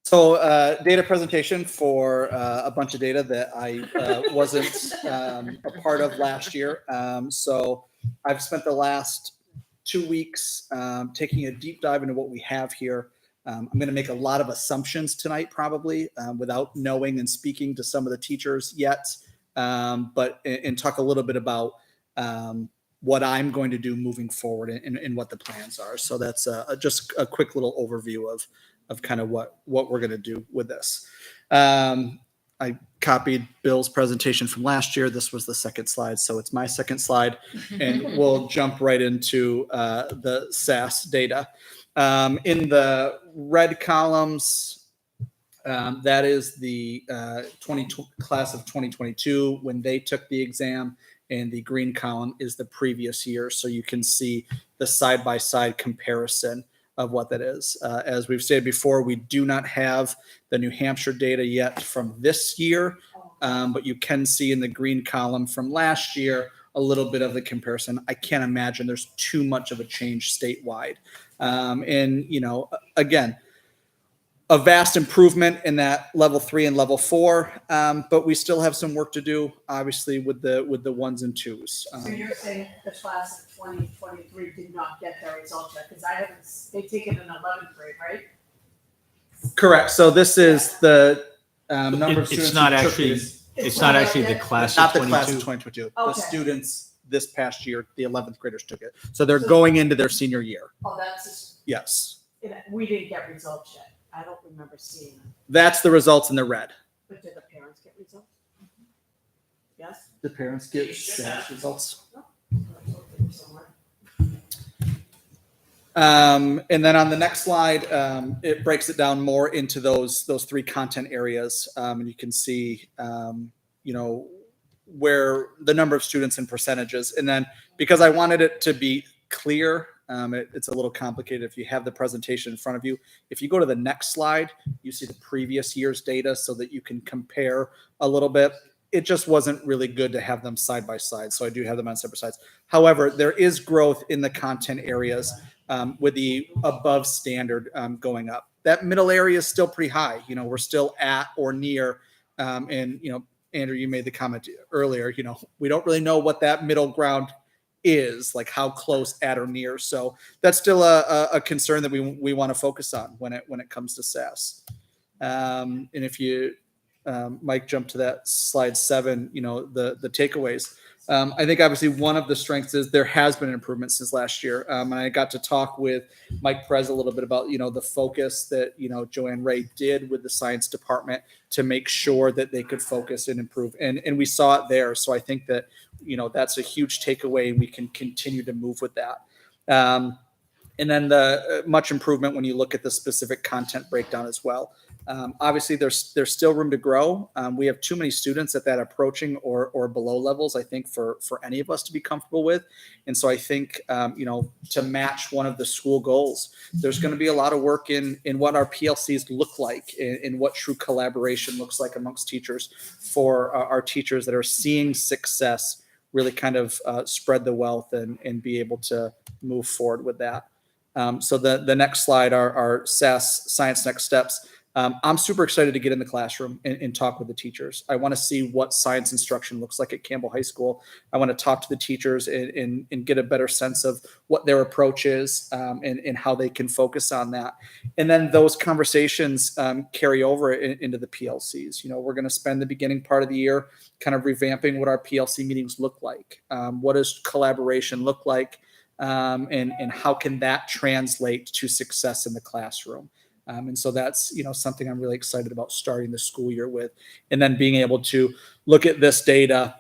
So data presentation for a bunch of data that I wasn't a part of last year. So I've spent the last 2 weeks taking a deep dive into what we have here. I'm going to make a lot of assumptions tonight, probably without knowing and speaking to some of the teachers yet, but talk a little bit about what I'm going to do moving forward and what the plans are. So that's just a quick little overview of kind of what we're going to do with this. I copied Bill's presentation from last year. This was the second slide, so it's my second slide, and we'll jump right into the SAS data. In the red columns, that is the class of 2022 when they took the exam, and the green column is the previous year. So you can see the side-by-side comparison of what that is. As we've said before, we do not have the New Hampshire data yet from this year, but you can see in the green column from last year a little bit of the comparison. I can't imagine there's too much of a change statewide. And, you know, again, a vast improvement in that level 3 and level 4, but we still have some work to do, obviously, with the 1s and 2s. So you're saying the class of 2023 did not get their results yet, because I haven't, they take it in 11th grade, right? Correct. So this is the number of students. It's not who took actually, these- it's not actually the class not of the class of 22. 2022. The Okay. students this past year, the 11th graders took it. So they're going into their senior year. Oh, that's just, Yes. we didn't get results yet. I don't remember seeing them. That's the results in the red. But did the parents get results? Yes? The parents get SAS results. Somewhere. And then on the next slide, it breaks it down more into those 3 content areas. And you can see, you know, where the number of students and percentages. And then because I wanted it to be clear, it's a little complicated if you have the presentation in front of you. If you go to the next slide, you see the previous year's data so that you can compare a little bit. It just wasn't really good to have them side by side. So I do have them on separate sides. However, there is growth in the content areas with the above standard going up. That middle area is still pretty high. You know, we're still at or near, and, you know, Andrew, you made the comment earlier, you know, we don't really know what that middle ground is, like how close at or near. So that's still a concern that we want to focus on when it comes to SAS. And if you, Mike, jump to that slide 7, you know, the takeaways. I think obviously one of the strengths is there has been an improvement since last year. And I got to talk with Mike Perez a little bit about, you know, the focus that, you know, Joanne Ray did with the science department to make sure that they could focus and improve. And we saw it there. So I think that, you know, that's a huge takeaway, and we can continue to move with that. And then the much improvement when you look at the specific content breakdown as well. Obviously, there's still room to grow. We have too many students at that approaching or below levels, I think, for any of us to be comfortable with. And so I think, you know, to match one of the school goals, there's going to be a lot of work in what our PLCs look like, in what true collaboration looks like amongst teachers for our teachers that are seeing success really kind of spread the wealth and be able to move forward with that. So the next slide are SAS Science Next Steps. I'm super excited to get in the classroom and talk with the teachers. I want to see what science instruction looks like at Campbell High School. I want to talk to the teachers and get a better sense of what their approach is and how they can focus on that. And then those conversations carry over into the PLCs. You know, we're going to spend the beginning part of the year kind of revamping what our PLC meetings look like. What does collaboration look like? And how can that translate to success in the classroom? And so that's, you know, something I'm really excited about starting the school year with, and then being able to look at this data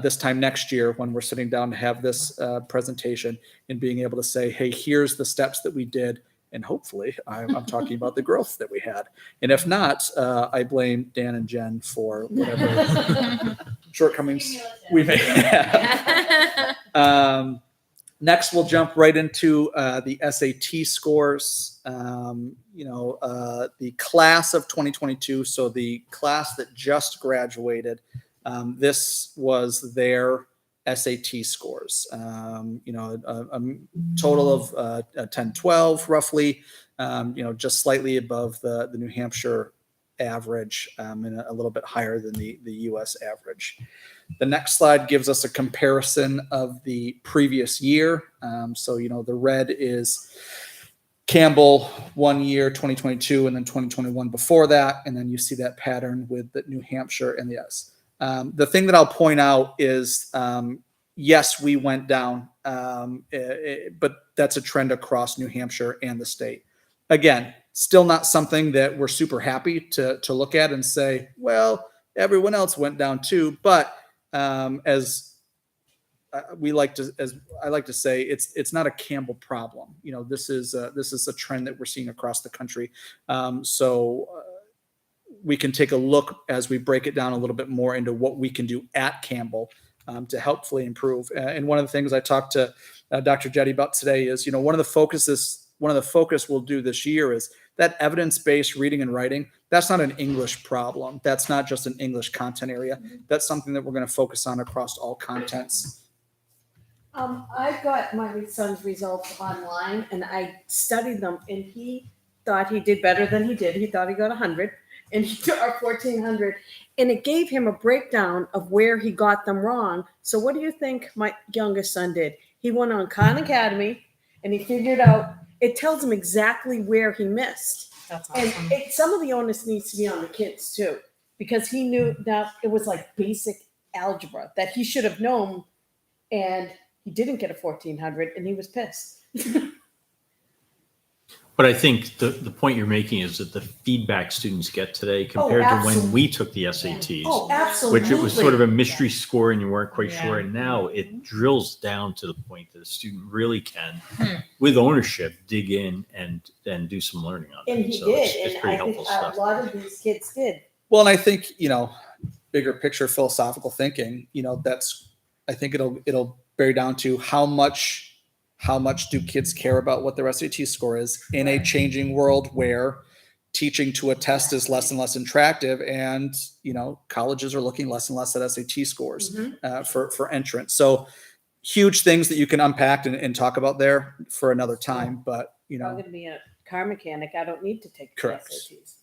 this time next year when we're sitting down to have this presentation and being able to say, hey, here's the steps that we did. And hopefully I'm talking about the growth that we had. And if not, I blame Dan and Jen for whatever shortcomings we may have. Next, we'll jump right into the SAT scores. You know, the class of 2022, so the class that just graduated, this was their SAT scores. You know, a total of 10-12 roughly, you know, just slightly above the New Hampshire average and a little bit higher than the US average. The next slide gives us a comparison of the previous year. So, you know, the red is Campbell 1 year, 2022, and then 2021 before that. And then you see that pattern with the New Hampshire and the S. The thing that I'll point out is, yes, we went down, but that's a trend across New Hampshire and the state. Again, still not something that we're super happy to look at and say, well, everyone else went down too. But as we like to, as I like to say, it's not a Campbell problem. You know, this is a trend that we're seeing across the country. We can take a look as we break it down a little bit more into what we can do at Campbell to helpfully improve. And one of the things I talked to Dr. Jetty about today is, you know, one of the focus we'll do this year is that evidence-based reading and writing. That's not an English problem. That's not just an English content area. That's something that we're going to focus on across all contents. I got my son's results online and I studied them, and he thought he did better than he did. He thought he got 100 and he got 1,400, and it gave him a breakdown of where he got them wrong. So what do you think my youngest son did? He went on Khan Academy and he figured out, it tells him exactly where he missed. That's awesome. And some of the onus needs to be on the kids too, because he knew that it was like basic algebra that he should have known, and he didn't get a 1,400 and he was pissed. But I think the point you're making is that the feedback students get today compared to when we took the SATs, Oh, absolutely. which it was sort of a mystery score and you weren't quite sure. And now it drills down to the point that a student really can, with ownership, dig in and do some learning on it. And he So did. it's And pretty I think helpful a stuff. lot of these kids did. Well, and I think, you know, bigger picture philosophical thinking, you know, I think it'll bear down to how much do kids care about what their SAT score is in a changing world where teaching to a test is less and less attractive, and, you know, colleges are looking less and less at SAT scores for entrance. So huge things that you can unpack and talk about there for another time. But, you I'm know, going to be a car mechanic. I don't need to take the Correct. SATs.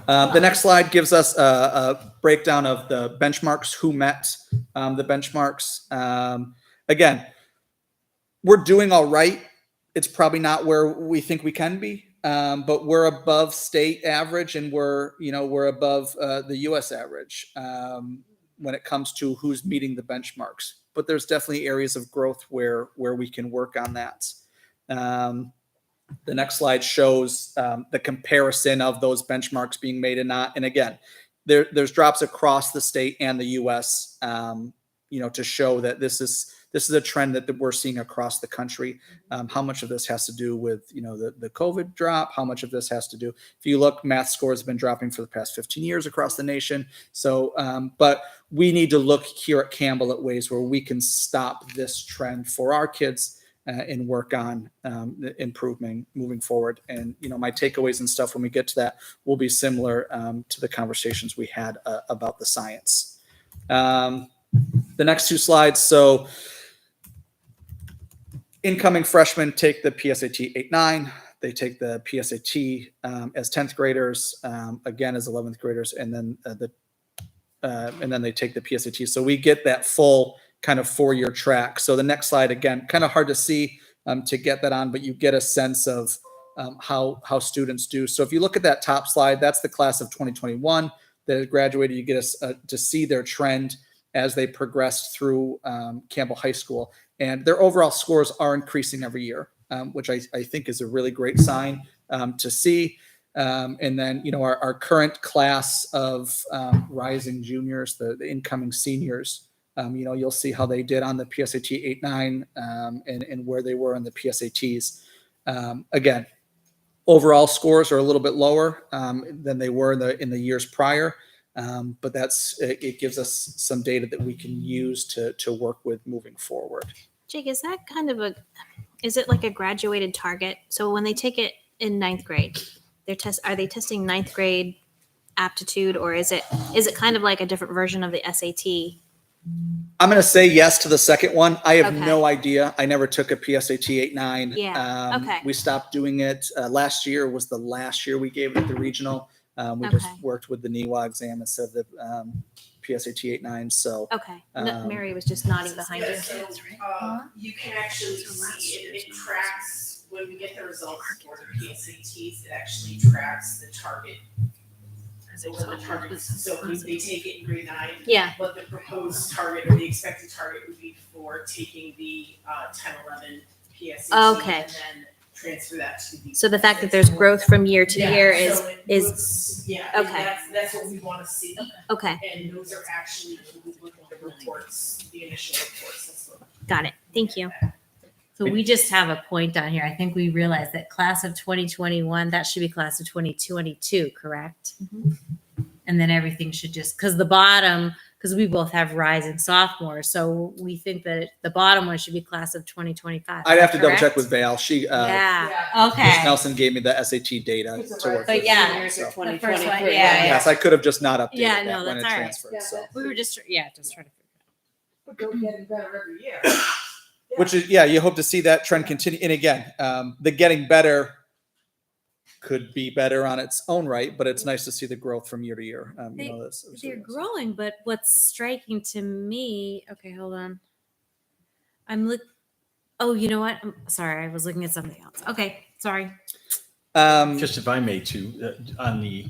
The next slide gives us a breakdown of the benchmarks, who met the benchmarks. Again, we're doing all right. It's probably not where we think we can be, but we're above state average, and we're above the U.S. average when it comes to who's meeting the benchmarks. But there's definitely areas of growth where we can work on that. The next slide shows the comparison of those benchmarks being made and not. And again, there's drops across the state and the U.S. To show that this is a trend that we're seeing across the country. How much of this has to do with the COVID drop? How much of this has to do? If you look, math scores have been dropping for the past 15 years across the nation. So, but we need to look here at Campbell at ways where we can stop this trend for our kids and work on improving moving forward. And my takeaways and stuff when we get to that will be similar to the conversations we had about the science. The next two slides. So incoming freshmen take the PSAT 8-9. They take the PSAT as 10th graders, again as 11th graders, and then they take the PSAT. So we get that full kind of 4-year track. So the next slide, again, kind of hard to see to get that on, but you get a sense of how students do. So if you look at that top slide, that's the class of 2021 that graduated. You get to see their trend as they progressed through Campbell High School. And their overall scores are increasing every year, which I think is a really great sign to see. And then, our current class of rising juniors, the incoming seniors, you'll see how they did on the PSAT 8-9 and where they were on the PSATs. Again, overall scores are a little bit lower than they were in the years prior. But it gives us some data that we can use to work with moving forward. Jake, is that is it like a graduated target? So when they take it in 9th grade, are they testing 9th grade aptitude, or is it kind of like a different version of the SAT? I'm going to say yes to the second one. I have Okay. no idea. I never took a PSAT 8-9. Yeah. Okay. We stopped doing it. Last year was the last year we gave it at the regional. We just worked with the NEWA exam instead of the PSAT 8-9. So Okay. Mary was just nodding behind you. So, you can actually see it tracks when we get the results for the PSATs. It actually tracks the target. So they take it in grade 9. Yeah. What the proposed target or the expected target would be for taking the 10-11 PSAT. Okay. And then transfer that to the. So the fact that there's growth from year to Yeah, year so it is looks- yeah, okay. That's what we want to see. Okay. And those are actually, when we look at the reports, the initial reports, that's what. Got it. Thank you. So we just have a point on here. I think we realized that class of 2021, that should be class of 2022, correct? And then everything should just, because the bottom, because we both have rising sophomores. So we think that the bottom one should be class of 2025. I'd have to double check correct? with Val. She, Yeah. Ms. Okay. Nelson gave me the SAT data to work But with. yeah, So- the first one, yeah, Yes, I could have just not updated Yeah, that no, when it that's all right. transferred. So. We were just trying to figure But they're getting better every year. Which is, yeah, you hope to see that trend continue. And again, the getting better could be better on its own right, but it's nice to see the growth from year to year. They- You know, this, They're growing, but what's striking to me, okay, hold on. Oh, you know what? I'm sorry, I was looking at something else. Okay, sorry. Just if I may too, on the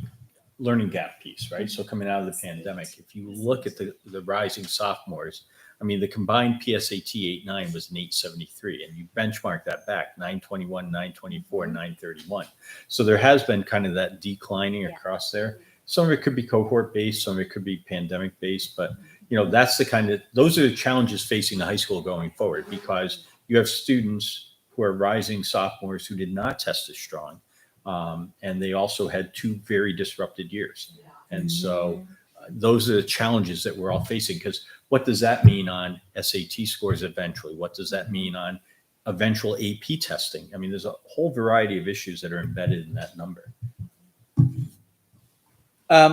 learning gap piece, right? So coming out of the pandemic, if you look at the rising sophomores, I mean, the combined PSAT 8.9 was an 873, and you benchmark that back 921, 924, 931. So there has been kind of that declining across there. Some of it could be cohort based, some of it could be pandemic based, but you know, that's the kind of, those are the challenges facing the high school going forward, because you have students who are rising sophomores who did not test as strong. And they also had 2 very disrupted years. And so those are the challenges that we're all facing, because what does that mean on SAT scores eventually? What does that mean on eventual AP testing? I mean, there's a whole variety of issues that are embedded in that number.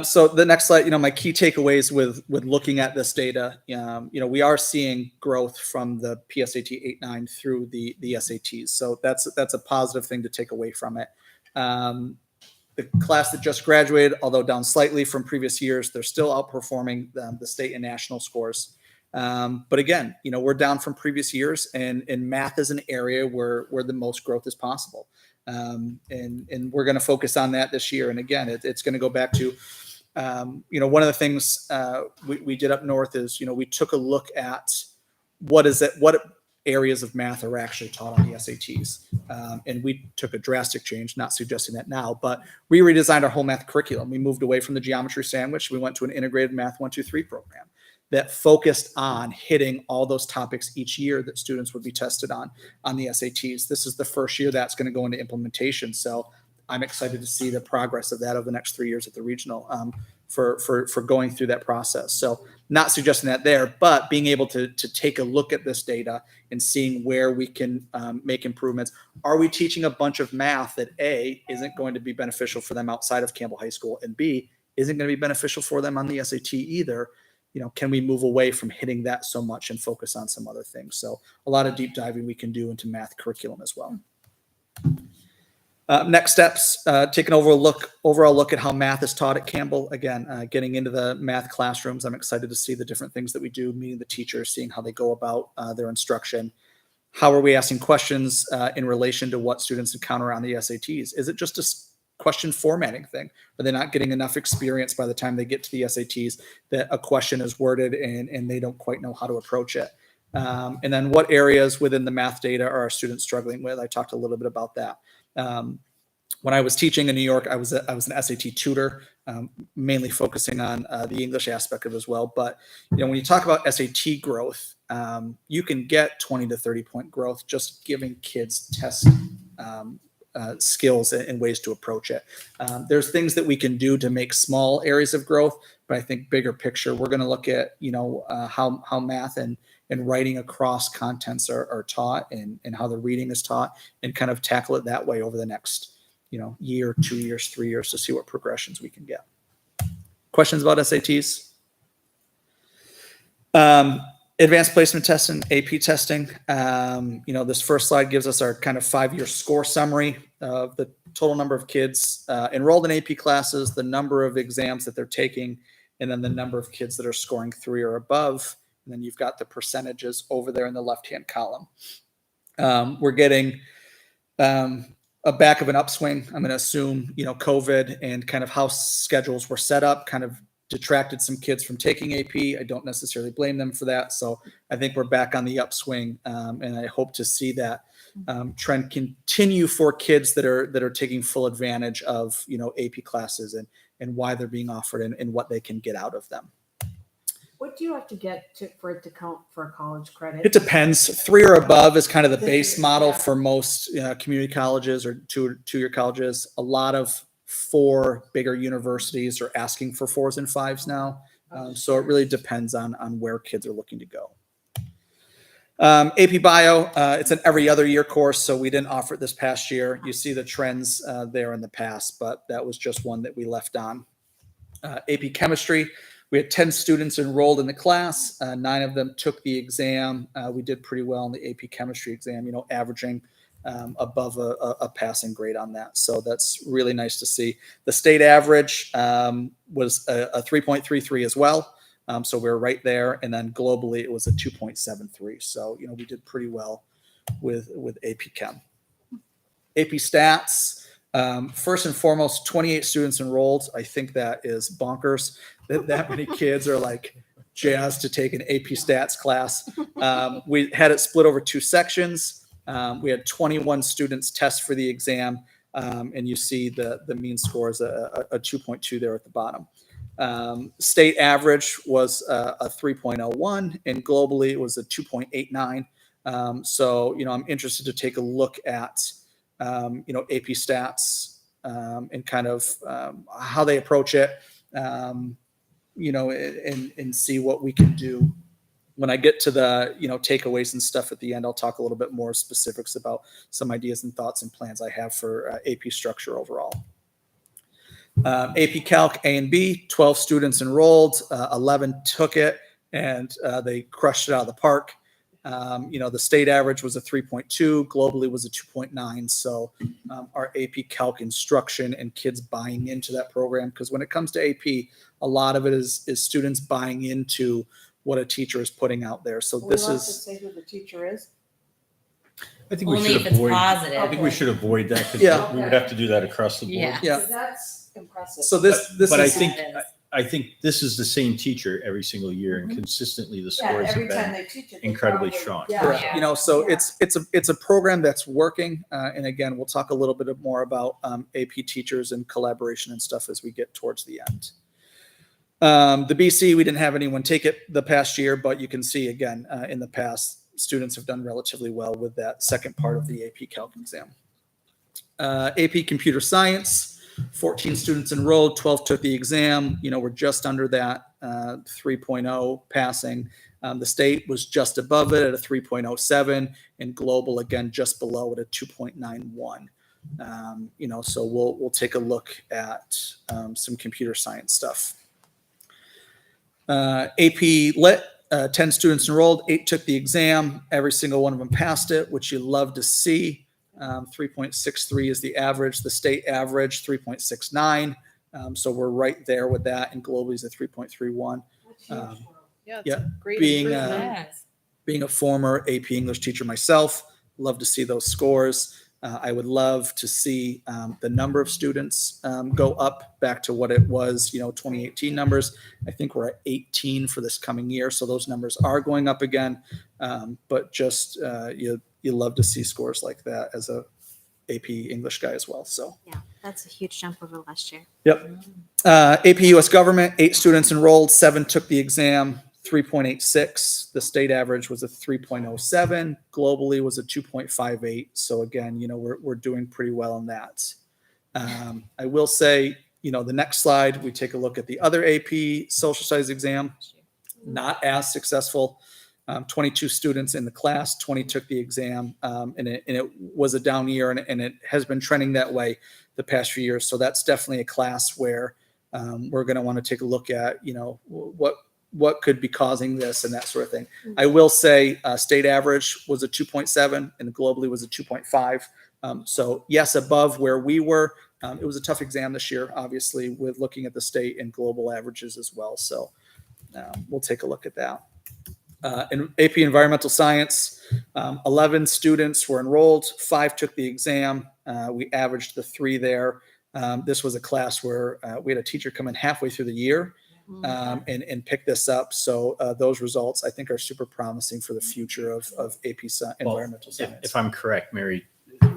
So the next slide, you know, my key takeaways with looking at this data, you know, we are seeing growth from the PSAT 8.9 through the SATs. So that's a positive thing to take away from it. The class that just graduated, although down slightly from previous years, they're still outperforming the state and national scores. But again, you know, we're down from previous years, and math is an area where the most growth is possible. And we're going to focus on that this year. And again, it's going to go back to, you know, one of the things we did up north is, you know, we took a look at what areas of math are actually taught on the SATs. And we took a drastic change, not suggesting that now, but we redesigned our whole math curriculum. We moved away from the geometry sandwich. We went to an integrated math 1, 2, 3 program that focused on hitting all those topics each year that students would be tested on the SATs. This is the first year that's going to go into implementation. So I'm excited to see the progress of that over the next 3 years at the regional for going through that process. So not suggesting that there, but being able to take a look at this data and seeing where we can make improvements. Are we teaching a bunch of math that A, isn't going to be beneficial for them outside of Campbell High School, and B, isn't going to be beneficial for them on the SAT either? You know, can we move away from hitting that so much and focus on some other things? So a lot of deep diving we can do into math curriculum as well. Next steps, taking overall look at how math is taught at Campbell. Again, getting into the math classrooms. I'm excited to see the different things that we do, meeting the teachers, seeing how they go about their instruction. How are we asking questions in relation to what students encounter on the SATs? Is it just a question formatting thing? Are they not getting enough experience by the time they get to the SATs that a question is worded and they don't quite know how to approach it? And then what areas within the math data are our students struggling with? I talked a little bit about that. When I was teaching in New York, I was an SAT tutor, mainly focusing on the English aspect of it as well. But you know, when you talk about SAT growth, you can get 20 to 30 point growth just giving kids test skills and ways to approach it. There's things that we can do to make small areas of growth, but I think bigger picture, we're going to look at, you know, how math and writing across contents are taught and how the reading is taught, and kind of tackle it that way over the next, you know, year, 2 years, 3 years to see what progressions we can get. Questions about SATs? Advanced placement testing, AP testing. You know, this first slide gives us our kind of 5-year score summary of the total number of kids enrolled in AP classes, the number of exams that they're taking, and then the number of kids that are scoring 3 or above. And then you've got the percentages over there in the left-hand column. We're getting a back of an upswing. I'm going to assume, you know, COVID and kind of how schedules were set up kind of detracted some kids from taking AP. I don't necessarily blame them for that. So I think we're back on the upswing, and I hope to see that trend continue for kids that are taking full advantage of AP classes and why they're being offered and what they can get out of them. What do you have to get for it to count for a college credit? It depends. 3 or above is kind of the base model for most community colleges or two-year colleges. A lot of 4 bigger universities are asking for 4s and 5s now. So it really depends on where kids are looking to go. AP Bio, it's an every other year course, so we didn't offer it this past year. You see the trends there in the past, but that was just one that we left on. AP Chemistry, we had 10 students enrolled in the class. 9 of them took the exam. We did pretty well in the AP Chemistry exam, averaging above a passing grade on that. So that's really nice to see. The state average was a 3.33 as well. So we're right there. And then globally, it was a 2.73. So, we did pretty well with AP Chem. AP Stats, first and foremost, 28 students enrolled. I think that is bonkers that many kids are like jazzed to take an AP Stats class. We had it split over 2 sections. We had 21 students test for the exam, and you see the mean score is a 2.2 there at the bottom. State average was a 3.01, and globally it was a 2.89. So, I'm interested to take a look at, AP Stats and kind of how they approach it, and see what we can do. When I get to the, takeaways and stuff at the end, I'll talk a little bit more specifics about some ideas and thoughts and plans I have for AP structure overall. AP Calc A and B, 12 students enrolled, 11 took it, and they crushed it out of the park. The state average was a 3.2, globally was a 2.9. So our AP Calc instruction and kids buying into that program, because when it comes to AP, a lot of it is students buying into what a teacher is putting out there. So this to is. say who the teacher is. I think we Only should if it's avoid. positive. I think we should avoid that because Yeah. we would have to do that across the board. Yeah. Yeah. So that's impressive. So this But I is. think this is the same teacher every single year, and consistently the scores have every time been they teach it, they incredibly probably- strong. Yeah. Correct. So it's a program that's working. And again, we'll talk a little bit more about AP teachers and collaboration and stuff as we get towards the end. The BC, we didn't have anyone take it the past year, but you can see again, in the past, students have done relatively well with that second part of the AP Calc exam. AP Computer Science, 14 students enrolled, 12 took the exam. We're just under that 3.0 passing. The state was just above it at a 3.07, and global again just below at a 2.91. So we'll take a look at some computer science stuff. AP Lit, 10 students enrolled, 8 took the exam. Every single one of them passed it, which you love to see. 3.63 is the average. The state average, 3.69. So we're right there with that. And globally is a 3.31. Yeah, Yeah, great being improvement. being a former AP English teacher myself, love to see those scores. I would love to see the number of students go up back to what it was, 2018 numbers. I think we're at 18 for this coming year, so those numbers are going up again. But just you love to see scores like that as a AP English guy as well. So Yeah, that's a huge jump over last year. yep. AP US Government, 8 students enrolled, 7 took the exam. 3.86. The state average was a 3.07. Globally was a 2.58. So again, we're doing pretty well in that. I will say, the next slide, we take a look at the other AP social studies exam. Not as successful. 22 students in the class, 20 took the exam, and it was a down year, and it has been trending that way the past few years. So that's definitely a class where we're going to want to take a look at, what could be causing this and that sort of thing. I will say state average was a 2.7 and globally was a 2.5. So yes, above where we were. It was a tough exam this year, obviously, with looking at the state and global averages as well. So we'll take a look at that. In AP Environmental Science, 11 students were enrolled, 5 took the exam. We averaged the 3 there. This was a class where we had a teacher come in halfway through the year and pick this up. So those results I think are super promising for the future of AP environmental science. If I'm correct, Mary,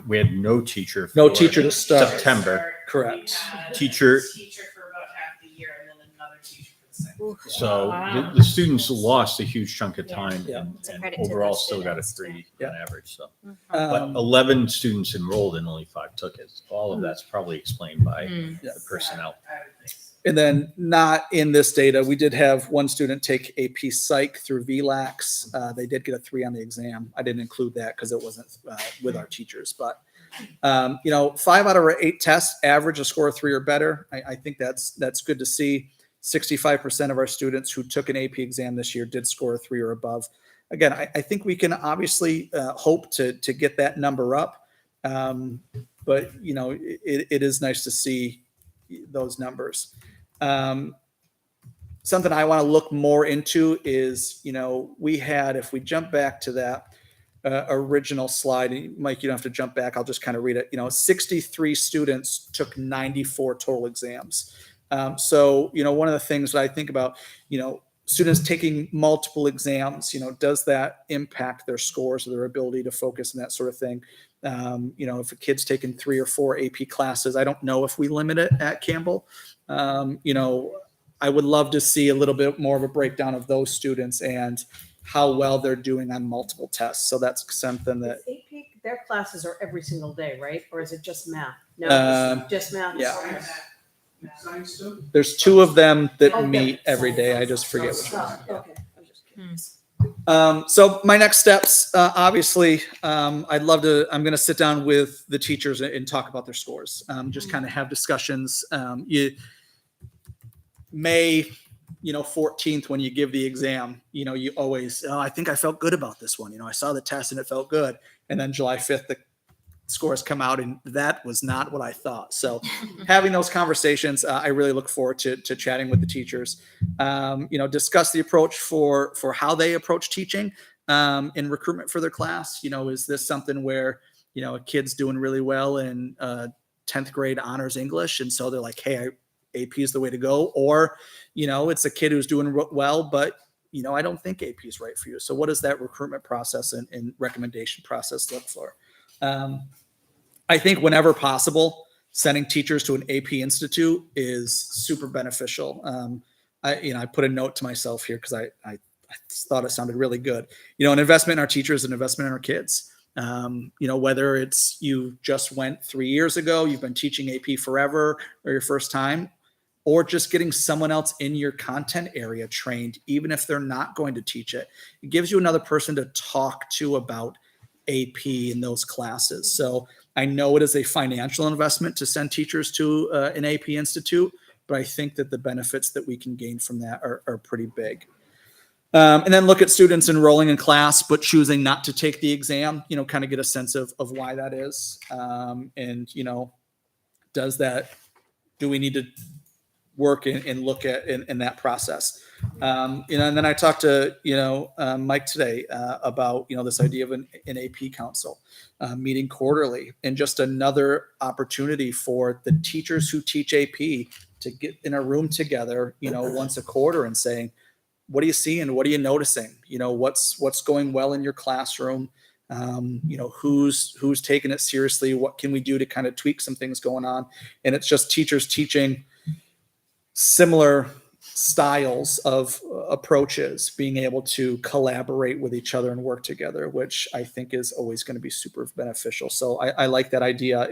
we had no teacher. No for teacher to start. September. Correct. Teacher for about half the year and then another teacher for the second. So Wow. the students lost a huge chunk of time Yeah. and, It's a and credit to overall those still got a students, 3 on average. So, Um, but 11 students enrolled and only 5 took it. All of that's probably explained by the personnel. I would think so. And then not in this data, we did have one student take AP Psych through VLAX. They did get a 3 on the exam. I didn't include that because it wasn't with our teachers. But, 5 out of our 8 tests average a score of 3 or better. I think that's good to see. 65% of our students who took an AP exam this year did score a 3 or above. Again, I think we can obviously hope to get that number up. But, it is nice to see those numbers. Something I want to look more into is, we had, if we jump back to that original slide, Mike, you don't have to jump back. I'll just kind of read it. 63 students took 94 total exams. So, one of the things that I think about, students taking multiple exams, does that impact their scores or their ability to focus and that sort of thing? If a kid's taken 3 or 4 AP classes, I don't know if we limit it at Campbell. I would love to see a little bit more of a breakdown of those students and how well they're doing on multiple tests. So that's something that. AP, their classes are every single day, right? Or is it just math? No, just math. Yeah. Science too? There's 2 of them that Okay. meet every day. I just forget which one. Oh, okay. I'm just curious. So my next steps, obviously, I'm going to sit down with the teachers and talk about their scores. Just kind of have discussions. May, 14th, when you give the exam, you always, I think I felt good about this one. I saw the test and it felt good. And then July 5th, the scores come out and that was not what I thought. So having those conversations, I really look forward to chatting with the teachers, discuss the approach for how they approach teaching in recruitment for their class. Is this something where, a kid's doing really well in 10th grade honors English. And so they're like, hey, AP is the way to go. Or, it's a kid who's doing well, but I don't think AP is right for you. So what does that recruitment process and recommendation process look for? I think whenever possible, sending teachers to an AP institute is super beneficial. I put a note to myself here because I thought it sounded really good. An investment in our teachers, an investment in our kids. Whether it's you just went 3 years ago, you've been teaching AP forever, or your first time, or just getting someone else in your content area trained, even if they're not going to teach it. It gives you another person to talk to about AP in those classes. So I know it is a financial investment to send teachers to an AP institute, but I think that the benefits that we can gain from that are pretty big. And then look at students enrolling in class, but choosing not to take the exam, kind of get a sense of why that is. Do we need to work and look at in that process? And then I talked to, Mike today about, this idea of an AP council meeting quarterly, and just another opportunity for the teachers who teach AP to get in a room together, once a quarter and saying, what are you seeing? What are you noticing? What's going well in your classroom? Who's taking it seriously? What can we do to kind of tweak some things going on? And it's just teachers teaching similar styles of approaches, being able to collaborate with each other and work together, which I think is always going to be super beneficial. So I like that idea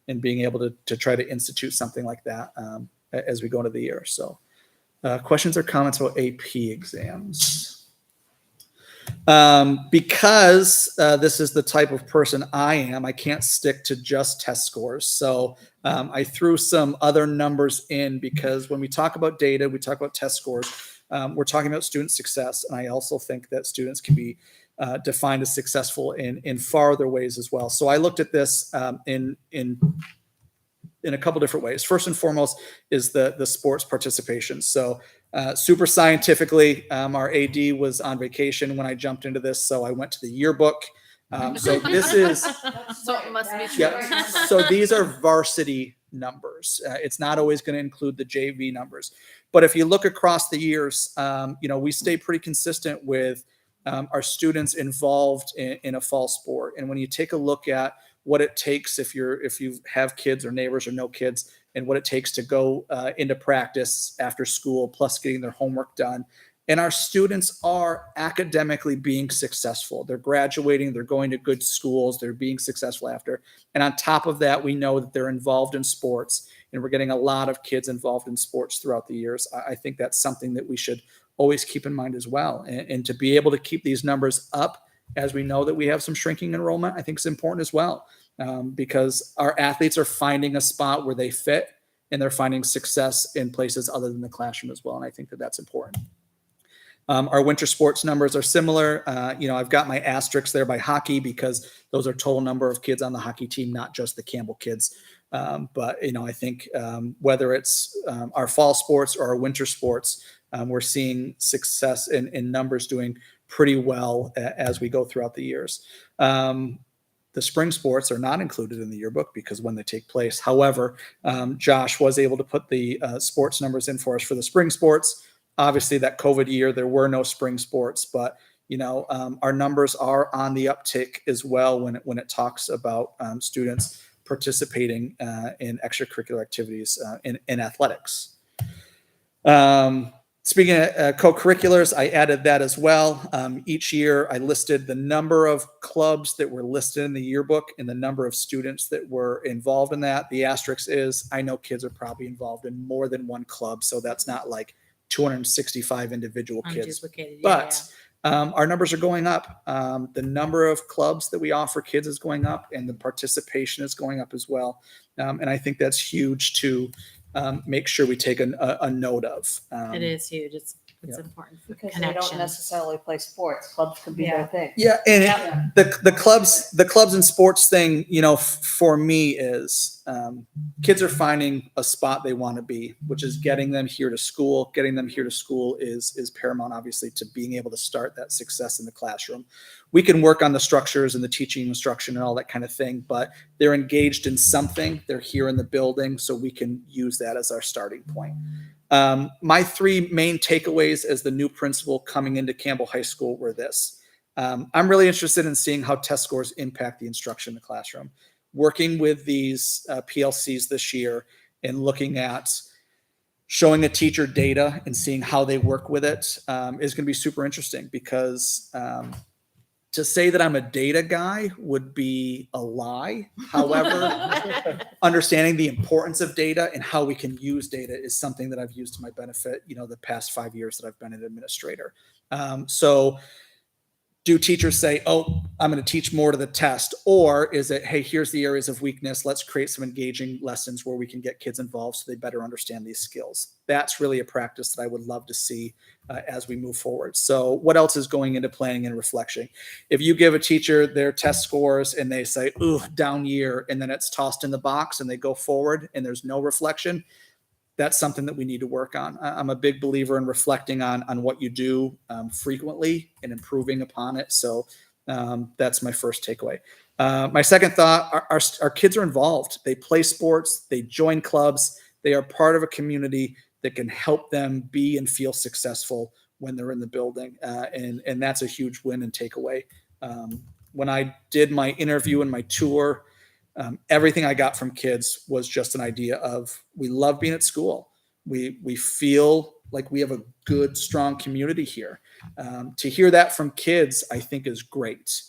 in being able to try to institute something like that as we go into the year. So questions or comments about AP exams? Because this is the type of person I am, I can't stick to just test scores. So I threw some other numbers in because when we talk about data, we talk about test scores, we're talking about student success. And I also think that students can be defined as successful in far other ways as well. So I looked at this in a couple different ways. First and foremost is the sports participation. So super scientifically, our AD was on vacation when I jumped into this. So I went to the yearbook So this is, So it must be true. yeah, so these are varsity numbers. It's not always going to include the JV numbers. But if you look across the years, we stay pretty consistent with our students involved in a fall sport. And when you take a look at what it takes if you have kids or neighbors or no kids, and what it takes to go into practice after school, plus getting their homework done. And our students are academically being successful. They're graduating, they're going to good schools, they're being successful after. And on top of that, we know that they're involved in sports, and we're getting a lot of kids involved in sports throughout the years. I think that's something that we should always keep in mind as well. And to be able to keep these numbers up, as we know that we have some shrinking enrollment, I think is important as well, because our athletes are finding a spot where they fit, and they're finding success in places other than the classroom as well. And I think that that's important. Our winter sports numbers are similar. I've got my asterisks there by hockey because those are total number of kids on the hockey team, not just the Campbell kids. But I think whether it's our fall sports or our winter sports, we're seeing success in numbers doing pretty well as we go throughout the years. The spring sports are not included in the yearbook because when they take place. However, Josh was able to put the sports numbers in for us for the spring sports. Obviously, that COVID year, there were no spring sports, but our numbers are on the uptick as well when it talks about students participating in extracurricular activities in athletics. Speaking of co-curriculars, I added that as well. Each year, I listed the number of clubs that were listed in the yearbook and the number of students that were involved in that. The asterisk is, I know kids are probably involved in more than one club, so that's not like 265 individual kids. Unduplicated, But our numbers are going up. The number of clubs that we offer kids is going up, and the participation is going up as well. And I think that's huge to make sure we take a note of. It is huge. It's Yeah. important for Because they don't connection. necessarily play sports. Clubs can be their thing. Yeah, and the clubs and sports thing, for me is kids are finding a spot they want to be, which is getting them here to school. Getting them here to school is paramount, obviously, to being able to start that success in the classroom. We can work on the structures and the teaching instruction and all that kind of thing, but they're engaged in something. They're here in the building, so we can use that as our starting point. My three main takeaways as the new principal coming into Campbell High School were this. I'm really interested in seeing how test scores impact the instruction in the classroom. Working with these PLCs this year and looking at showing a teacher data and seeing how they work with it is going to be super interesting because to say that I'm a data guy would be a lie. However, understanding the importance of data and how we can use data is something that I've used to my benefit, the past 5 years that I've been an administrator. So do teachers say, oh, I'm going to teach more to the test? Or is it, hey, here's the areas of weakness. Let's create some engaging lessons where we can get kids involved so they better understand these skills. That's really a practice that I would love to see as we move forward. So what else is going into planning and reflection? If you give a teacher their test scores and they say, ooh, down year, and then it's tossed in the box and they go forward and there's no reflection, that's something that we need to work on. I'm a big believer in reflecting on what you do frequently and improving upon it. So that's my first takeaway. My second thought, our kids are involved. They play sports, they join clubs, they are part of a community that can help them be and feel successful when they're in the building. And that's a huge win and takeaway. When I did my interview and my tour, everything I got from kids was just an idea of, we love being at school. We feel like we have a good, strong community here. To hear that from kids, I think is great.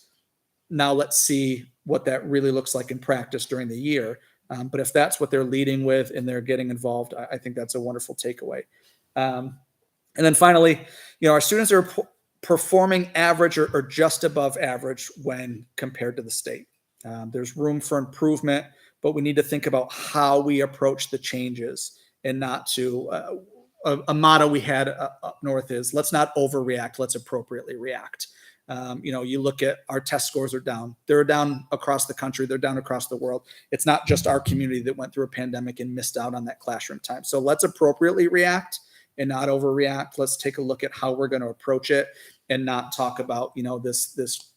Now let's see what that really looks like in practice during the year. But if that's what they're leading with and they're getting involved, I think that's a wonderful takeaway. And then finally, our students are performing average or just above average when compared to the state. There's room for improvement, but we need to think about how we approach the changes and not to a motto we had up north is, let's not overreact, let's appropriately react. You look at our test scores are down. They're down across the country. They're down across the world. It's not just our community that went through a pandemic and missed out on that classroom time. So let's appropriately react and not overreact. Let's take a look at how we're going to approach it and not talk about, this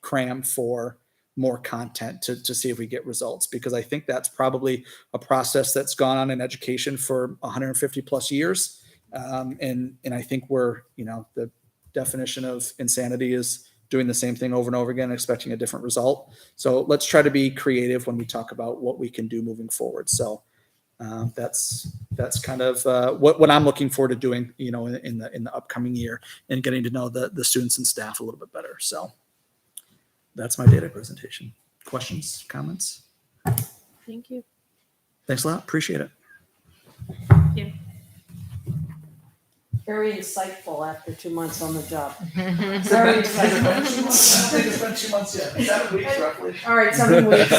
cram for more content to see if we get results, because I think that's probably a process that's gone on in education for 150 plus years. And I think we're, the definition of insanity is doing the same thing over and over again, expecting a different result. So let's try to be creative when we talk about what we can do moving forward. So that's kind of what I'm looking forward to doing, in the upcoming year, and getting to know the students and staff a little bit better. So that's my data presentation. Questions, comments? Thank you. Thanks a lot. Appreciate it. Very insightful after 2 months on the job. Very Very insightful. insightful. It's been 2 months yet. 7 weeks roughly. All right, 7 weeks.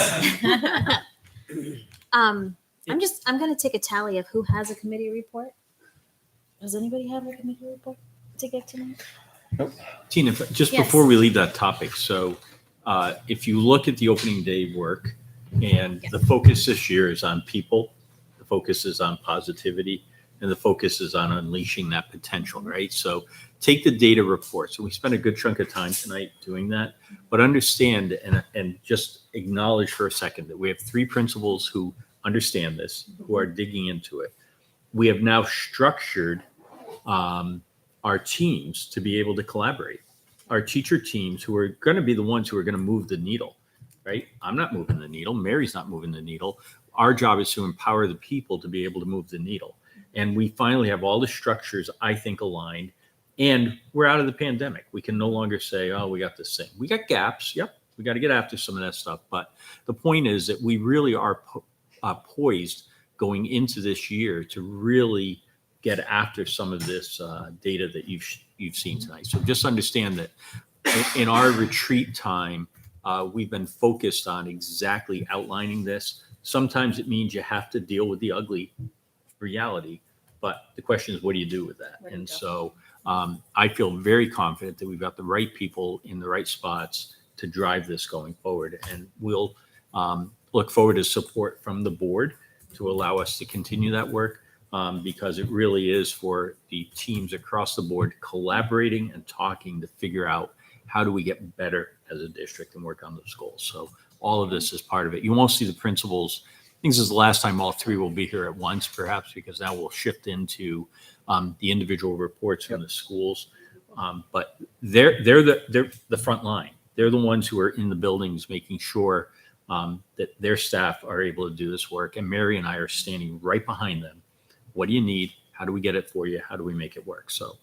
I'm going to take a tally of who has a committee report. Does anybody have a committee report to give tonight? Tina, just Yes. before we leave that topic, so if you look at the opening day work, and the focus this year is on people, the focus is on positivity, and the focus is on unleashing that potential, right? So take the data report. So we spent a good chunk of time tonight doing that, but understand and just acknowledge for a second that we have 3 principals who understand this, who are digging into it. We have now structured our teams to be able to collaborate. Our teacher teams, who are going to be the ones who are going to move the needle, right? I'm not moving the needle. Mary's not moving the needle. Our job is to empower the people to be able to move the needle. And we finally have all the structures, I think, aligned. And we're out of the pandemic. We can no longer say, oh, we got this thing. We got gaps. Yep. We got to get after some of that stuff. But the point is that we really are poised going into this year to really get after some of this data that you've seen tonight. So just understand that in our retreat time, we've been focused on exactly outlining this. Sometimes it means you have to deal with the ugly reality, but the question is, what do you do with that? And so I feel very confident that we've got the right people in the right spots to drive this going forward. And we'll look forward to support from the board to allow us to continue that work. Because it really is for the teams across the board collaborating and talking to figure out how do we get better as a district and work on those goals. So all of this is part of it. You won't see the principals. I think this is the last time all 3 will be here at once, perhaps, because now we'll shift into the individual reports from the schools. But they're the front line. They're the ones who are in the buildings making sure that their staff are able to do this work. And Mary and I are standing right behind them. What do you need? How do we get it for you? How do we make it work? So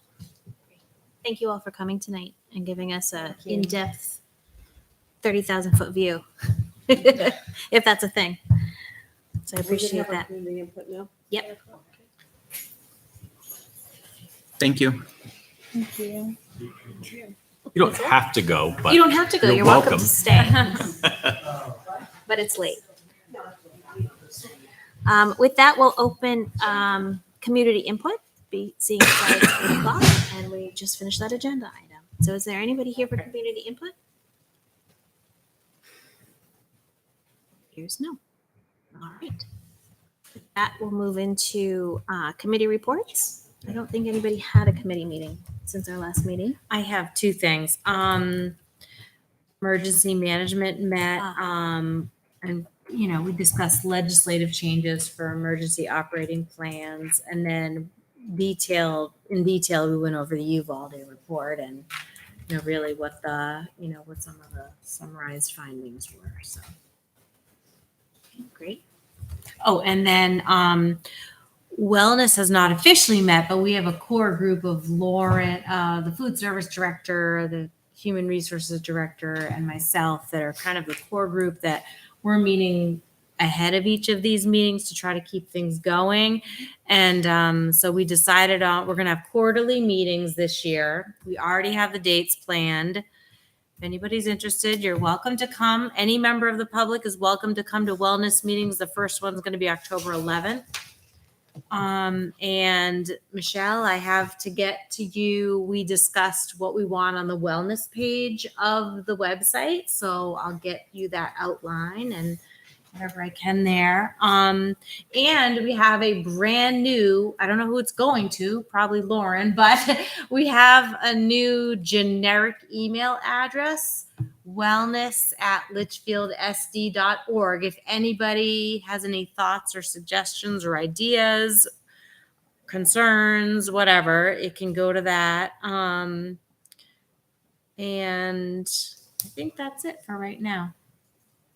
Thank you all for coming tonight and giving us a in-depth 30,000-foot view, if that's a thing. So I appreciate that. Community input now. Yep. Thank you. Thank you. you don't have to go, but You don't have to go. You're welcome to stay. But it's late. With that, we'll open community input, seeing as how it's 8 o'clock, and we just finished that agenda item. So is there anybody here for community input? Here's no. All right. With that, we'll move into committee reports. I don't think anybody had a committee meeting since our last meeting. I have 2 things. Emergency management met, and we discussed legislative changes for emergency operating plans, and then in detail, we went over the Uvalde report and really what what some of the summarized findings were. So Great. Oh, and then wellness has not officially met, but we have a core group of Lauren, the food service director, the human resources director, and myself that are kind of the core group that we're meeting ahead of each of these meetings to try to keep things going. And so we decided we're going to have quarterly meetings this year. We already have the dates planned. If anybody's interested, you're welcome to come. Any member of the public is welcome to come to wellness meetings. The first one's going to be October 11th. And Michelle, I have to get to you. We discussed what we want on the wellness page of the website. So I'll get you that outline and whatever I can there. And we have a brand new, I don't know who it's going to, probably Lauren, but we have a new generic email address wellness@litchfieldsd.org. If anybody has any thoughts or suggestions or ideas, concerns, whatever, it can go to that. And I think that's it for right now.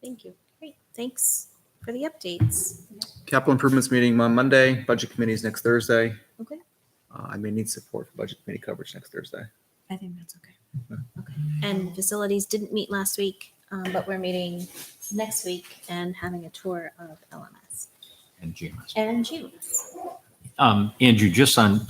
Thank you. Great, thanks for the updates. Capital improvements meeting on Monday. Budget committee is next Thursday. Okay. I may need support for budget committee coverage next Thursday. I think that's okay. Okay. And facilities didn't meet last week, but we're meeting next week and having a tour of LMS And GMS. and GMS. Andrew, just on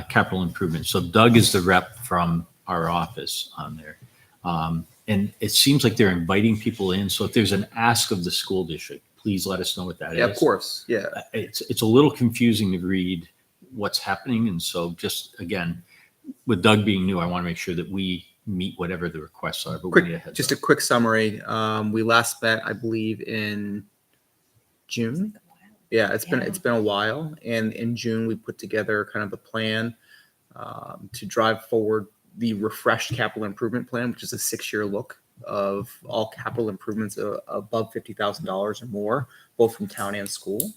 capital improvement. So Doug is the rep from our office on there. And it seems like they're inviting people in. So if there's an ask of the school district, please let us know what that is. Yeah, of course. Yeah. It's a little confusing to read what's happening. And so just, again, with Doug being new, I want to make sure that we meet whatever the requests are. But we need a heads Just up. a quick summary. We last met, I believe, in June. Yeah, it's been a while. And in June, we put together kind of a plan to drive forward the refreshed capital improvement plan, which is a 6-year look of all capital improvements above $50,000 or more, both from town and school.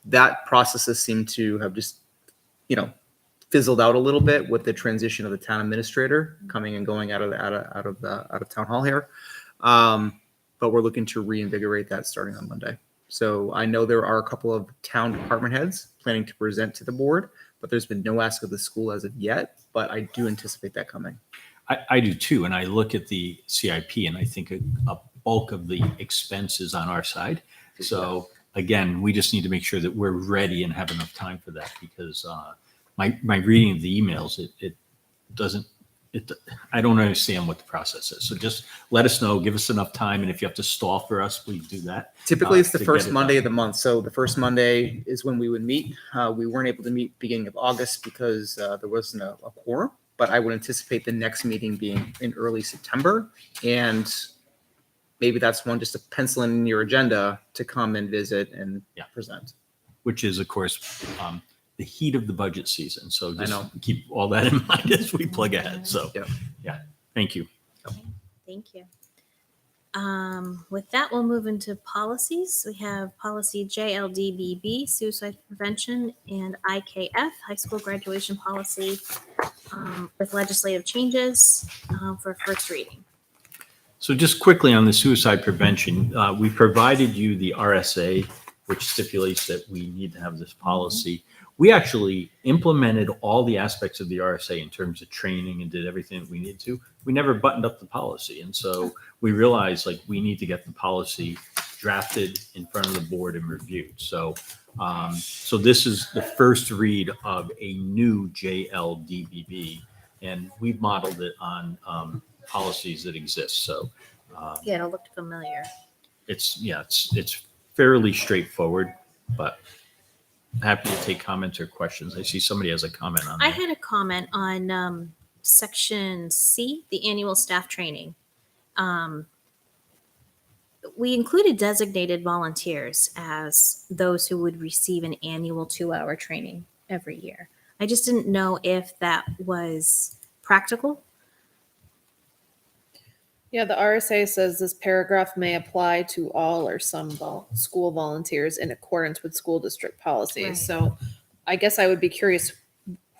That processes seem to have just, fizzled out a little bit with the transition of the town administrator coming and going out of town hall here. But we're looking to reinvigorate that starting on Monday. So I know there are a couple of town department heads planning to present to the board, but there's been no ask of the school as of yet. But I do anticipate that coming. I do too. And I look at the CIP and I think a bulk of the expense is on our side. So again, we just need to make sure that we're ready and have enough time for that because my reading of the emails, I don't understand what the process is. So just let us know, give us enough time. And if you have to stall for us, please do that. Typically, it's the to first get it Monday done. of the month. So the first Monday is when we would meet. We weren't able to meet beginning of August because there wasn't a quorum. But I would anticipate the next meeting being in early September. And maybe that's one just to pencil in your agenda to come and visit and present. Which is, of course, the heat of the budget season. So I just know. keep all that in mind as we plug ahead. So thank you. Thank you. With that, we'll move into policies. We have policy JLDBB, suicide prevention, and IKF, high school graduation policy, with legislative changes for first reading. So just quickly on the suicide prevention, we provided you the RSA, which stipulates that we need to have this policy. We actually implemented all the aspects of the RSA in terms of training and did everything that we needed to. We never buttoned up the policy. And so we realized we need to get the policy drafted in front of the board and reviewed. So this is the first read of a new JLDBB, and we've modeled it on policies that exist. So Yeah, it looked familiar. it's fairly straightforward, but happy to take comments or questions. I see somebody has a comment on I that. had a comment on section C, the annual staff training. We included designated volunteers as those who would receive an annual 2-hour training every year. I just didn't know if that was practical. Yeah, the RSA says this paragraph may apply to all or some school volunteers in accordance with school district policies. Right. So I guess I would be curious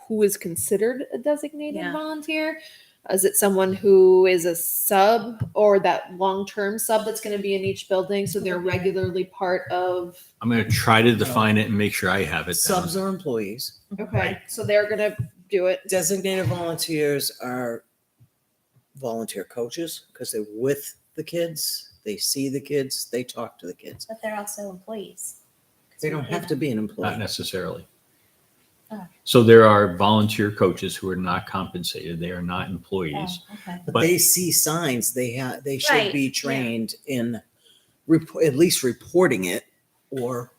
who is considered a designated Yeah. volunteer? Is it someone who is a sub or that long-term sub that's going to be in each building? So they're regularly part of. I'm going to try to define it and make sure I have it down. Subs are employees. Okay. So they're going to do it. Designated volunteers are volunteer coaches because they're with the kids. They see the kids. They talk to the kids. But they're also employees. They don't have to be an Not employee. necessarily. Oh. So there are volunteer coaches who are not compensated. They are not employees. Okay. But they see signs. They should Right, be yeah. trained in at least reporting it or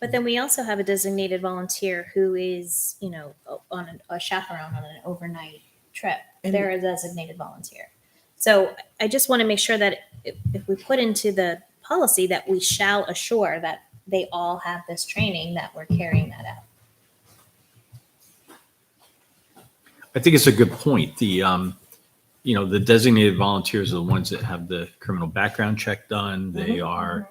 But then we also have a designated volunteer who is, on a chaperone on an overnight trip. And- They're a designated volunteer. So I just want to make sure that if we put into the policy that we shall assure that they all have this training, that we're carrying that out. I think it's a good point. the designated volunteers are the ones that have the criminal background check done. They are,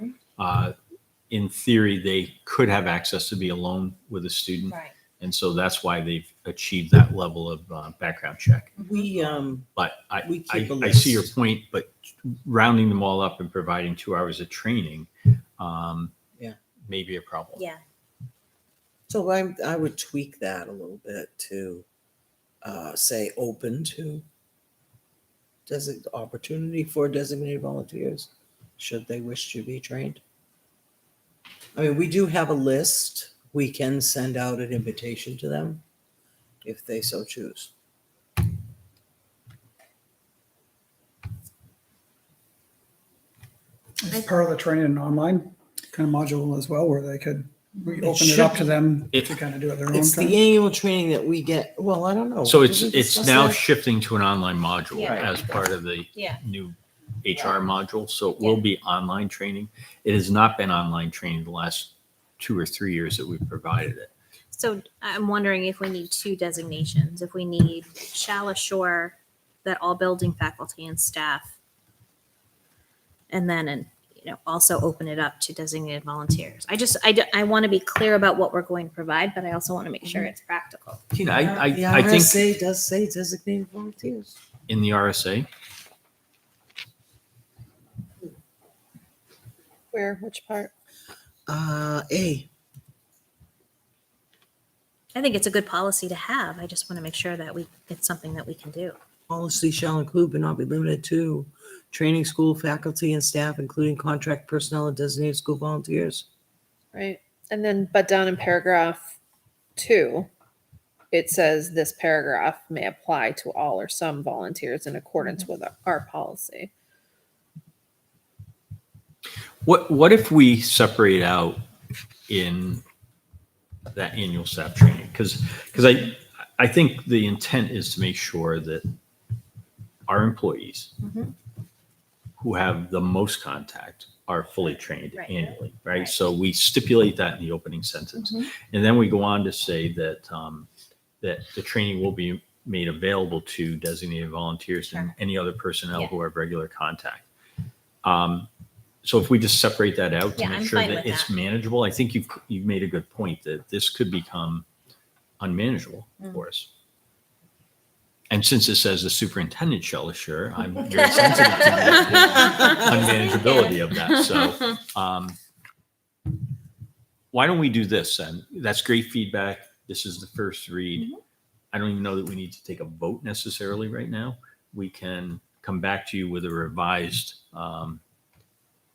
in theory, they could have access to be alone with a student. Right. And so that's why they've achieved that level of background check. We, But We keep a I see your list. point, but rounding them all up and providing 2 hours of training Yeah. may be a problem. Yeah. So I would tweak that a little bit to say open to opportunity for designated volunteers, should they wish to be trained. I mean, we do have a list. We can send out an invitation to them if they so choose. It's part of the training and online kind of module as well, where they could, we It open it should up to be. them to kind of do it their own It's time. the annual training that we get. Well, I don't know. So Did it's we it's discuss now that? shifting to an online module Yeah. as part of the Yeah. new HR module. So it will be online training. It has not been online training the last 2 or 3 years that we've provided it. So I'm wondering if we need 2 designations, if we need shall assure that all building faculty and staff, and then, also open it up to designated volunteers. I want to be clear about what we're going to provide, but I also want to make sure it's practical. Tina, The I think RSA does say designated volunteers. in the RSA, Where? Which part? A. I think it's a good policy to have. I just want to make sure that it's something that we can do. Policy shall include but not be limited to training school faculty and staff, including contract personnel and designated school volunteers. Right. And then, but down in paragraph 2, it says this paragraph may apply to all or some volunteers in accordance with our policy. what if we separate out in that annual staff training? Because I think the intent is to make sure that our employees who have the most contact are fully trained Right. annually, right? So we stipulate that in the opening sentence. And then we go on to say that that the training will be made available to designated volunteers and any other personnel Yeah. who have regular contact. So if we just separate that out to Yeah, make I'm sure fine that with it's that. manageable, I think you've made a good point that this could become unmanageable for us. And since it says the superintendent shall assure, I'm very sensitive to the unmanageability of that. So why don't we do this then? That's great feedback. This is the first read. I don't even know that we need to take a vote necessarily right now. We can come back to you with a revised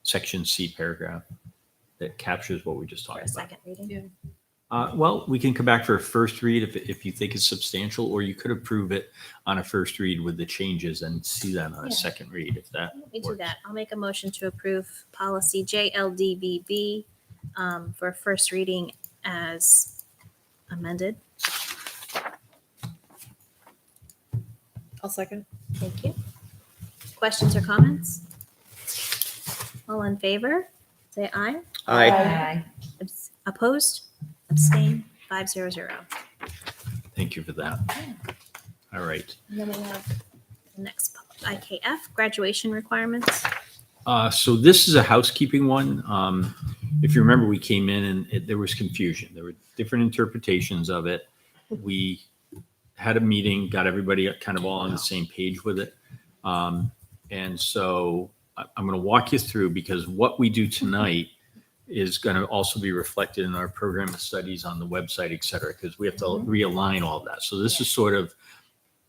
section C paragraph that captures what we just For talked a about. second reading. Well, we can come back for a first read if you think it's substantial, or you could approve it on a first read with the changes and see that on a Yeah. second read if that Let me do works. that. I'll make a motion to approve policy JLDBB for first reading as amended. I'll second. Thank you. Questions or comments? All in favor, say aye. Aye. Opposed? Abstain? 500. Thank you for that. All right. And then we have the next IKF, graduation requirements. So this is a housekeeping one. If you remember, we came in and there was confusion. There were different interpretations of it. We had a meeting, got everybody kind of all on the same page with it. And so I'm going to walk you through, because what we do tonight is going to also be reflected in our program of studies on the website, et cetera, because we have to realign all of that. So this is sort of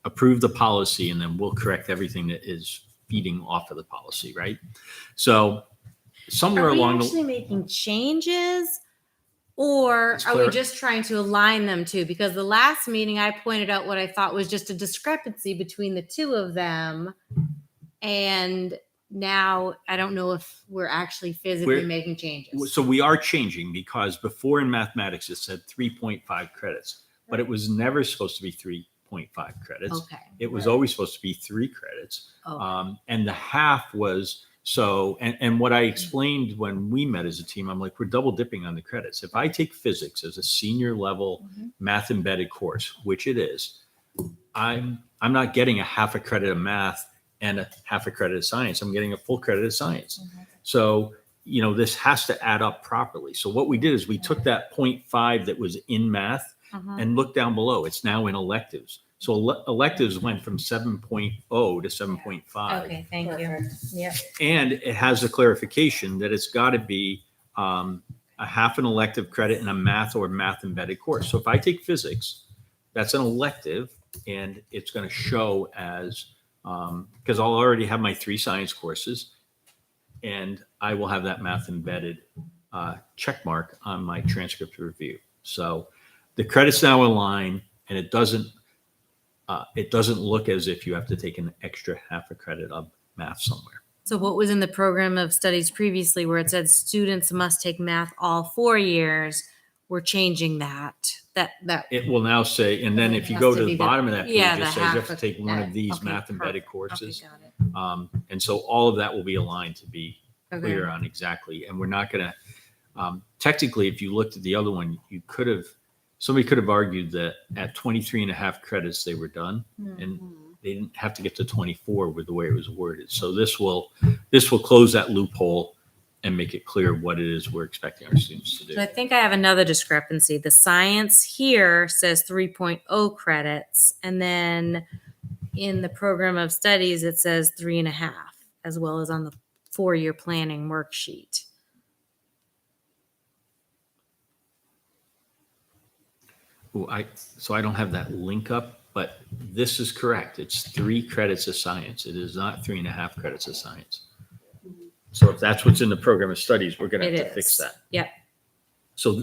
approve the policy, and then we'll correct everything that is feeding off of the policy, right? So somewhere Are we along actually making changes, or It's are we clear. just trying to align them to? Because the last meeting I pointed out what I thought was just a discrepancy between the two of them. And now I don't know if we're actually physically We're- making changes. So we are changing, because before in mathematics it said 3.5 credits, but it was never supposed to be 3.5 credits. Okay. It was always supposed to be 3 credits. Okay. And the half was so, and what I explained when we met as a team, I'm like, we're double dipping on the credits. If I take physics as a senior level math embedded course, which it is, I'm not getting a half a credit of math and a half a credit of science. I'm getting a full credit of science. So, this has to add up properly. So what we did is we took that 0.5 that was in math and looked down below. It's now in electives. So electives went from 7.0 to 7.5. Okay, thank you. Yep. And it has a clarification that it's got to be a half an elective credit in a math or math embedded course. So if I take physics, that's an elective, and it's going to show as, because I'll already have my 3 science courses, and I will have that math embedded check mark on my transcript review. So the credits now align, and it doesn't look as if you have to take an extra half a credit of math somewhere. So what was in the program of studies previously where it said students must take math all 4 years, we're changing that. It will now say, and then if you Has go to to be the the- bottom of that page, yeah, it the says you half have to of take one that. of these Okay, math embedded perfect. courses. Okay, got it. And so all of that will be aligned to be Okay. clear on exactly. And we're not going to, technically, if you looked at the other one, somebody could have argued that at 23 and a half credits, they were done. And they didn't have to get to 24 with the way it was worded. So this will close that loophole and make it clear what it is we're expecting our students to do. So I think I have another discrepancy. The science here says 3.0 credits, and then in the program of studies, it says 3.5, as well as on the 4-year planning worksheet. So I don't have that link up, but this is correct. It's 3 credits of science. It is not 3.5 credits of science. So if that's what's in the program of studies, we're going to have to fix that. Yep. So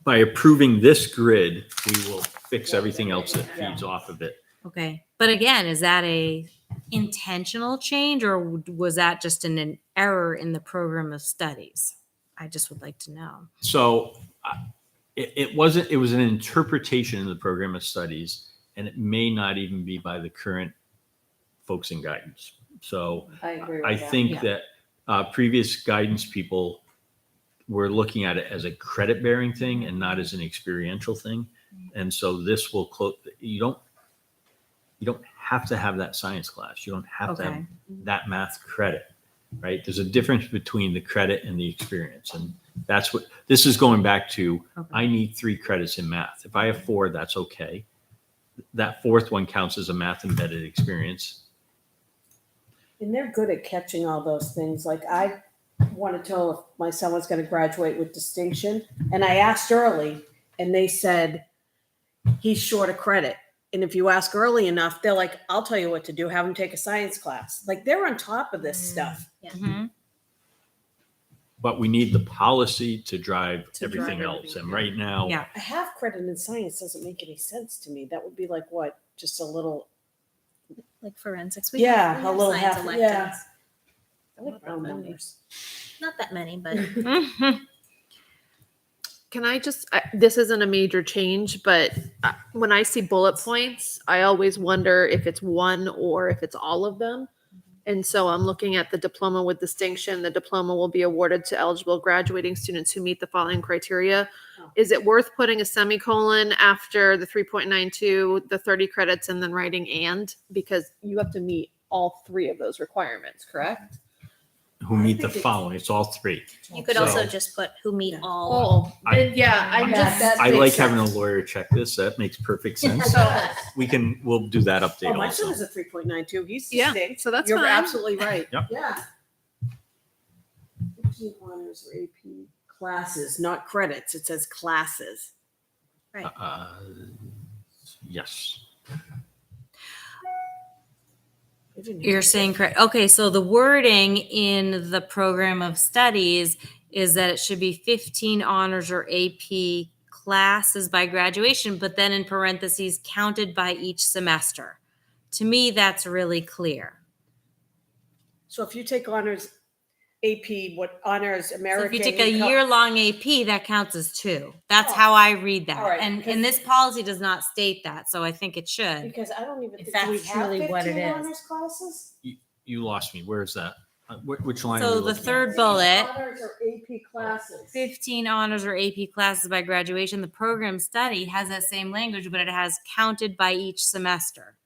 by approving this grid, we will fix everything else that feeds off of it. Okay. But again, is that a intentional change, or was that just an error in the program of studies? I just would like to know. So it was an interpretation in the program of studies, and it may not even be by the current folks in guidance. So I agree with I that. think Yeah. that previous guidance people were looking at it as a credit bearing thing and not as an experiential thing. And so this will close. You don't have to have that science class. You don't have to have Okay. that math credit, right? There's a difference between the credit and the experience. And that's what this is going back to. Okay. I need 3 credits in math. If I have 4, that's okay. That 4th one counts as a math embedded experience. And they're good at catching all those things. Like I want to know if my son was going to graduate with distinction. And I asked early and they said he's short of credit. And if you ask early enough, they're like, I'll tell you what to do. Have him take a science class. Like they're on top of this stuff. Mhm. But we need the policy to drive To drive everything else. everything, And yeah. right now, Yeah. A half credit in science doesn't make any sense to me. That would be like what? Just a little, Like forensics. yeah, we a have little science half, electives. yeah. I like Not that round many. numbers. Not that many, but Can I just, this isn't a major change, but when I see bullet points, I always wonder if it's one or if it's all of them. And so I'm looking at the diploma with distinction. The diploma will be awarded to eligible graduating students who meet the following criteria. Is it worth putting a semicolon after the 3.92, the 30 credits, and then writing and? Because you have to meet all 3 of those requirements, correct? who meet the following, it's all 3. you could So- also just put who meet all. Oh, then yeah, I'm Yeah, just. I like having a lawyer check this. That makes perfect sense. We'll do that update Oh, my son also. is a 3.92. He's Yeah, distinct. so that's You're fine. absolutely right. Yep. Yeah. 15 honors or AP classes, not credits. It says classes. Yes. You're saying correct. Okay, so the wording in the program of studies is that it should be 15 honors or AP classes by graduation, but then in parentheses, counted by each semester. To me, that's really clear. So if you take honors AP, what honors So American? if you take a year-long AP, that counts as 2. That's Oh. how I read that. All right, And because- this policy does not state that, so I think it should. Because I don't even If think we that's have truly what it 15 is. honors classes. You lost me. Where is that? Which line? are So we the looking at? third bullet, Honors or AP classes. 15 honors or AP classes by graduation. The program study has that same language, but it has counted by each semester,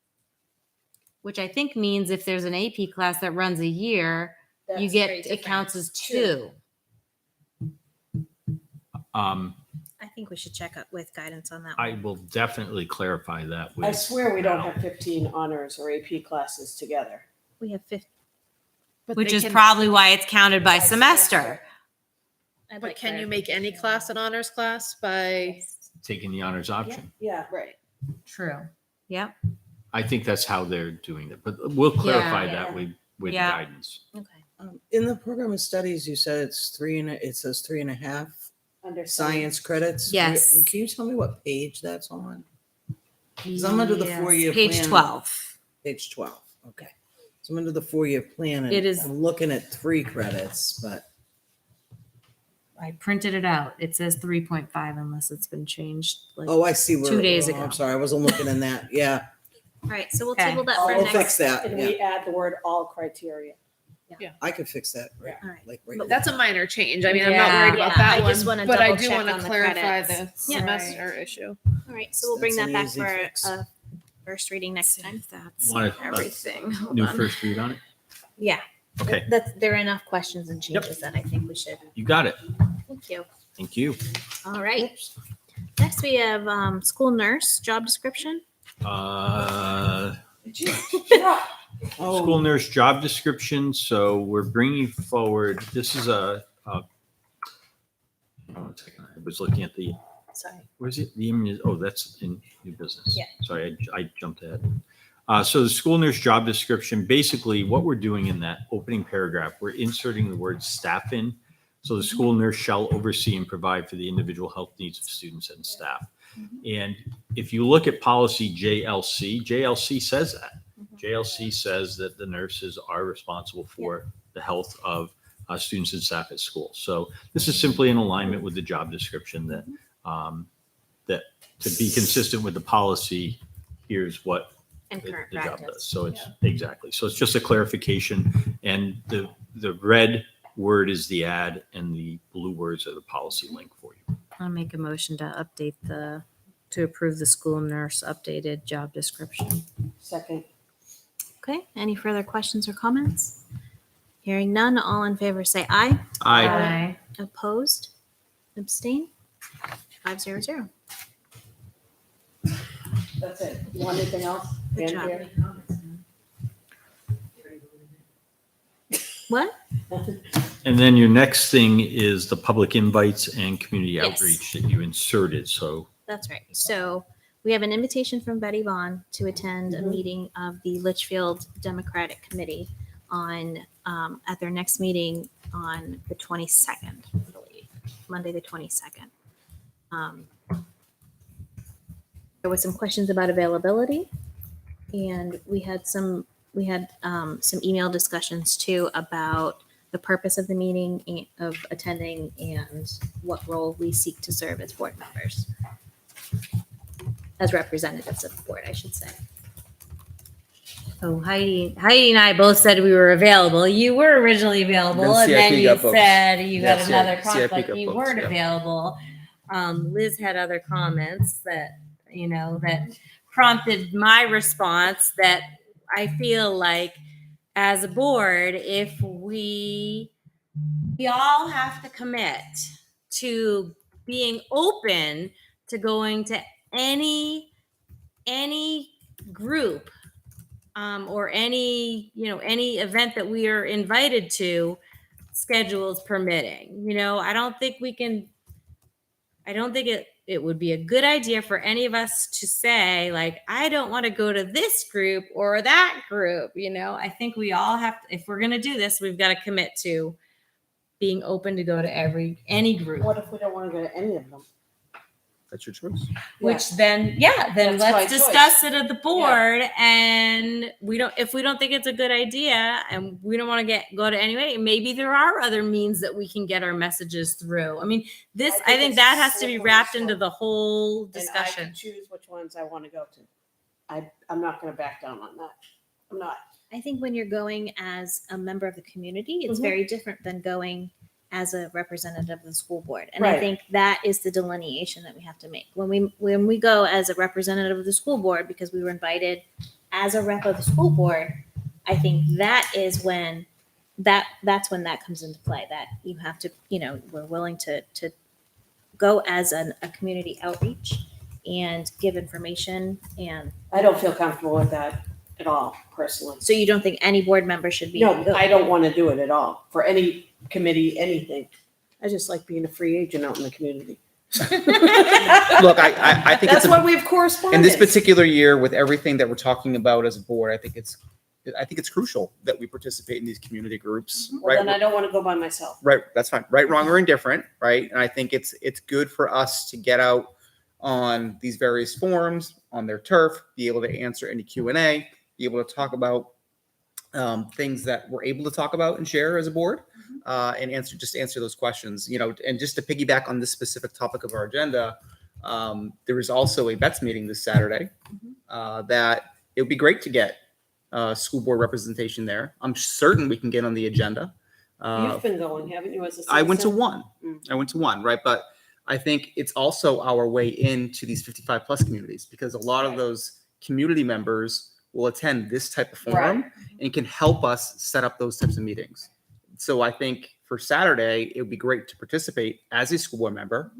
which I think means if there's an AP class that runs a year, you That's get, very it different. counts as two. I think we should check up with guidance on that I one. will definitely clarify that. I With swear we don't have 15 honors or AP classes together. We have 50. Which is probably why it's counted by By semester. I'd But like can you make any class an honors class by? taking the honors option. Yeah. Right. True. Yep. I think that's how they're doing it, but we'll clarify Yeah. that with Yeah. guidance. Okay. In the program of studies, you said it says 3.5 Under science credits. Yes. Can you tell me what page that's on? 'Cause I'm under the Yes, 4-year Page plan. 12. Page 12. Okay. So I'm under the 4-year plan and It is- I'm looking at 3 credits, but I printed it out. It says 3.5 unless it's been changed. Like, oh, I see where 2 days oh, ago. I'm sorry. I wasn't looking in that. Yeah. All right. So we'll Okay. table that for I'll next. fix that. And Yeah. we add the word all criteria. I could fix that. Right. All right. Like right But now. that's a minor change. I mean, I'm Yeah. not worried about Yeah, that I one, just wanna but I double do check want to on the clarify the credits. Yeah. semester issue. All right. So we'll bring That's that an back easy for fix. first reading next time. That's Want a Everything. Hold new on. first read on it? Yeah. Okay, There are enough questions and changes that I think we should. you got it. Thank you. Thank you. All right. Next we have school nurse job description. Oh, School nurse job description. So we're bringing forward, this is oh, one second. I was looking at the, Sorry. where's it? That's in new business. Yeah. Sorry, I jumped ahead. So the school nurse job description, basically what we're doing in that opening paragraph, we're inserting the word staff in. So the school nurse shall oversee and provide for the individual health needs of students and staff. And if you look at policy JLC says that. JLC says that the nurses are responsible for the health of students and staff at school. So this is simply in alignment with the job description that to be consistent with the policy, here's what And the current job practice. does. So it's exactly. So it's just a clarification, and the red word is the ad, and the blue words are the policy link for you. I'll make a motion to approve the school nurse updated job description. Second. Okay. Any further questions or comments? Hearing none, all in favor say aye. Aye. Opposed? Abstain? 500. That's it. You want anything else? Good Fanfare? What? And then your next thing is the public invites and community Yes. outreach that you inserted. So That's right. So we have an invitation from Betty Vaughn to attend a meeting of the Litchfield Democratic Committee on at their next meeting on the 22nd, I believe, Monday the 22nd. There was some questions about availability, and we had some email discussions too about the purpose of the meeting, of attending, and what role we seek to serve as board members. As representatives of the board, I should say. So Heidi and I both said we were available. You were originally available, Then and then CIP you got booked. said you Yeah, had another CIP conflict. got You booked, weren't yeah. available. Liz had other comments that that prompted my response. That I feel like, as a board, if we all have to commit to being open to going to any group or any event that we are invited to, schedules permitting. I don't think it would be a good idea for any of us to say, like, I don't want to go to this group or that group. I think we all have to, if we're going to do this, we've got to commit to being open to go to any group. What if we don't want to go to any of them? That's your choice. Which then That's my let's choice. discuss it at the board. And if we don't think it's a good idea and we don't want to go to anyway, maybe there are other means that we can get our messages through. I mean, I think it's that a has to be slippery wrapped slope. into the whole And I discussion. can choose which ones I want to go to. I'm not going to back down on that. I'm not. I think when you're going as a member of the community, it's Mhm. very different than going as a representative of the school board. And I Right. think that is the delineation that we have to make. When we go as a representative of the school board, because we were invited as a rep of the school board, I think that is when that's when that comes into play, that you have to, we're willing to go as a community outreach and give information. And I don't feel comfortable with that at all, personally. so you don't think any board member should be? No, I don't want to do it at all for any committee, anything. I just like being a free agent out in the community. Look, I think That's it's why we have correspondence. in this particular year with everything that we're talking about as a board. I think it's crucial that we participate in these community groups, Well, right? then I don't want to go by myself. Right, that's fine. Right, wrong, or indifferent, right? And I think it's good for us to get out on these various forums on their turf, be able to answer any Q&A, be able to talk about things that we're able to talk about and share as a board, and answer those questions. And just to piggyback on this specific topic of our agenda, there is also a BETS meeting this Saturday that it would be great to get school board representation there. I'm certain we can get on the agenda. You've been going, haven't you, as a I went to citizen? one. Mm. I went to one, right? But I think it's also our way into these 55 plus communities, because a lot of those community members will attend this type of forum and can help us set up those types of meetings. So I think for Saturday, it would be great to participate as a school board member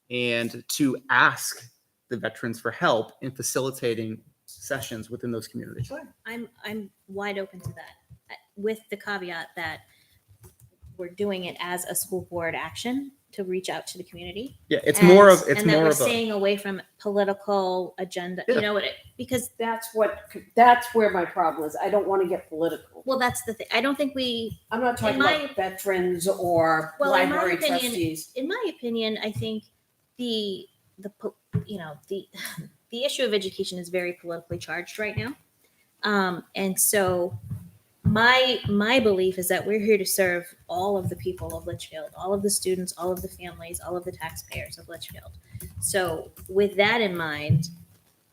and to ask the veterans for help in facilitating sessions within those communities. I'm wide open to that, with the caveat that we're doing it as a school board action to reach out to the community. Yeah, it's And- more of and that we're staying away from political agenda. Yeah. You know what? Because that's where my problem is. I don't want to get political. Well, that's the thing. I don't think I'm not talking in my- about veterans or Well, in my library opinion- trustees. in my opinion, I think the the issue of education is very politically charged right now, and so my belief is that we're here to serve all of the people of Litchfield, all of the students, all of the families, all of the taxpayers of Litchfield. So with that in mind,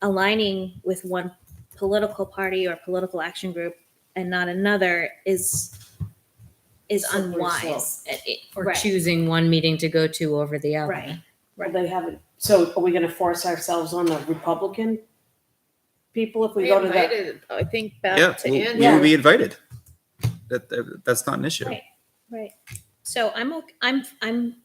aligning with one political party or political action group and not another is Slippery unwise. Or Right. choosing one meeting to go to over the other. Right. Well, they haven't. So are we going to force ourselves on the Republican people if we We go to that? invited, I think, back Yeah, to we Andrew. will be invited. That's not an issue. Right. Right. So I'm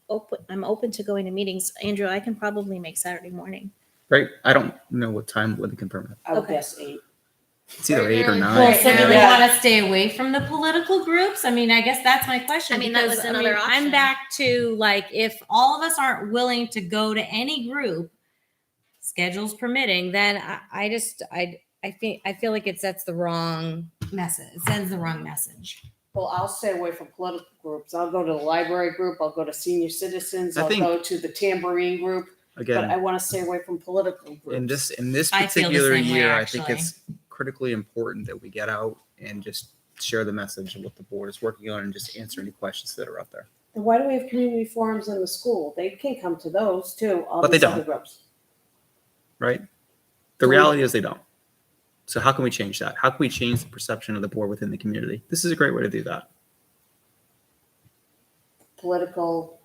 open to going to meetings. Andrew, I can probably make Saturday morning. Right? I don't know what time would confirm it. I would Okay. guess 8. It's either 8 or 9. Well, so do we Yeah. want to stay away from the political groups? I mean, I guess that's my question. I mean, that because, was another option. I'm back to like, if all of us aren't willing to go to any group, schedules permitting, then I feel like it sets the wrong message. It sends the wrong message. Well, I'll stay away from political groups. I'll go to the library group. I'll go to senior citizens. I I'll think- go to the tambourine group. But I Again, want to stay away from political groups. in this I feel the particular same way, year, I think actually. it's critically important that we get out and just share the message of what the board is working on and just answer any questions that are out there. Then why do we have community forums in the school? They can come to those too. All But they these other don't. groups. Right? The reality is they don't. So how can we change that? How can we change the perception of the board within the community? This is a great way to do that. Political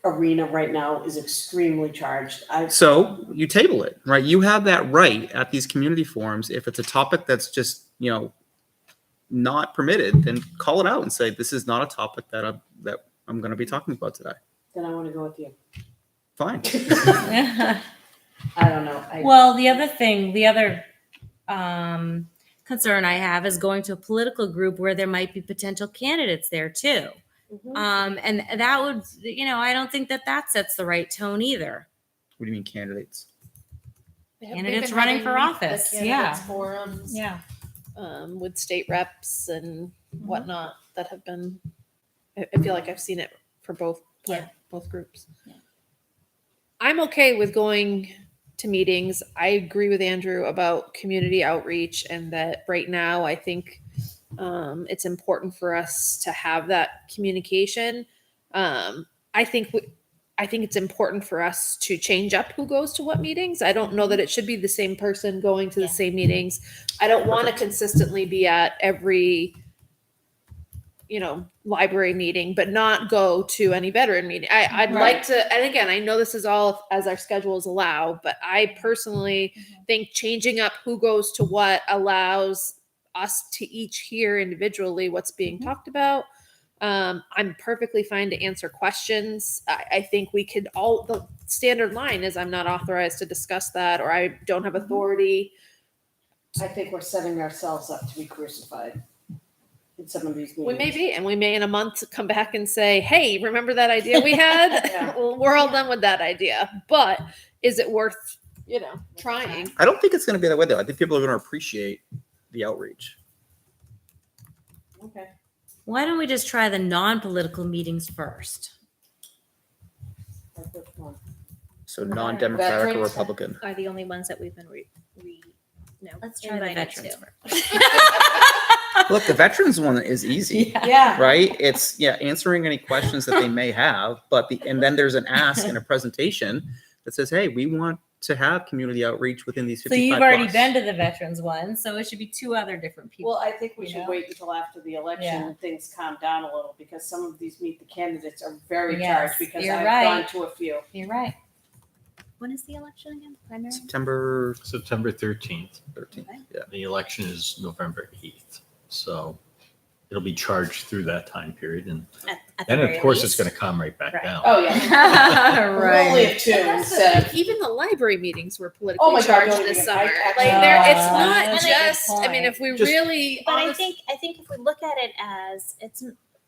arena right now is extremely charged. So you table it, right? You have that right at these community forums. If it's a topic that's just, not permitted, then call it out and say, this is not a topic that I'm going to be talking about today. Then I want to go with you. Fine. I don't know. Well, the other concern I have is going to a political group where there might be potential candidates there too. Mhm. And that would, I don't think that sets the right tone either. What do you mean candidates? They've Candidates been running having for the office, candidates yeah. Forums, Yeah. with state reps and whatnot that have been, I feel like I've seen it for both groups. Yeah. I'm okay with going to meetings. I agree with Andrew about community outreach, and that right now I think it's important for us to have that communication. I think I think it's important for us to change up who goes to what meetings. I don't know that it should be the same person going to the same meetings. I don't want to consistently be at every, library meeting, but not go to any veteran meeting. I'd like to, and again, I know this is all as our schedules allow, but I personally think changing up who goes to what allows us to each hear individually what's being talked about. I'm perfectly fine to answer questions. I think we could the standard line is I'm not authorized to discuss that, or I don't have authority. I think we're setting ourselves up to be crucified in some of these meetings. We may be, and we may in a month come back and say, hey, remember that idea we had? Yeah. Well, we're all done with that idea, but is it worth, trying? I don't think it's going to be that way though. I think people are going to appreciate the outreach. Okay. Why don't we just try the non-political meetings first? Like which one? So non-democratic or Veterans? Republican. Are the only ones that we've been Let's try the invited veterans to. first. Look, the veterans one is easy. Yeah. Right? It's answering any questions that they may have, and then there's an ask and a presentation that says, hey, we want to have community outreach within these So 55 you've already plus. been to the veterans one, so it should be two other different people. Well, I think we You should know? wait until after the election Yeah. and things calm down a little, because some of these meet the candidates are very Yes, charged, because you're I've right. gone to a few. You're right. When is the election again? Primary? September September 13th. 13th. Okay. Yeah. The election is November 8th. So it'll be charged through that time period. And At then, the of very course, least. it's going to come right back Right. down. Oh, yeah. We only have two And that's the instead thing, even the library meetings were Oh politically my God, charged don't this even- summer. I- Like it's Oh, not that's a good just. I mean, if we Just- really, But I think if we look at it as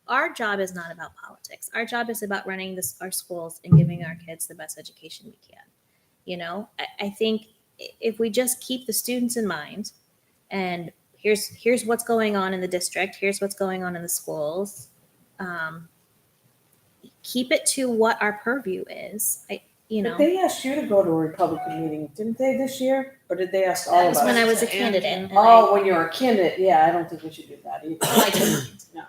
our job is not about politics. Our job is about running our schools and giving our kids the best education we can. I think if we just keep the students in mind, and here's what's going on in the district, here's what's going on in the schools. Keep it to what our purview is. But they asked you to go to a Republican meeting, didn't they, this year? Or did they ask all That of was us? when I was a candidate. and Oh, when you were a candidate, yeah, I don't think we should do that either. I didn't. No,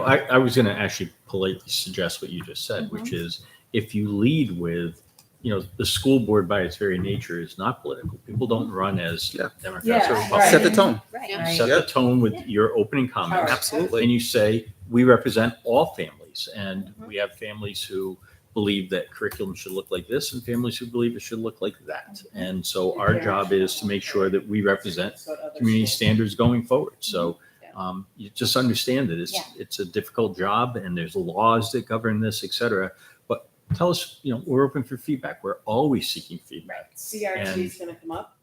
but I was going to actually politely suggest what you just said, which is if you lead with, the school board by its very nature is not political. People don't run as Democrats Yeah, or right. Republicans. Set the tone. right. You set the tone with your opening comments. Absolutely. And you say, we represent all families. And we have families who believe that curriculum should look like this and families who believe it should look like that. And so our job is to make sure that we represent That's what other community schools- standards going forward. So you just understand that Yeah. it's a difficult job and there's laws that govern this, et cetera. But tell us, we're open for feedback. We're always seeking feedback. CRT is gonna come up.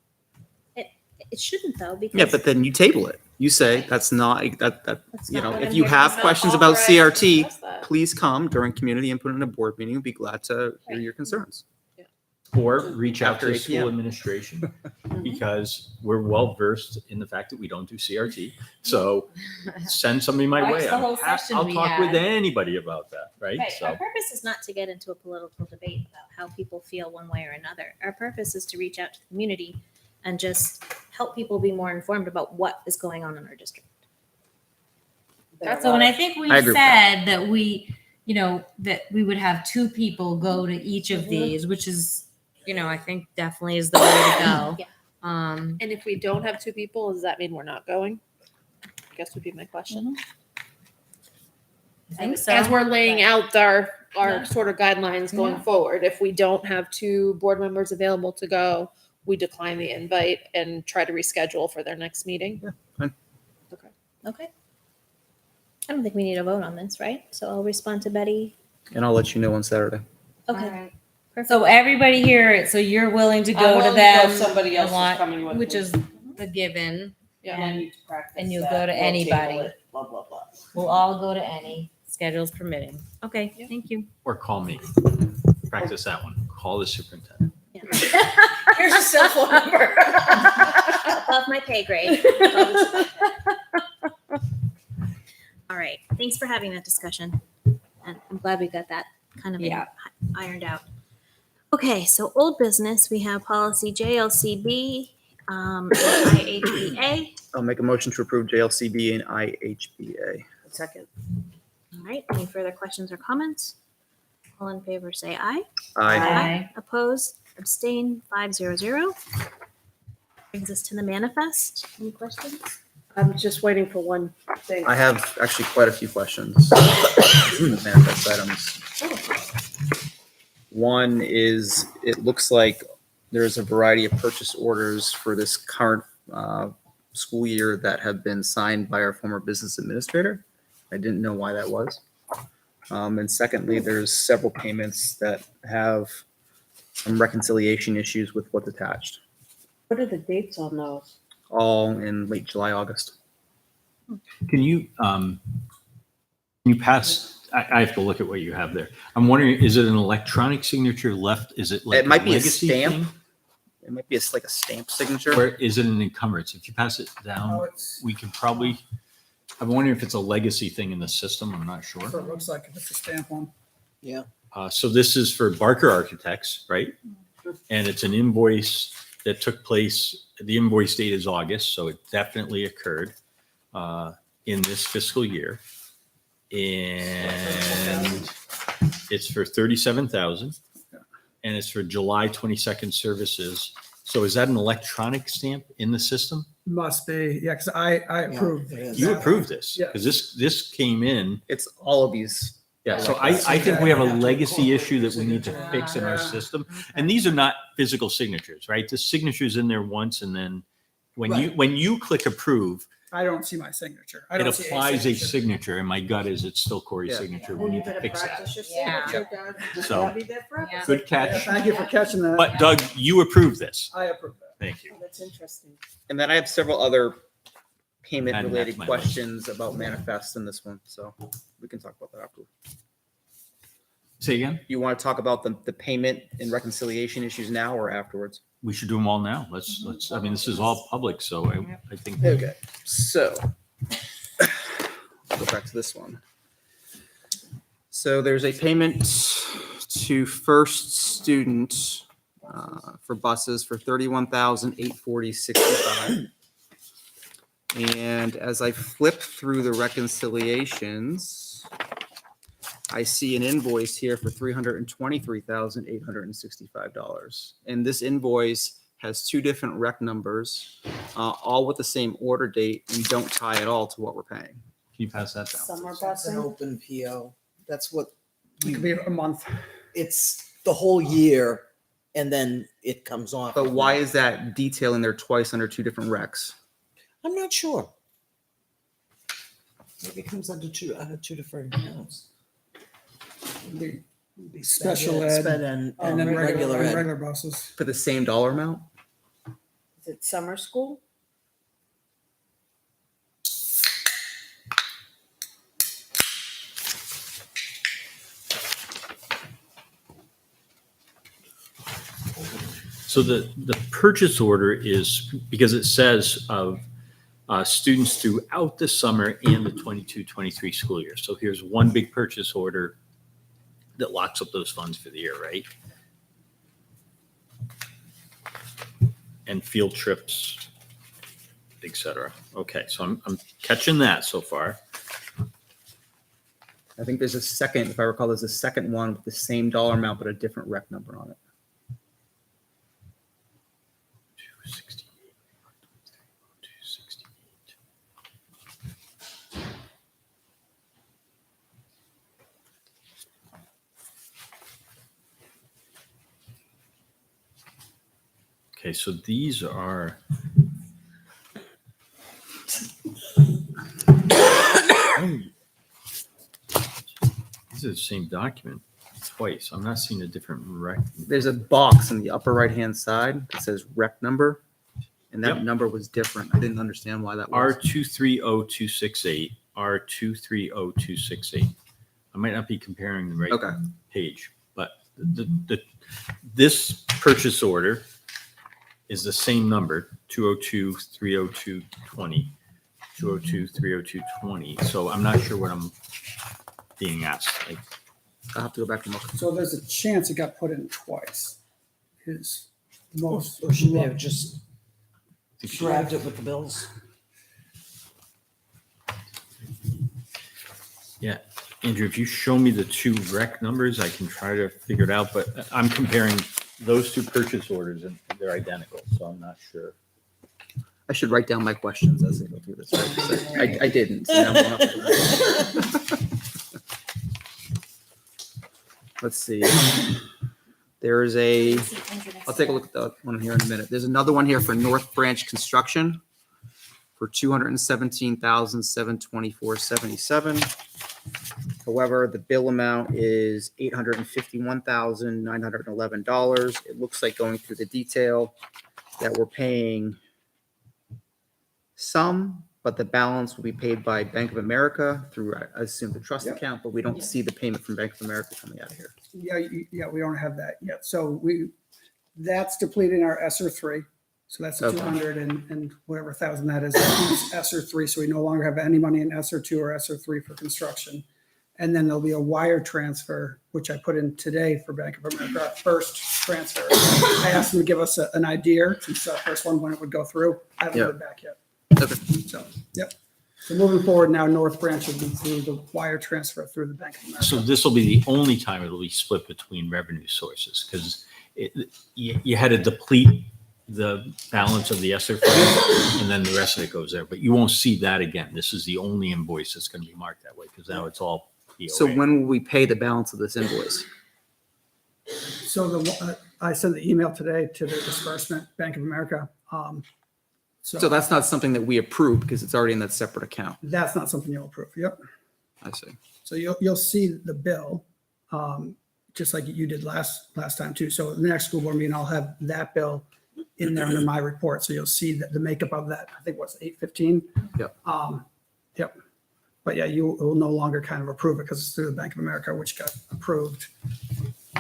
It shouldn't though, because Yeah, but then you table it. You say that's not that That's not what if I'm you here have for. questions Not about authorized to CRT, discuss that. please come during community input in a board meeting. We'd be glad to hear your concerns. Or reach out After to 8 school p.m. administration because we're well versed in the fact that we don't do CRT. So send somebody my That's way. the whole session I'll we talk with had. anybody about that, right? Right. Our So purpose is not to get into a political debate about how people feel one way or another. Our purpose is to reach out to the community and just help people be more informed about what is going on in our district. So, and I think we I agree with said that we, that we would have two people go to each of these, which is, I think definitely is the way to go. Yeah. And if we don't have two people, does that mean we're not going? I guess would be my question. I think so. As we're laying out our Yeah. sort of guidelines going forward, if we don't have two board members available to go, we decline the invite and try to reschedule for their next meeting. Okay. I don't think we need a vote on this, right? So I'll respond to Betty. And I'll let you know on Saturday. Okay. All right. Perfect. So everybody here, so you're willing to I'm go willing to to go them, if somebody else is want- coming with which me. is the given. And I need to practice and you'll that. go to We'll table anybody. it, Blah, blah, blah. We'll all go to any, schedules permitting. Okay, thank you. or call me. Practice that one. Call the superintendent. Here's your cell phone number. Above my pay grade. All right. Thanks for having that discussion. And I'm glad we got that kind of Yeah. ironed out. Okay, so old business, we have policy JLCB, and IHBA. I'll make a motion to approve JLCB and IHBA. Second. All right, any further questions or comments? All in favor, say aye. Aye. Opposed, abstain, 500. Brings us to the manifest. Any questions? I'm just waiting for one thing. I have actually quite a few questions. Manifest items. One is, it looks like there's a variety of purchase orders for this current school year that have been signed by our former business administrator. I didn't know why that was. And secondly, there's several payments that have some reconciliation issues with what's attached, What are the dates on those? all in late July, August. Can you pass, I have to look at what you have there. I'm wondering, is it an electronic signature left? Is it like It might be a legacy stamp. thing? It might be like a stamp signature. Or is it an encumbrance? If you pass it No, down, it's, we can probably, I'm wondering if it's a legacy thing in the system. I'm not sure. that's what it looks like. It's a stamp one. So this is for Barker Architects, right? And it's an invoice that took place, the invoice date is August, so it definitely occurred in this fiscal year. And it's for 37,000, and it's for July 22nd services. So is that an electronic stamp in the system? Must be, yeah, because I approved. You approved this? Yeah. Because this came in. It's all of these. Yeah, so I think we have a legacy issue that we need to fix in our system. And these are not physical signatures, right? The signature's in there once, and then when you click approve, I don't see my signature. I it don't see applies a signature, and my gut is it's still Corey's Yeah. signature. We need to fix that. So, Yeah. good Yeah, catch. thank you for catching that. But Doug, you approved this. I approve that. Thank you. That's interesting. And then I have several other payment And related that's my questions about manifests in this one. So we can talk about that after. Say again? You want to talk about the payment and reconciliation issues now or afterwards? We should do them all now. Let's, I mean, this is all public, so I think. Okay, so go back to this one. So there's a payment to First Student for buses for $31,840.65. And as I flip through the reconciliations, I see an invoice here for $323,865. And this invoice has two different rec numbers, all with the same order date, and don't tie at all to what we're paying. Can you pass that down? Summer That's an busing. open PO. That's what, It could be a month. it's the whole year and then it comes off. But why is that detail in there twice under two different recs? I'm not sure. Maybe it comes under two different accounts. The Be Special ed, sped and and then regular ed. regular buses. For the same dollar amount? Is it summer school? So the purchase order is, because it says of students throughout the summer and the 22-23 school year. So here's one big purchase order that locks up those funds for the year, right? And field trips, et cetera. Okay, so I'm catching that so far. I think there's a second, if I recall, there's a second one with the same dollar amount but a different rec number on it. 268, 268. Okay, so these are. These are the same document twice. I'm not seeing a different rec. There's a box on the upper right-hand side that says rec number, and that Yep. number was different. I didn't understand why that was. R230268, R230268. I might not be comparing the right Okay. page, but this purchase order is the same number, 202-302-20, 202-302-20. So I'm not sure what I'm being asked. I'll have to go back and look. So there's a chance it got put in twice. Is most. Or should they have just grabbed it with the bills? Yeah, Andrew, if you show me the two rec numbers, I can try to figure it out, but I'm comparing those two purchase orders and they're identical, so I'm not sure. I should write down my questions as I go through this. Right? I didn't. So now I'm going up with the- Let's see. There's a, I'll take a look at the one here in a minute. There's another one here for North Branch Construction for $217,724.77. However, the bill amount is $851,911. It looks like, going through the detail, that we're paying some, but the balance will be paid by Bank of America through, I assume, the trust account, but we don't see the payment from Bank of America coming out of here. Yeah, we don't have that yet. So that's depleting our ESSER 3. So that's the Okay. 200 and whatever thousand that is. That's ESSER 3. So we no longer have any money in ESSER 2 or ESSER 3 for construction. And then there'll be a wire transfer, which I put in today for Bank of America, our first transfer. I asked them to give us an idea, since the first one, when it would go through. I haven't heard back yet. Okay. So, yep. So moving forward now, North Branch will be through the wire transfer through the Bank of America. So this will be the only time it'll be split between revenue sources, because you had to deplete the balance of the ESSER fund, and then the rest of it goes there, but you won't see that again. This is the only invoice that's going to be marked that way, because now it's all POA. So when will we pay the balance of this invoice? So I sent the email today to the disbursement, Bank of America. So that's not something that we approve because it's already in that separate account. That's not something you'll approve. Yep. I see. So you'll see the bill, just like you did last time too. So the next school board meeting, I'll have that bill in there under my report. So you'll see that the makeup of that, I think what's 815. Yep. Yep. But yeah, you will no longer kind of approve it because it's through the Bank of America, which got approved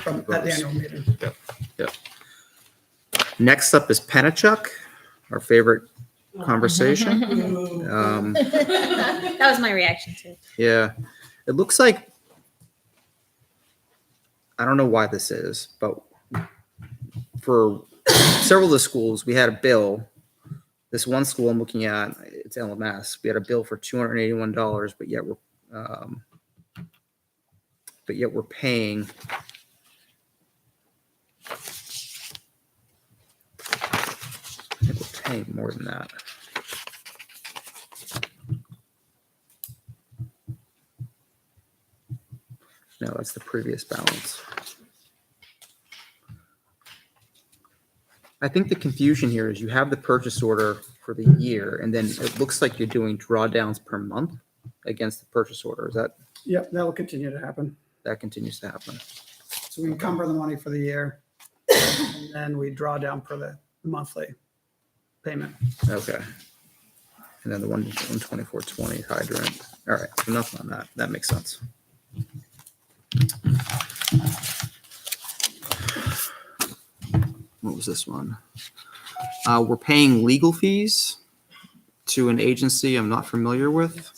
from at the annual meeting. Yep. Next up is Penachuk, our favorite conversation. That was my reaction to it. Yeah, it looks like, I don't know why this is, but for several of the schools, we had a bill. This one school I'm looking at, it's LMS. We had a bill for $281, but yet we're paying. I think we're paying more than that. No, that's the previous balance. I think the confusion here is you have the purchase order for the year, and then it looks like you're doing drawdowns per month against the purchase order. Is that? Yep, that will continue to happen. That continues to happen. So we encumber the money for the year, and then we draw down for the monthly payment. Okay. And then the 12420 hydrant. All right, so nothing on that. That makes sense. What was this one? We're paying legal fees to an agency I'm not familiar with.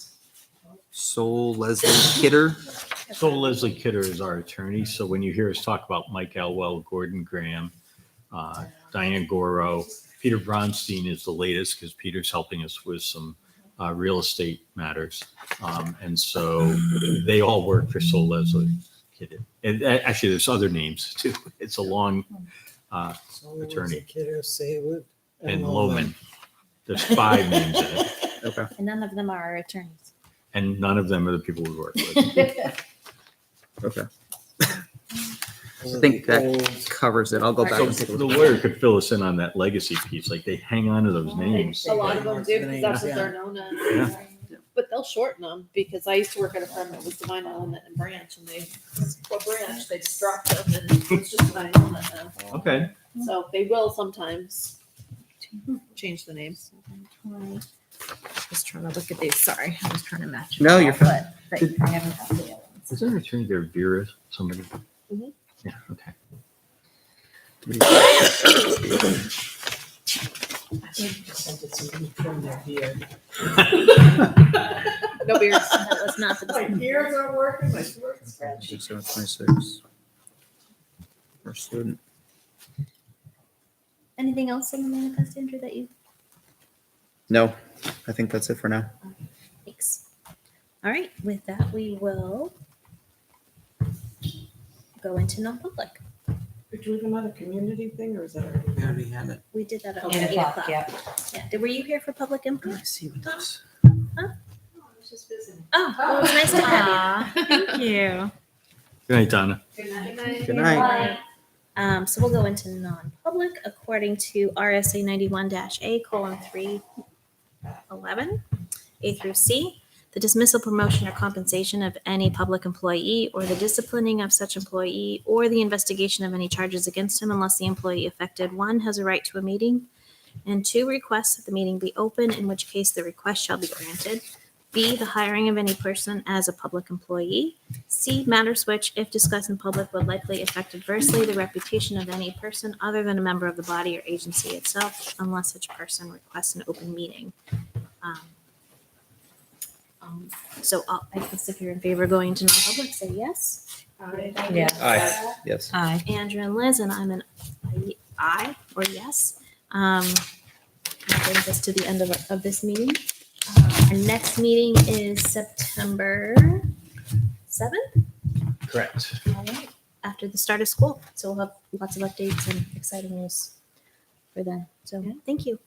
Sol Leslie Kidder. So Leslie Kidder is our attorney. So when you hear us talk about Mike Elwell, Gordon Graham, Diane Goro, Peter Bronstein is the latest because Peter's helping us with some real estate matters. And so they all work for Sol Leslie Kidder. And actually, there's other names too. It's a long attorney. Kidder, Saywood, And Loman. There's 5 names in it. Okay. And none of them are our attorneys. And none of them are the people we work with. Okay. I think that covers it. I'll go back So and take a the look. lawyer could fill us in on that legacy piece. Like they hang on to those names. A lot of them do because that's what they're known as. Yeah. But they'll shorten them because I used to work at a firm that was Divine Element and Branch, and they just dropped them, and it's just Divine Element now. Okay. So they will sometimes change the names. Just trying to look at these. Sorry, I was trying to match. No, you're fine. But I haven't got the other ones. Is there an attorney there, Vera, somebody? Mhm. Yeah, okay. Sent it to me from their beard. No beards. That was not the My ears aren't working, my throat's scratchy. 2726. First student. Anything else in the manifest, Andrew, that you? No, I think that's it for now. Thanks. All right, with that, we will go into non-public. Do we have another community thing or is that already? We already had it. We did that at 8 8 o'clock, o'clock. yeah. Yeah. Were you here for public input? I see what this. Oh, well, it was nice to have you. Thank you. Good night, Donna. Good night. So we'll go into non-public according to RSA 91-A:311, A through C. The dismissal, promotion, or compensation of any public employee, or the disciplining of such employee, or the investigation of any charges against him unless the employee affected, 1, has a right to a meeting, and 2, requests that the meeting be open, in which case the request shall be granted. B, the hiring of any person as a public employee. C, matters which, if discussed in public, would likely affect adversely the reputation of any person other than a member of the body or agency itself, unless such person requests an open meeting. So I guess if you're in favor of going into non-public, say yes. Yeah. Aye. Yes. Aye. Andrew and Liz, and I'm an aye or yes. That brings us to the end of this meeting. Our next meeting is September 7th. Correct. All right, after the start of school. So we'll have lots of updates and exciting news for then. So thank you.